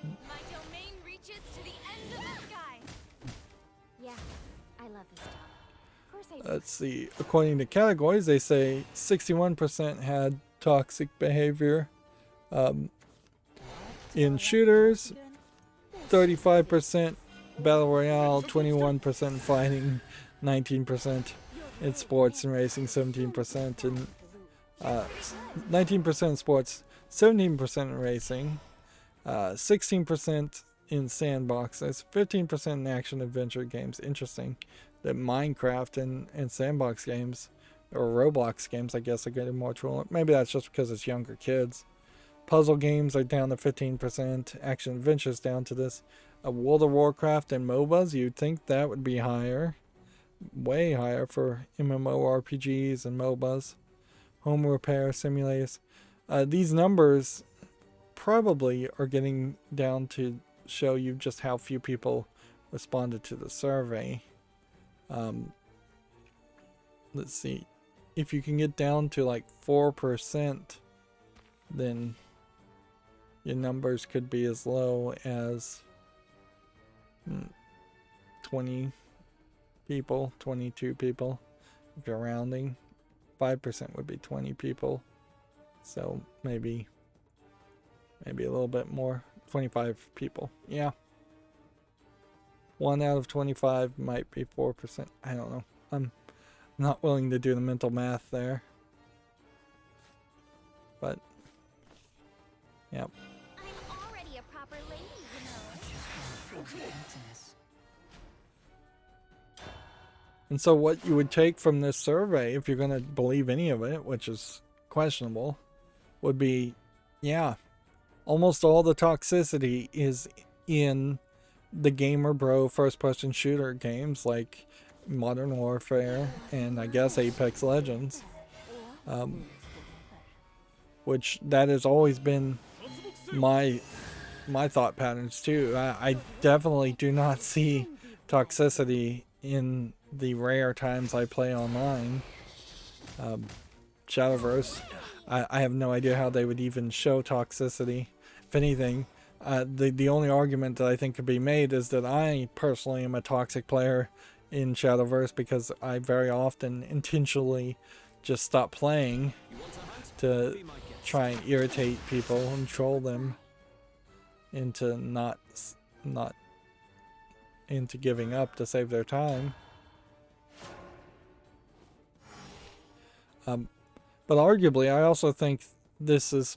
My domain reaches to the end of the sky.
Yeah, I love this job. Of course I do.
Let's see, according to categories, they say 61% had toxic behavior. In shooters, 35% battle royale, 21% fighting, 19% in sports and racing, 17% in 19% in sports, 17% in racing, 16% in sandboxes, 15% in action adventure games. Interesting that Minecraft and sandbox games, or Roblox games, I guess, are getting more troll. Maybe that's just because it's younger kids. Puzzle games are down to 15%. Action adventures down to this. World of Warcraft and MOBAs, you'd think that would be higher. Way higher for MMORPGs and MOBAs. Home repair simulators. These numbers probably are getting down to show you just how few people responded to the survey. Let's see. If you can get down to like 4%, then your numbers could be as low as 20 people, 22 people. If you're rounding, 5% would be 20 people. So maybe a little bit more, 25 people. Yeah. 1 out of 25 might be 4%. I don't know. I'm not willing to do the mental math there. But yeah.
I'm already a proper lady, you know.
And so what you would take from this survey, if you're going to believe any of it, which is questionable, would be, yeah, almost all the toxicity is in the gamer bro first-person shooter games like Modern Warfare and I guess Apex Legends. Which that has always been my thought patterns too. I definitely do not see toxicity in the rare times I play online. Shadowverse, I have no idea how they would even show toxicity. If anything, the only argument that I think could be made is that I personally am a toxic player in Shadowverse because I very often intentionally just stop playing to try and irritate people and troll them into not into giving up to save their time. But arguably, I also think this is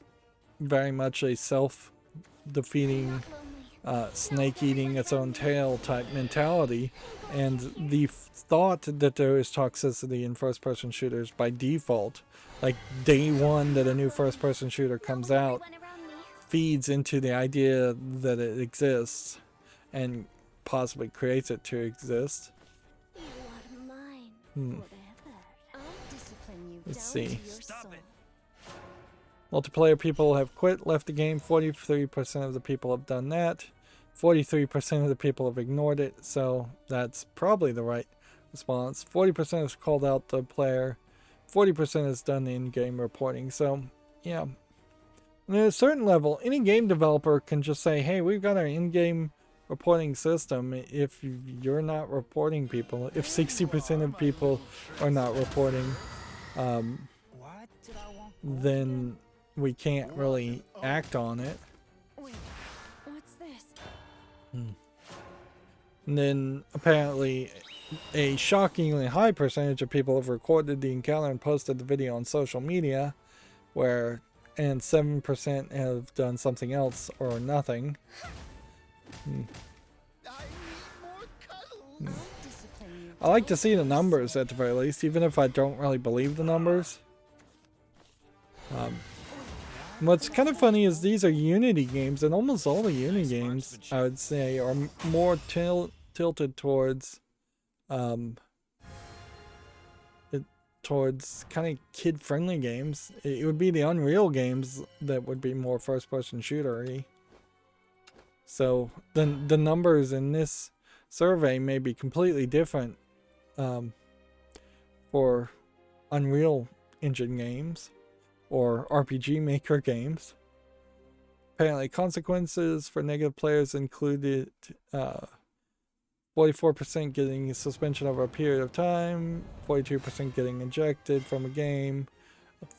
very much a self-defeating, snake eating its own tail type mentality, and the thought that there is toxicity in first-person shooters by default, like day one that a new first-person shooter comes out, feeds into the idea that it exists and possibly creates it to exist.
You are mine forever. I'll discipline you
Let's
down
see.
to your soul.
Multiplayer people have quit, left the game. 43% of the people have done that. 43% of the people have ignored it, so that's probably the right response. 40% has called out the player. 40% has done the in-game reporting. So, yeah. And at a certain level, any game developer can just say, hey, we've got our in-game reporting system. If you're not reporting people, if 60% of people are not reporting, then we can't really act on it.
Wait, what's this?
And then apparently a shockingly high percentage of people have recorded the encounter and posted the video on social media, where and 7% have done something else or nothing. I like to see the numbers at the very least, even if I don't really believe the numbers. What's kind of funny is these are Unity games, and almost all the Unity games, I would say, are more tilted towards towards kind of kid-friendly games. It would be the Unreal games that would be more first-person shooter-y. So the numbers in this survey may be completely different for Unreal Engine games or RPG Maker games. Apparently, consequences for negative players included 44% getting suspension over a period of time, 42% getting ejected from a game,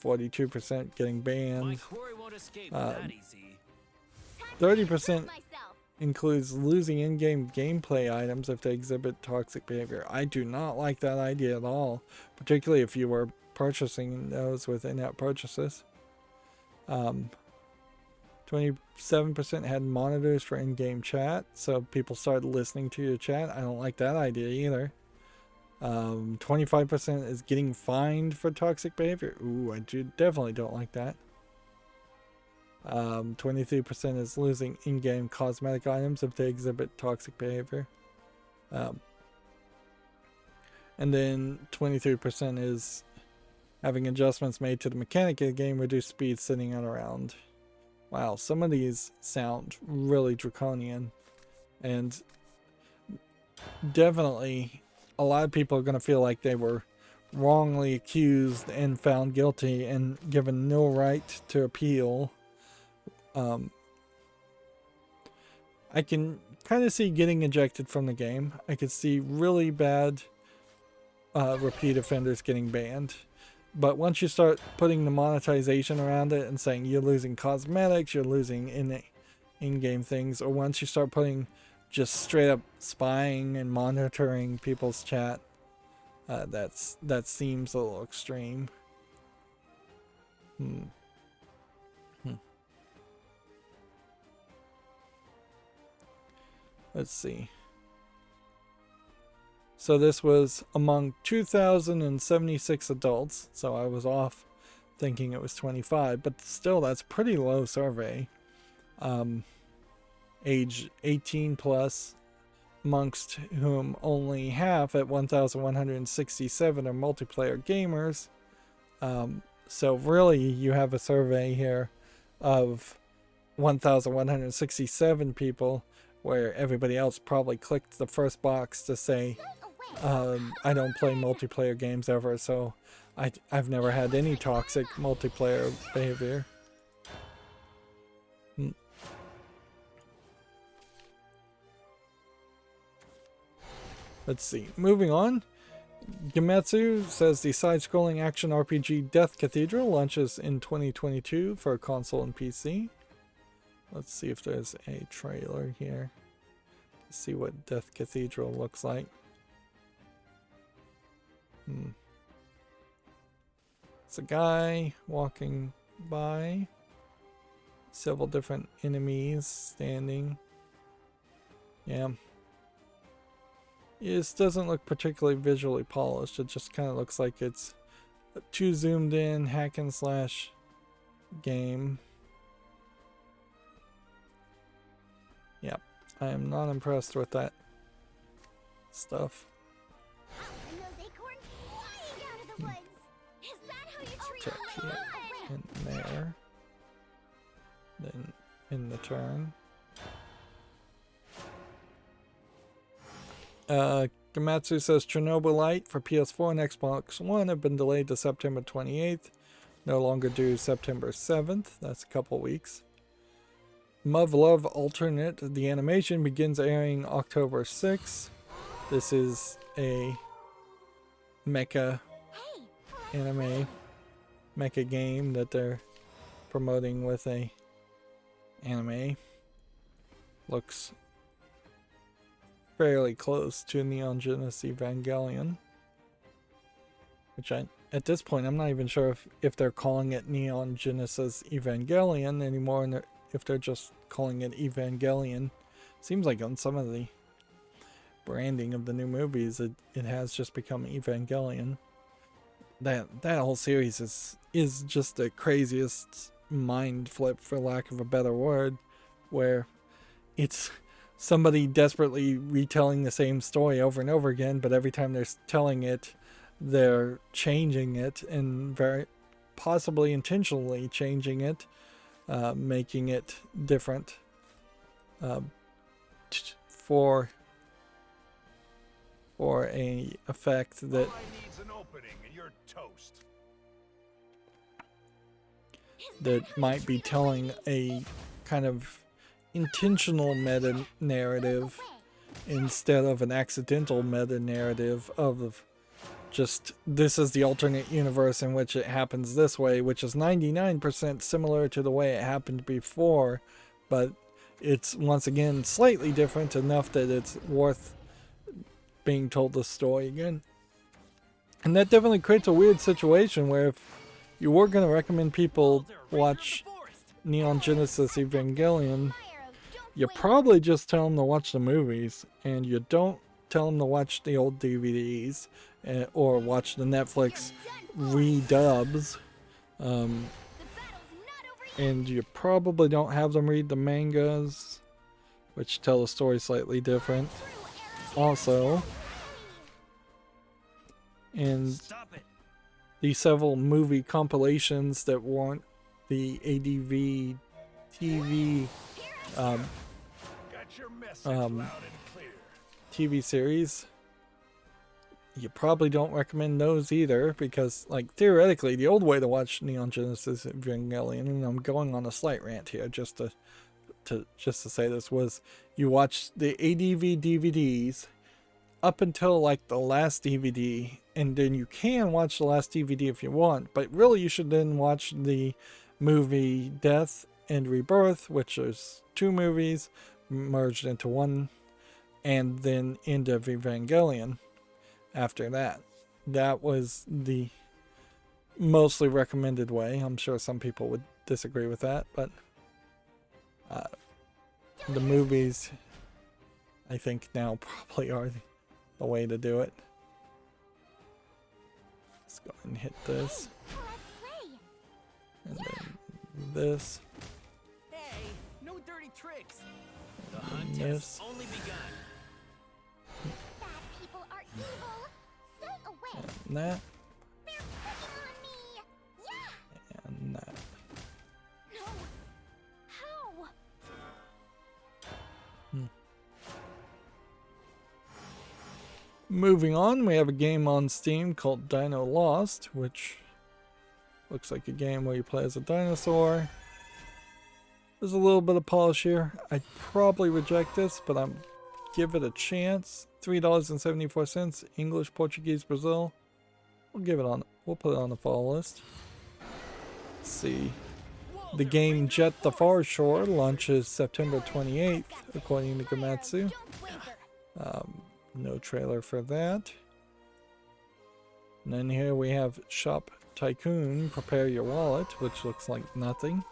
42% getting banned. 30% includes losing in-game gameplay items if they exhibit toxic behavior. I do not like that idea at all, particularly if you were purchasing those with in-app purchases. 27% had monitors for in-game chat, so people started listening to your chat. I don't like that idea either. 25% is getting fined for toxic behavior. Ooh, I definitely don't like that. 23% is losing in-game cosmetic items if they exhibit toxic behavior. And then 23% is having adjustments made to the mechanic of the game, reduce speed sitting at around. Wow, some of these sound really draconian, and definitely a lot of people are going to feel like they were wrongly accused and found guilty and given no right to appeal. I can kind of see getting ejected from the game. I could see really bad repeat offenders getting banned. But once you start putting the monetization around it and saying you're losing cosmetics, you're losing in-game things, or once you start putting just straight up spying and monitoring people's chat, that seems a little extreme. Let's see. So this was among 2,076 adults, so I was off thinking it was 25, but still that's pretty low survey. Age 18 plus, amongst whom only half at 1,167 are multiplayer gamers. So really you have a survey here of 1,167 people where everybody else probably clicked the first box to say I don't play multiplayer games ever, so I've never had any toxic multiplayer behavior. Let's see. Moving on. Gematsu says the side-scrolling action RPG Death Cathedral launches in 2022 for console and PC. Let's see if there's a trailer here. Let's see what Death Cathedral looks like. It's a guy walking by. Several different enemies standing. Yeah. This doesn't look particularly visually polished. It just kind of looks like it's a too zoomed in hack and slash game. Yep. I am not impressed with that stuff. Check here and there. Then in the turn. Gamatsu says Chernobylite for PS4 and Xbox One have been delayed to September 28th. No longer due September 7th. That's a couple weeks. Muv-Luv Alternate. The animation begins airing October 6th. This is a mecha anime. Mecha game that they're promoting with a anime. Looks fairly close to Neon Genesis Evangelion, which at this point I'm not even sure if they're calling it Neon Genesis Evangelion anymore, and if they're just calling it Evangelion. Seems like on some of the branding of the new movies, it has just become Evangelion. That whole series is just the craziest mind flip, for lack of a better word, where it's somebody desperately retelling the same story over and over again, but every time they're telling it, they're changing it, and very possibly intentionally changing it, making it different for a effect that
All I need's an opening and you're toast.
that might be telling a kind of intentional meta narrative instead of an accidental meta narrative of just, this is the alternate universe in which it happens this way, which is 99% similar to the way it happened before, but it's once again slightly different enough that it's worth being told the story again. And that definitely creates a weird situation where if you were going to recommend people watch Neon Genesis Evangelion, you probably just tell them to watch the movies, and you don't tell them to watch the old DVDs or watch the Netflix redubs. And you probably don't have them read the mangas, which tell the story slightly different also. And the several movie compilations that warrant the ADV TV
Got your message loud and clear.
TV series, you probably don't recommend those either, because, like, theoretically the old way to watch Neon Genesis Evangelion, and I'm going on a slight rant here just to say this, was you watch the ADV DVDs up until like the last DVD, and then you can watch the last DVD if you want, but really you should then watch the movie Death and Rebirth, which is 2 movies merged into one, and then End of Evangelion after that. That was the mostly recommended way. I'm sure some people would disagree with that, but the movies, I think, now probably are the way to do it. Let's go and hit this. And then this.
Hey, no dirty tricks. The
And
hunt
this.
has only begun.
Bad people are evil. Stay away.
And that.
They're picking on me. Yeah.
And that.
No. How?
Moving on, we have a game on Steam called Dino Lost, which looks like a game where you play as a dinosaur. There's a little bit of polish here. I'd probably reject this, but I'm give it a chance. $3.74, English, Portuguese, Brazil. We'll put it on the follow list. Let's see. The game Jet the Far Shore launches September 28th, according to Gamatsu.
Don't waver.
No trailer for that. And then here we have Shop Tycoon, Prepare Your Wallet, which looks like nothing.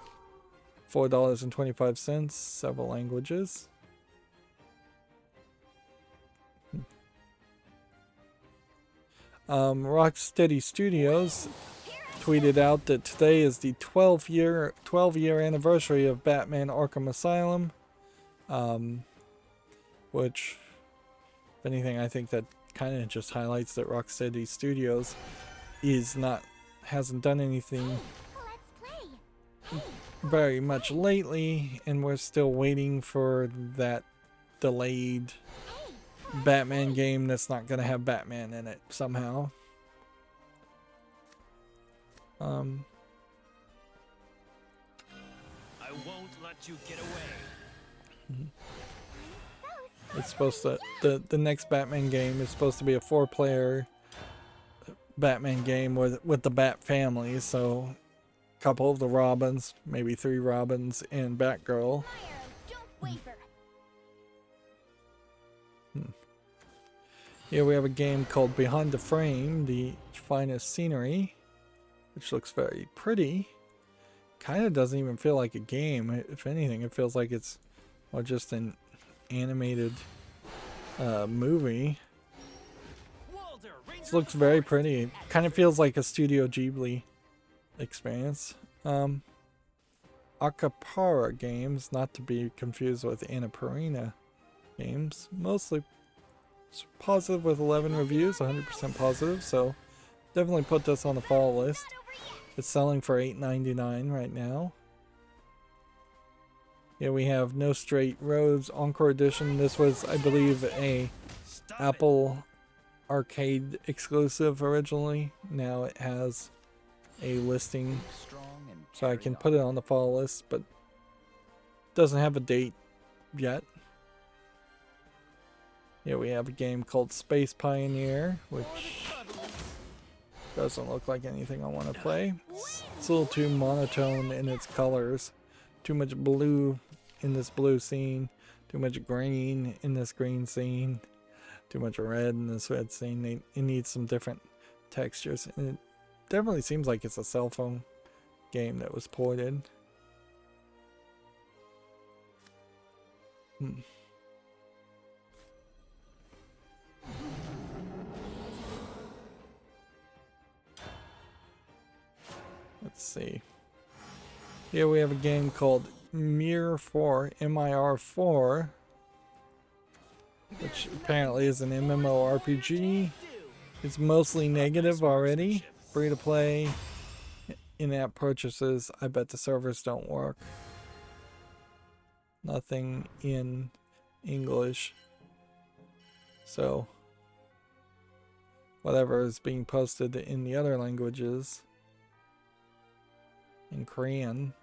$4.25, several languages. Rocksteady Studios tweeted out that today is the 12-year anniversary of Batman Arkham Asylum, which, if anything, I think that kind of just highlights that Rocksteady Studios hasn't done anything
Let's play.
very much lately, and we're still waiting for that delayed Batman game that's not going to have Batman in it somehow.
I won't let you get away.
It's supposed to, the next Batman game is supposed to be a 4-player Batman game with the Bat family, so a couple of the Robins, maybe 3 Robins, and Batgirl.
Don't waver.
Here we have a game called Behind the Frame, the finest scenery, which looks very pretty. Kind of doesn't even feel like a game. If anything, it feels like it's more just an animated movie. This looks very pretty. Kind of feels like a Studio Ghibli experience. Akapara games, not to be confused with Annapurna games. Mostly positive with 11 reviews, 100% positive, so definitely put this on the follow list. It's selling for $8.99 right now. Yeah, we have No Straight Roads Encore Edition. This was, I believe, a Apple Arcade exclusive originally. Now it has a listing, so I can put it on the follow list, but doesn't have a date yet. Yeah, we have a game called Space Pioneer, which doesn't look like anything I want to play. It's a little too monotone in its colors. Too much blue in this blue scene. Too much green in this green scene. Too much red in this red scene. It needs some different textures. And it definitely seems like it's a cell phone game that was ported. Let's see. Here we have a game called MIR4, MIR4, which apparently is an MMORPG. It's mostly negative already. Free to play, in-app purchases. I bet the servers don't work. Nothing in English. So, whatever is being posted in the other languages. In Korean.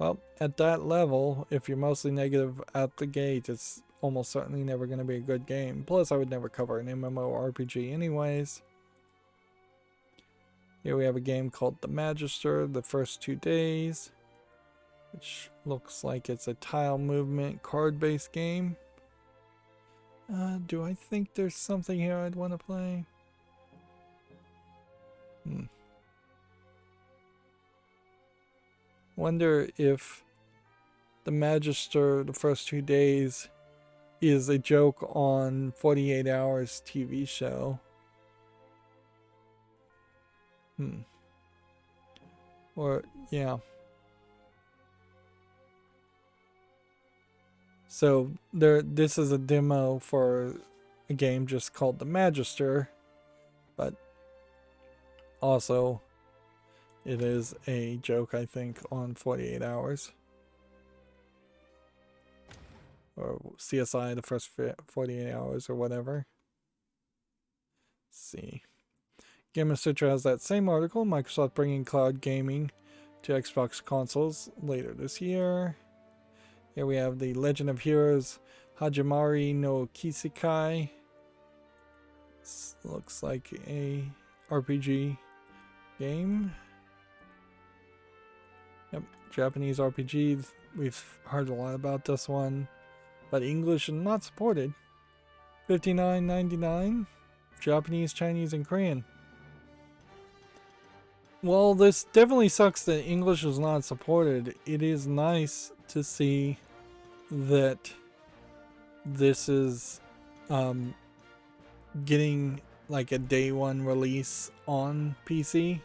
Well, at that level, if you're mostly negative at the gate, it's almost certainly never going to be a good game. Plus, I would never cover an MMORPG anyways. Here we have a game called The Magister, The First 2 Days, which looks like it's a tile movement card-based game. Do I think there's something here I'd want to play? Wonder if The Magister, The First 2 Days, is a joke on 48 Hours TV show. Or, yeah. So, this is a demo for a game just called The Magister, but also it is a joke, I think, on 48 Hours. Or CSI, The First 48 Hours, or whatever. Let's see. Game Citra has that same article. Microsoft bringing cloud gaming to Xbox consoles later this year. Here we have the Legend of Heroes Hajimari no Kisekai. This looks like a RPG game. Yep, Japanese RPG. We've heard a lot about this one, but English is not supported. $59.99. Japanese, Chinese, and Korean. Well, this definitely sucks that English is not supported. It is nice to see that this is getting like a day one release on PC.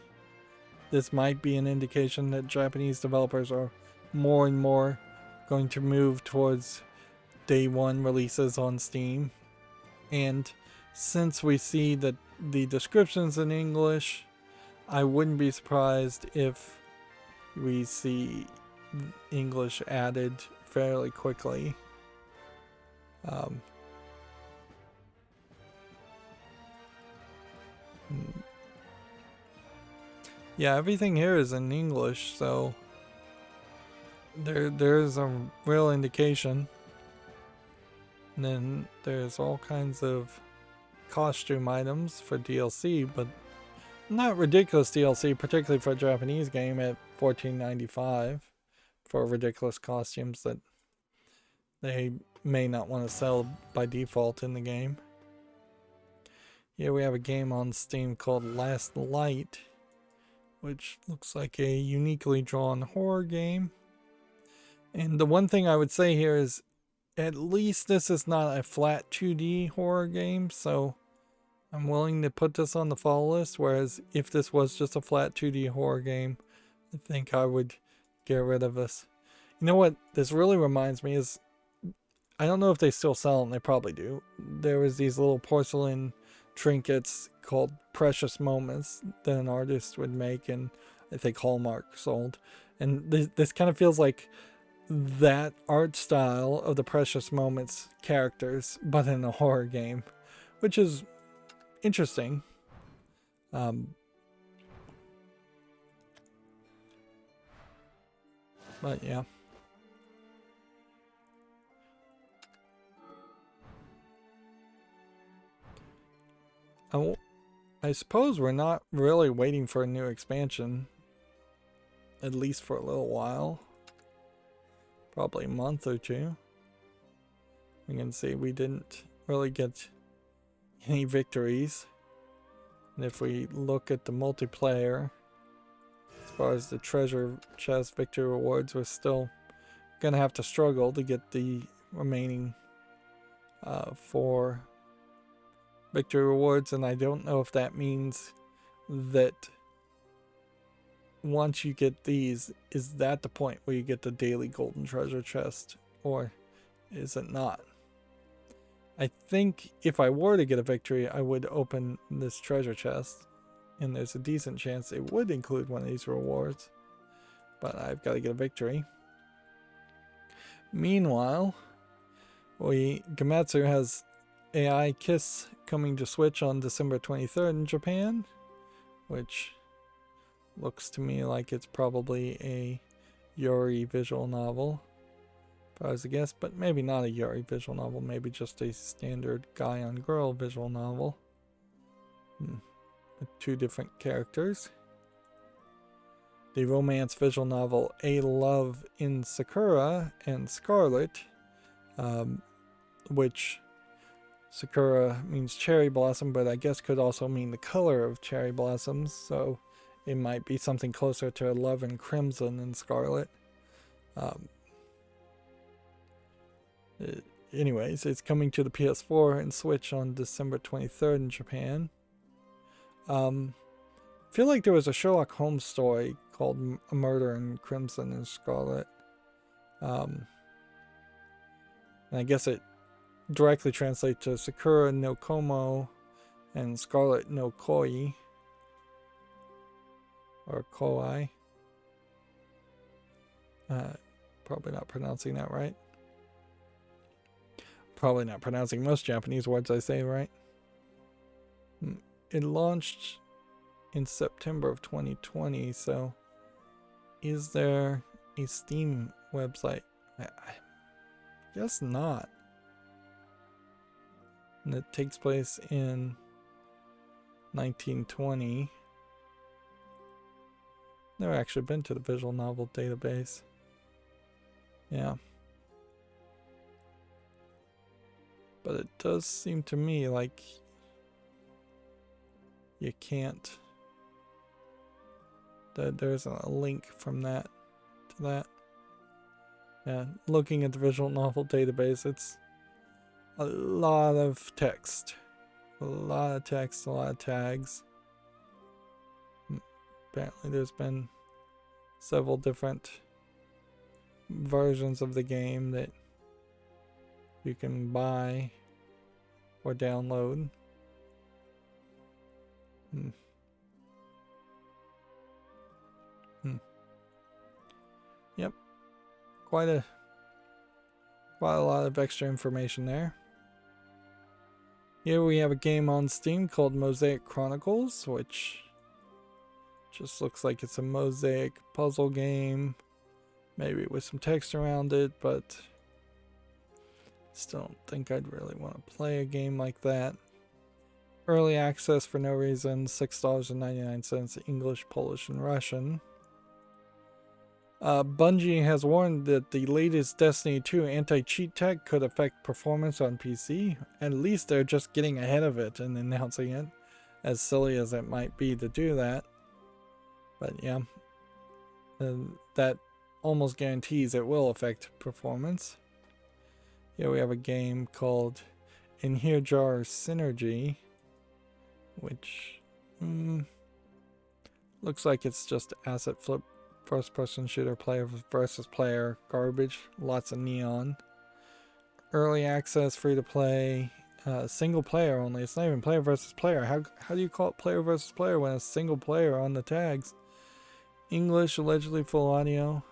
This might be an indication that Japanese developers are more and more going to move towards day one releases on Steam. And since we see that the descriptions in English, I wouldn't be surprised if we see English added fairly quickly. Yeah, everything here is in English, so there's a real indication. And then there's all kinds of costume items for DLC, but not ridiculous DLC, particularly for a Japanese game at $14.95 for ridiculous costumes that they may not want to sell by default in the game. Here we have a game on Steam called Last Light, which looks like a uniquely drawn horror game. And the one thing I would say here is, at least this is not a flat 2D horror game, so I'm willing to put this on the follow list, whereas if this was just a flat 2D horror game, I think I would get rid of this. You know what this really reminds me is, I don't know if they still sell them, they probably do. There was these little porcelain trinkets called Precious Moments that an artist would make, and I think Hallmark sold. And this kind of feels like that art style of the Precious Moments characters, but in a horror game, which is interesting. But yeah. I suppose we're not really waiting for a new expansion, at least for a little while. Probably a month or two. We can see we didn't really get any victories. And if we look at the multiplayer, as far as the treasure chest victory rewards, we're still gonna have to struggle to get the remaining 4 victory rewards, and I don't know if that means that once you get these, is that the point where you get the daily golden treasure chest, or is it not? I think if I were to get a victory, I would open this treasure chest, and there's a decent chance it would include one of these rewards, but I've got to get a victory. Meanwhile, Gamatsu has AI Kiss coming to Switch on December 23rd in Japan, which looks to me like it's probably a Yuri visual novel, if I was to guess, but maybe not a Yuri visual novel, maybe just a standard guy on girl visual novel. With 2 different characters. The romance visual novel A Love in Sakura and Scarlet, which Sakura means cherry blossom, but I guess could also mean the color of cherry blossoms, so it might be something closer to Love and Crimson and Scarlet. Anyways, it's coming to the PS4 and Switch on December 23rd in Japan. I feel like there was a Sherlock Holmes story called A Murder in Crimson and Scarlet. And I guess it directly translates to Sakura no Komo and Scarlet no Koi. Or Koi. Probably not pronouncing that right. Probably not pronouncing most Japanese words I say right. It launched in September of 2020, so is there a Steam website? I guess not. And it takes place in 1920. Never actually been to the visual novel database. Yeah. But it does seem to me like you can't. There's a link from that to that. Yeah, looking at the visual novel database, it's a lot of text. A lot of text, a lot of tags. Apparently there's been several different versions of the game that you can buy or download. Yep. Quite a lot of extra information there. Here we have a game on Steam called Mosaic Chronicles, which just looks like it's a mosaic puzzle game, maybe with some text around it, but still don't think I'd really want to play a game like that. Early access for no reason, $6.99, English, Polish, and Russian. Bungie has warned that the latest Destiny 2 anti-cheat tech could affect performance on PC. At least they're just getting ahead of it and announcing it, as silly as it might be to do that. But yeah, that almost guarantees it will affect performance. Here we have a game called In Here Jar Synergy, which looks like it's just asset flip, first person shooter, player versus player garbage, lots of neon. Early access, free to play, single player only. It's not even player versus player. How do you call it player versus player when it's single player on the tags? English, allegedly full audio.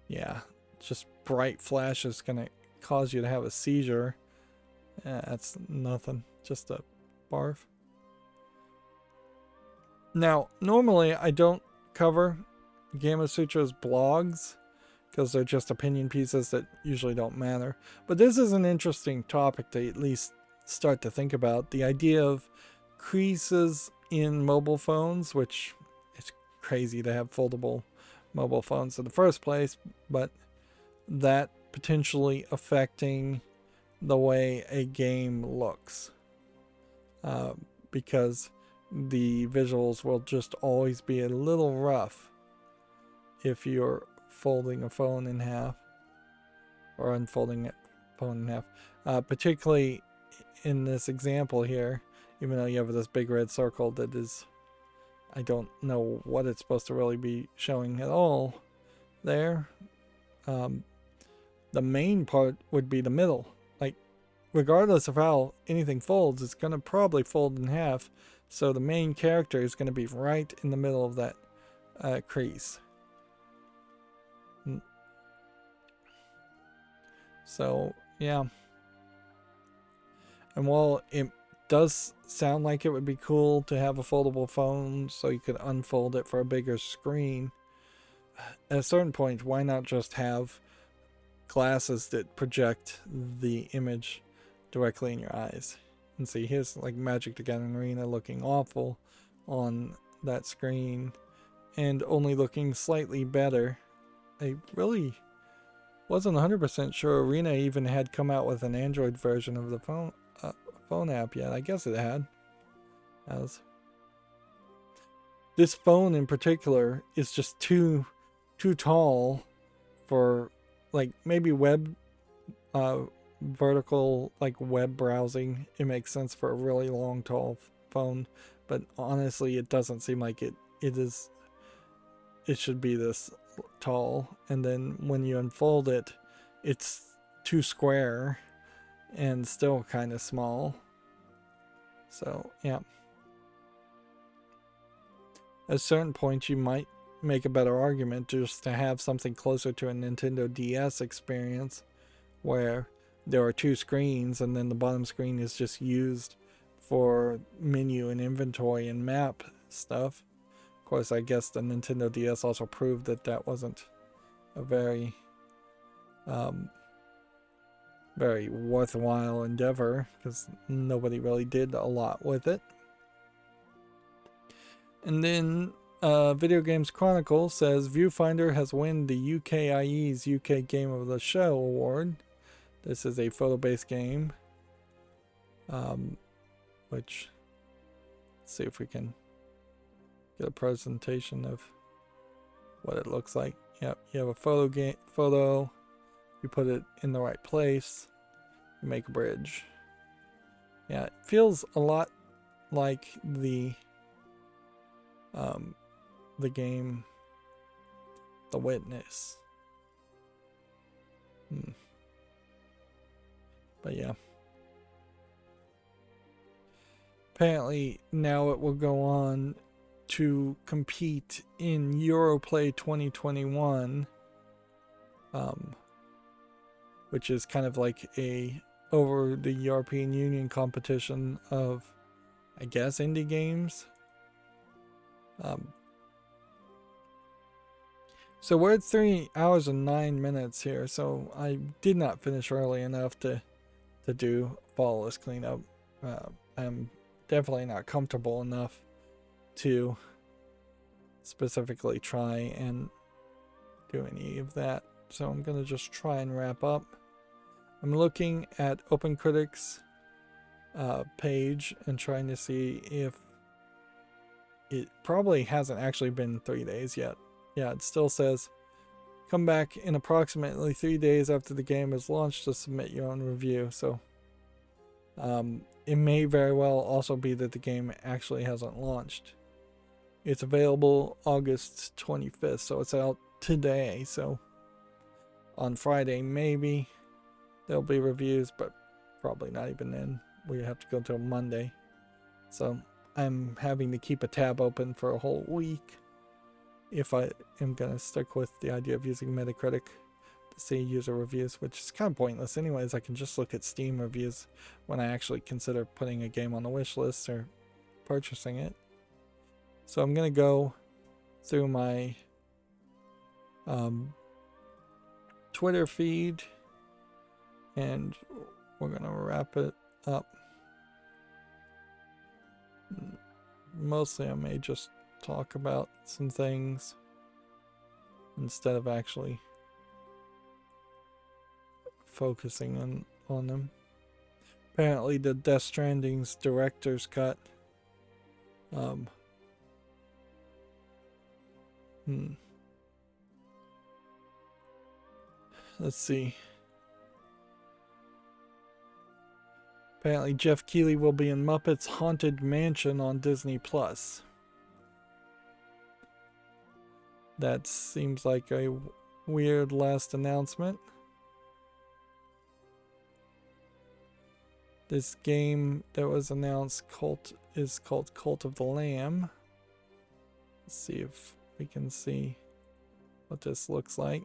Yeah, just bright flash is gonna cause you to have a seizure. That's nothing, just a barf. Now, normally I don't cover Gamma Sutra's blogs because they're just opinion pieces that usually don't matter. But this is an interesting topic to at least start to think about. The idea of creases in mobile phones, which it's crazy to have foldable mobile phones in the first place, but that potentially affecting the way a game looks. Because the visuals will just always be a little rough if you're folding a phone in half or unfolding a phone in half. Particularly in this example here, even though you have this big red circle that is, I don't know what it's supposed to really be showing at all there. The main part would be the middle. Like, regardless of how anything folds, it's going to probably fold in half. So the main character is going to be right in the middle of that crease. So, yeah. And while it does sound like it would be cool to have a foldable phone so you could unfold it for a bigger screen, at a certain point, why not just have glasses that project the image directly in your eyes? And see, here's like Magic the Gathering Arena looking awful on that screen and only looking slightly better. I really wasn't 100% sure Arena even had come out with an Android version of the phone app yet. I guess it had. This phone in particular is just too tall for like maybe web vertical like web browsing. It makes sense for a really long tall phone, but honestly it doesn't seem like it should be this tall. And then when you unfold it, it's too square and still kind of small. So yeah, at a certain point you might make a better argument just to have something closer to a Nintendo DS experience where there are two screens and then the bottom screen is just used for menu and inventory and map stuff. Of course, I guess the Nintendo DS also proved that that wasn't a very very worthwhile endeavor because nobody really did a lot with it. And then Video Games Chronicle says Viewfinder has won the UKIE's UK Game of the Show award. This is a photo-based game, which, let's see if we can get a presentation of what it looks like. Yep, you have a photo, you put it in the right place, you make a bridge. Yeah, it feels a lot like the game The Witness. But yeah. Apparently now it will go on to compete in Europlay 2021, which is kind of like a over the European Union competition of, I guess, indie games. So we're at 3 hours and 9 minutes here, so I did not finish early enough to do follow this cleanup. I'm definitely not comfortable enough to specifically try and do any of that. So I'm going to just try and wrap up. I'm looking at OpenCritic's page and trying to see if it probably hasn't actually been 3 days yet. Yeah, it still says, come back in approximately 3 days after the game is launched to submit your own review. So it may very well also be that the game actually hasn't launched. It's available August 25th, so it's out today. So on Friday, maybe there'll be reviews, but probably not even then. We have to go till Monday. So I'm having to keep a tab open for a whole week if I am going to stick with the idea of using Metacritic to see user reviews, which is kind of pointless anyways. I can just look at Steam reviews when I actually consider putting a game on the wish list or purchasing it. So I'm going to go through my Twitter feed and we're going to wrap it up. Mostly I may just talk about some things instead of actually focusing on them. Apparently the Death Stranding's director's cut let's see. Apparently Jeff Keighley will be in Muppets Haunted Mansion on Disney Plus. That seems like a weird last announcement. This game that was announced is called Cult of the Lamb. Let's see if we can see what this looks like.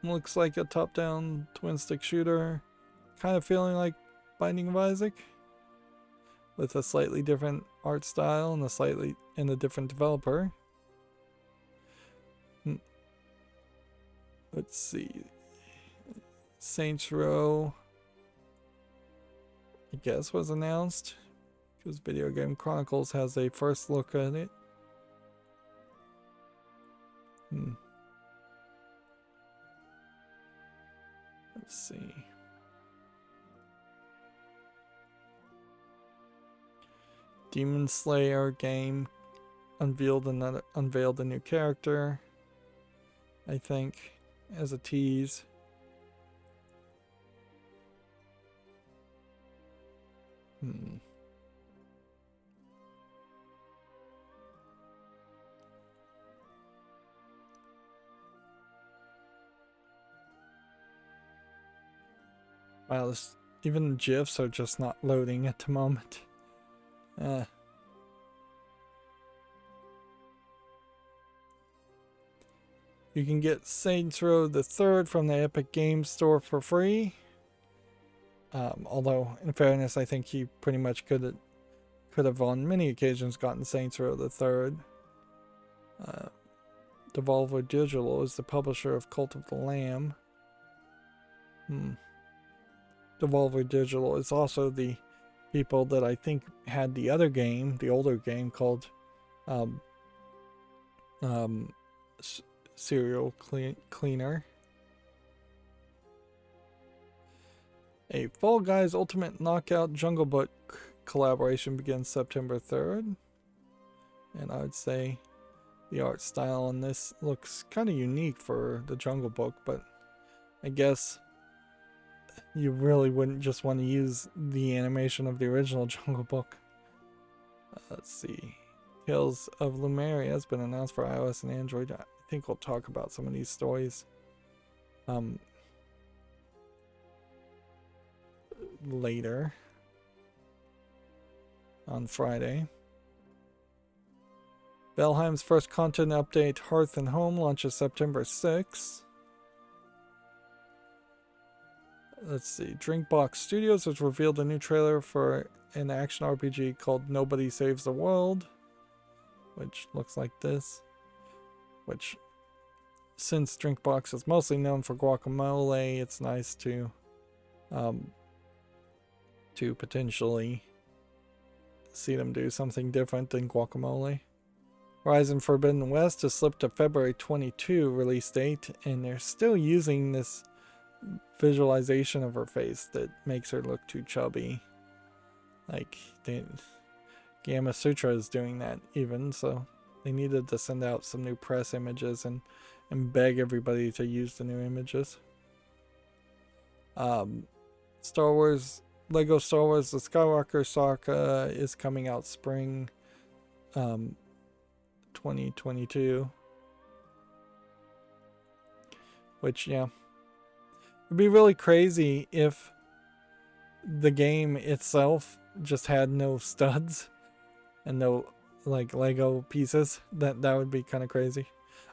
Looks like a top-down twin-stick shooter. Kind of feeling like Binding of Isaac, with a slightly different art style and a different developer. Let's see. Saints Row, I guess, was announced because Video Game Chronicles has a first look at it. Let's see. Demon Slayer game unveiled a new character, I think, as a tease. Wow, even GIFs are just not loading at the moment. You can get Saints Row the Third from the Epic Games Store for free. Although, in fairness, I think he pretty much could have on many occasions gotten Saints Row the Third. Devolver Digital is the publisher of Cult of the Lamb. Devolver Digital is also the people that I think had the other game, the older game called Serial Cleaner. A Fall Guys Ultimate Knockout Jungle Book collaboration begins September 3rd. And I would say the art style on this looks kind of unique for the Jungle Book, but I guess you really wouldn't just want to use the animation of the original Jungle Book. Let's see. Tales of Lumeria has been announced for iOS and Android. I think we'll talk about some of these stories later on Friday. Valheim's first content update, Hearth and Home, launches September 6th. Let's see. Drinkbox Studios has revealed a new trailer for an action RPG called Nobody Saves the World, which looks like this. Which, since Drinkbox is mostly known for Guacamole, it's nice to to potentially see them do something different than Guacamole. Horizon Forbidden West has slipped to February 22 release date, and they're still using this visualization of her face that makes her look too chubby. Like, Gamma Sutra is doing that even, so they needed to send out some new press images and beg everybody to use the new images. Star Wars, Lego Star Wars The Skywalker Saga is coming out spring 2022. Which, yeah. It'd be really crazy if the game itself just had no studs and no like Lego pieces. That would be kind of crazy.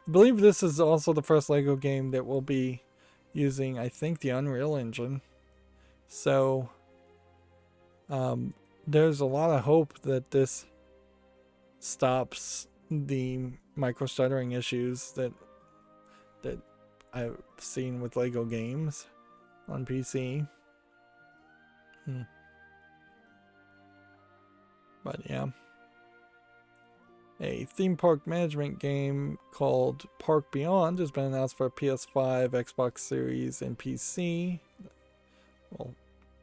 I believe this is also the first Lego game that will be using, I think, the Unreal Engine. So there's a lot of hope that this stops the micro stuttering issues that I've seen with Lego games on PC. But yeah. A theme park management game called Park Beyond has been announced for PS5, Xbox Series, and PC. We'll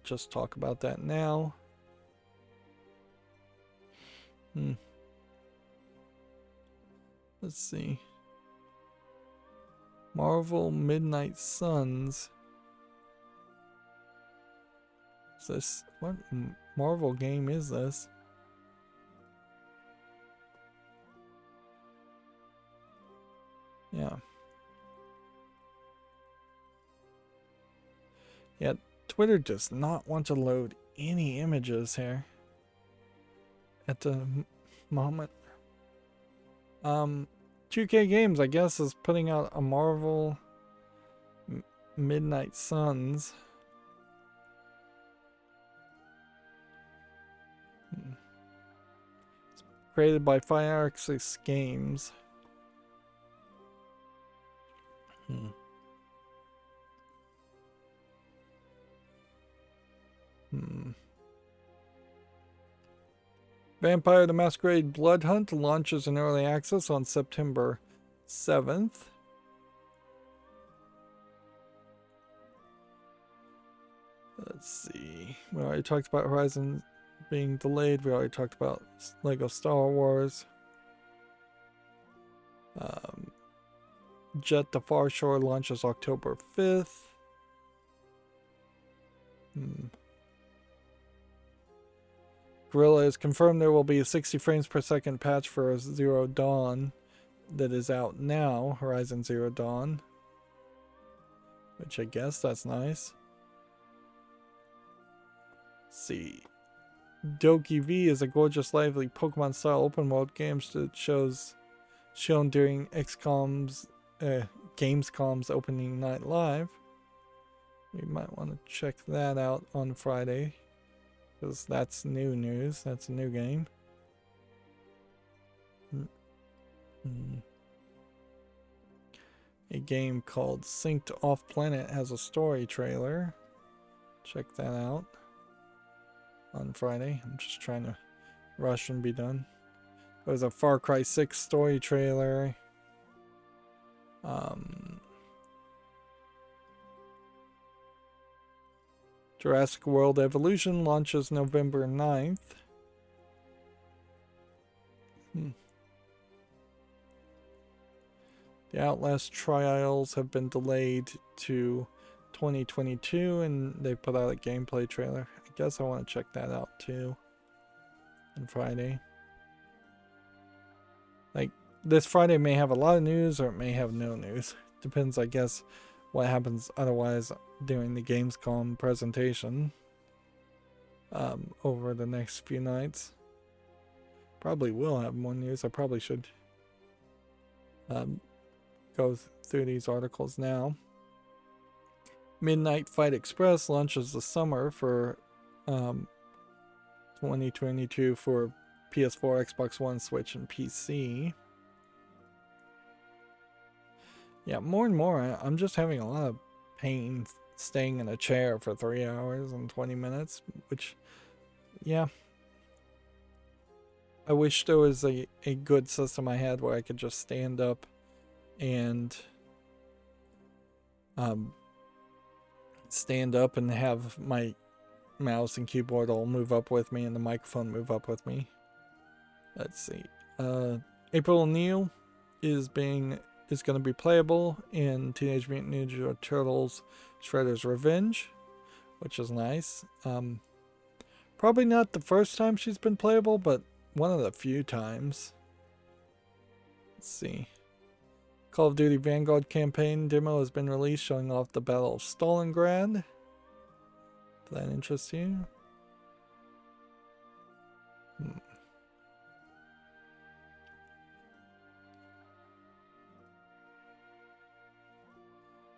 just talk about that now. Let's see. Marvel Midnight Suns. Is this, what Marvel game is this? Yeah. Yet Twitter does not want to load any images here at the moment. 2K Games, I guess, is putting out a Marvel Midnight Suns. It's created by Fireaxis Games. Vampire the Masquerade Blood Hunt launches in early access on September 7th. Let's see. We already talked about Horizon being delayed. We already talked about Lego Star Wars. Jet to Far Shore launches October 5th. Gorilla has confirmed there will be a 60 frames per second patch for Zero Dawn that is out now, Horizon Zero Dawn. Which I guess that's nice. Let's see. Doki V is a gorgeous, lively Pokemon-style open-world game that shown during Gamescom's opening night live. We might want to check that out on Friday, because that's new news. That's a new game. A game called Synced Off Planet has a story trailer. Check that out on Friday. I'm just trying to rush and be done. There's a Far Cry 6 story trailer. Jurassic World Evolution launches November 9th. The Outlast trials have been delayed to 2022, and they put out a gameplay trailer. I guess I want to check that out too on Friday. Like, this Friday may have a lot of news or it may have no news. Depends, I guess, what happens otherwise during the Gamescom presentation over the next few nights. Probably will have more news. I probably should go through these articles now. Midnight Fight Express launches this summer for 2022 for PS4, Xbox One, Switch, and PC. Yeah, more and more, I'm just having a lot of pain staying in a chair for 3 hours and 20 minutes, which, yeah. I wish there was a good system I had where I could just stand up and have my mouse and keyboard all move up with me and the microphone move up with me. Let's see. April O'Neil is going to be playable in Teenage Mutant Ninja Turtles Shredder's Revenge, which is nice. Probably not the first time she's been playable, but one of the few times. Let's see. Call of Duty Vanguard campaign demo has been released showing off the Battle of Stalingrad. Does that interest you?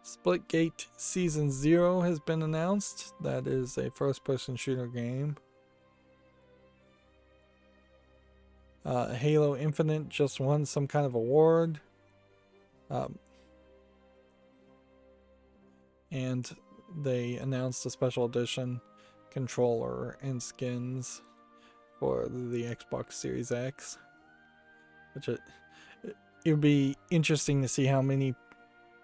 Splitgate Season 0 has been announced. That is a first-person shooter game. Halo Infinite just won some kind of award. And they announced a special edition controller and skins for the Xbox Series X. Which it would be interesting to see how many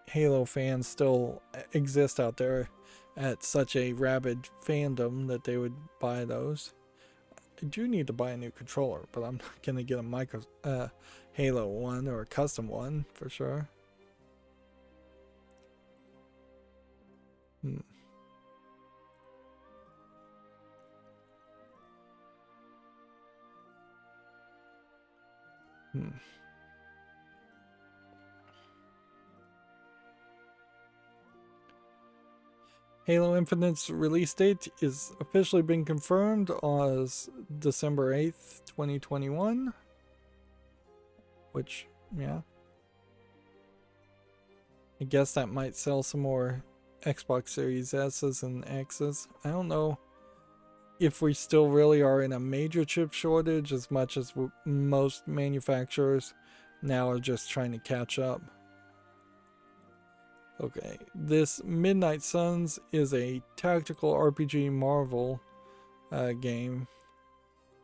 Halo fans still exist out there at such a rabid fandom that they would buy those. I do need to buy a new controller, but I'm not going to get a Halo one or a custom one for sure. Halo Infinite's release date is officially been confirmed as December 8th, 2021. Which, yeah. I guess that might sell some more Xbox Series S's and X's. I don't know if we still really are in a major chip shortage as much as most manufacturers now are just trying to catch up. Okay, this Midnight Suns is a tactical RPG Marvel game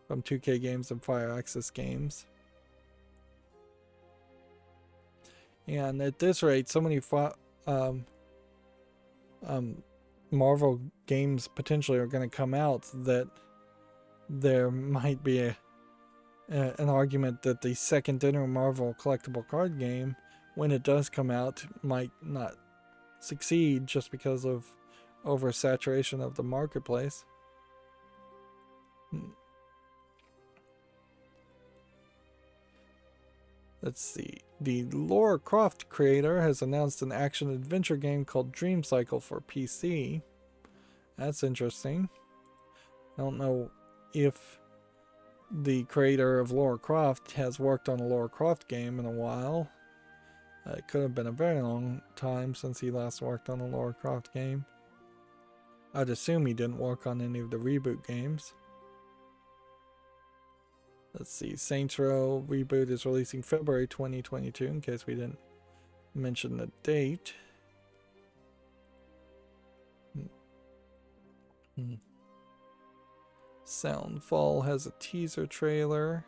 from 2K Games and Fire Access Games. And at this rate, so many Marvel games potentially are going to come out that there might be an argument that the second dinner Marvel collectible card game, when it does come out, might not succeed just because of oversaturation of the marketplace. Let's see. The Lara Croft creator has announced an action-adventure game called Dream Cycle for PC. That's interesting. I don't know if the creator of Lara Croft has worked on a Lara Croft game in a while. It could have been a very long time since he last worked on a Lara Croft game. I'd assume he didn't work on any of the reboot games. Let's see, Saints Row Reboot is releasing February 2022, in case we didn't mention the date. Soundfall has a teaser trailer.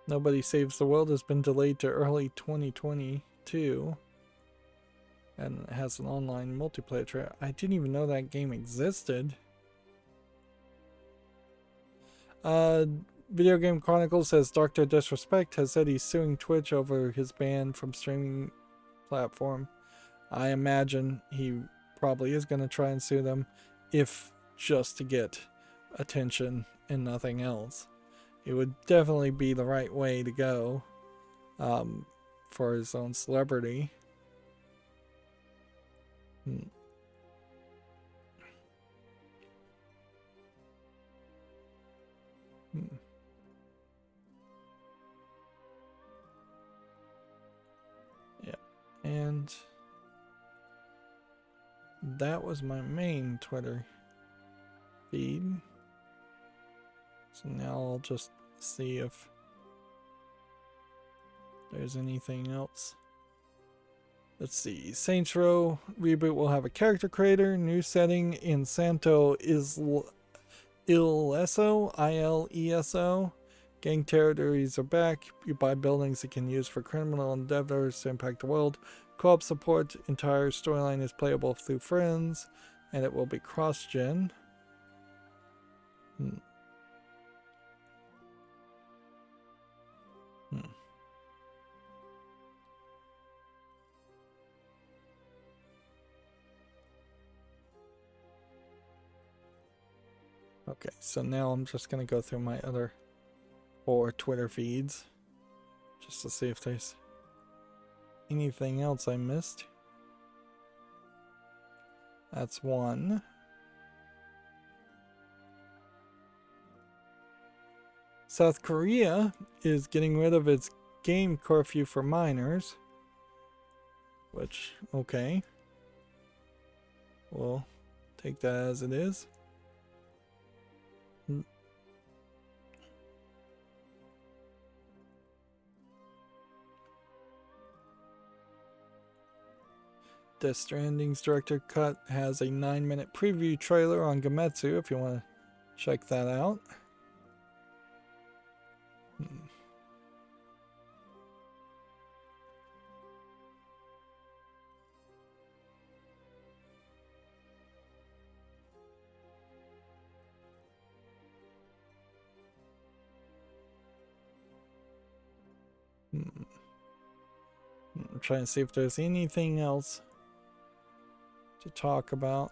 Nobody Saves the World has been delayed to early 2022 and it has an online multiplayer trailer. I didn't even know that game existed. Video Game Chronicles says Dr. Disrespect has said he's suing Twitch over his ban from streaming platform. I imagine he probably is going to try and sue them, if just to get attention and nothing else. It would definitely be the right way to go for his own celebrity. Yeah, and that was my main Twitter feed. So now I'll just see if there's anything else. Let's see. Saints Row reboot will have a character creator, new setting in Santo Ileso, I-L-E-S-O. Gang territories are back. You buy buildings that can use for criminal endeavors to impact the world. Co-op support. Entire storyline is playable through friends, and it will be cross-gen. Okay, so now I'm just going to go through my other 4 Twitter feeds just to see if there's anything else I missed. That's one. South Korea is getting rid of its game curfew for minors. Which, okay. We'll take that as it is. Death Stranding's director cut has a 9-minute preview trailer on Gametsu if you want to check that out. I'm trying to see if there's anything else to talk about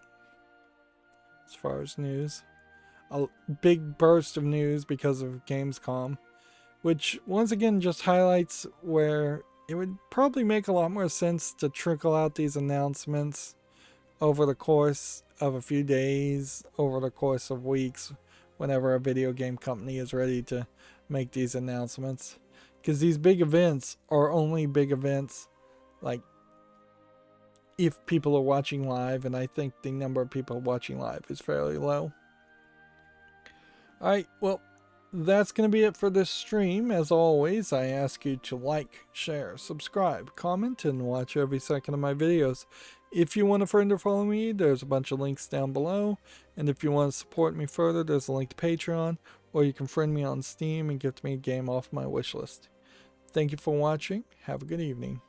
as far as news. A big burst of news because of Gamescom, which once again just highlights where it would probably make a lot more sense to trickle out these announcements over the course of a few days, over the course of weeks, whenever a video game company is ready to make these announcements. Because these big events are only big events like if people are watching live, and I think the number of people watching live is fairly low. Alright, well, that's going to be it for this stream. As always, I ask you to like, share, subscribe, comment, and watch every second of my videos. If you want to friend or follow me, there's a bunch of links down below. And if you want to support me further, there's a link to Patreon, or you can friend me on Steam and gift me a game off my wishlist. Thank you for watching. Have a good evening.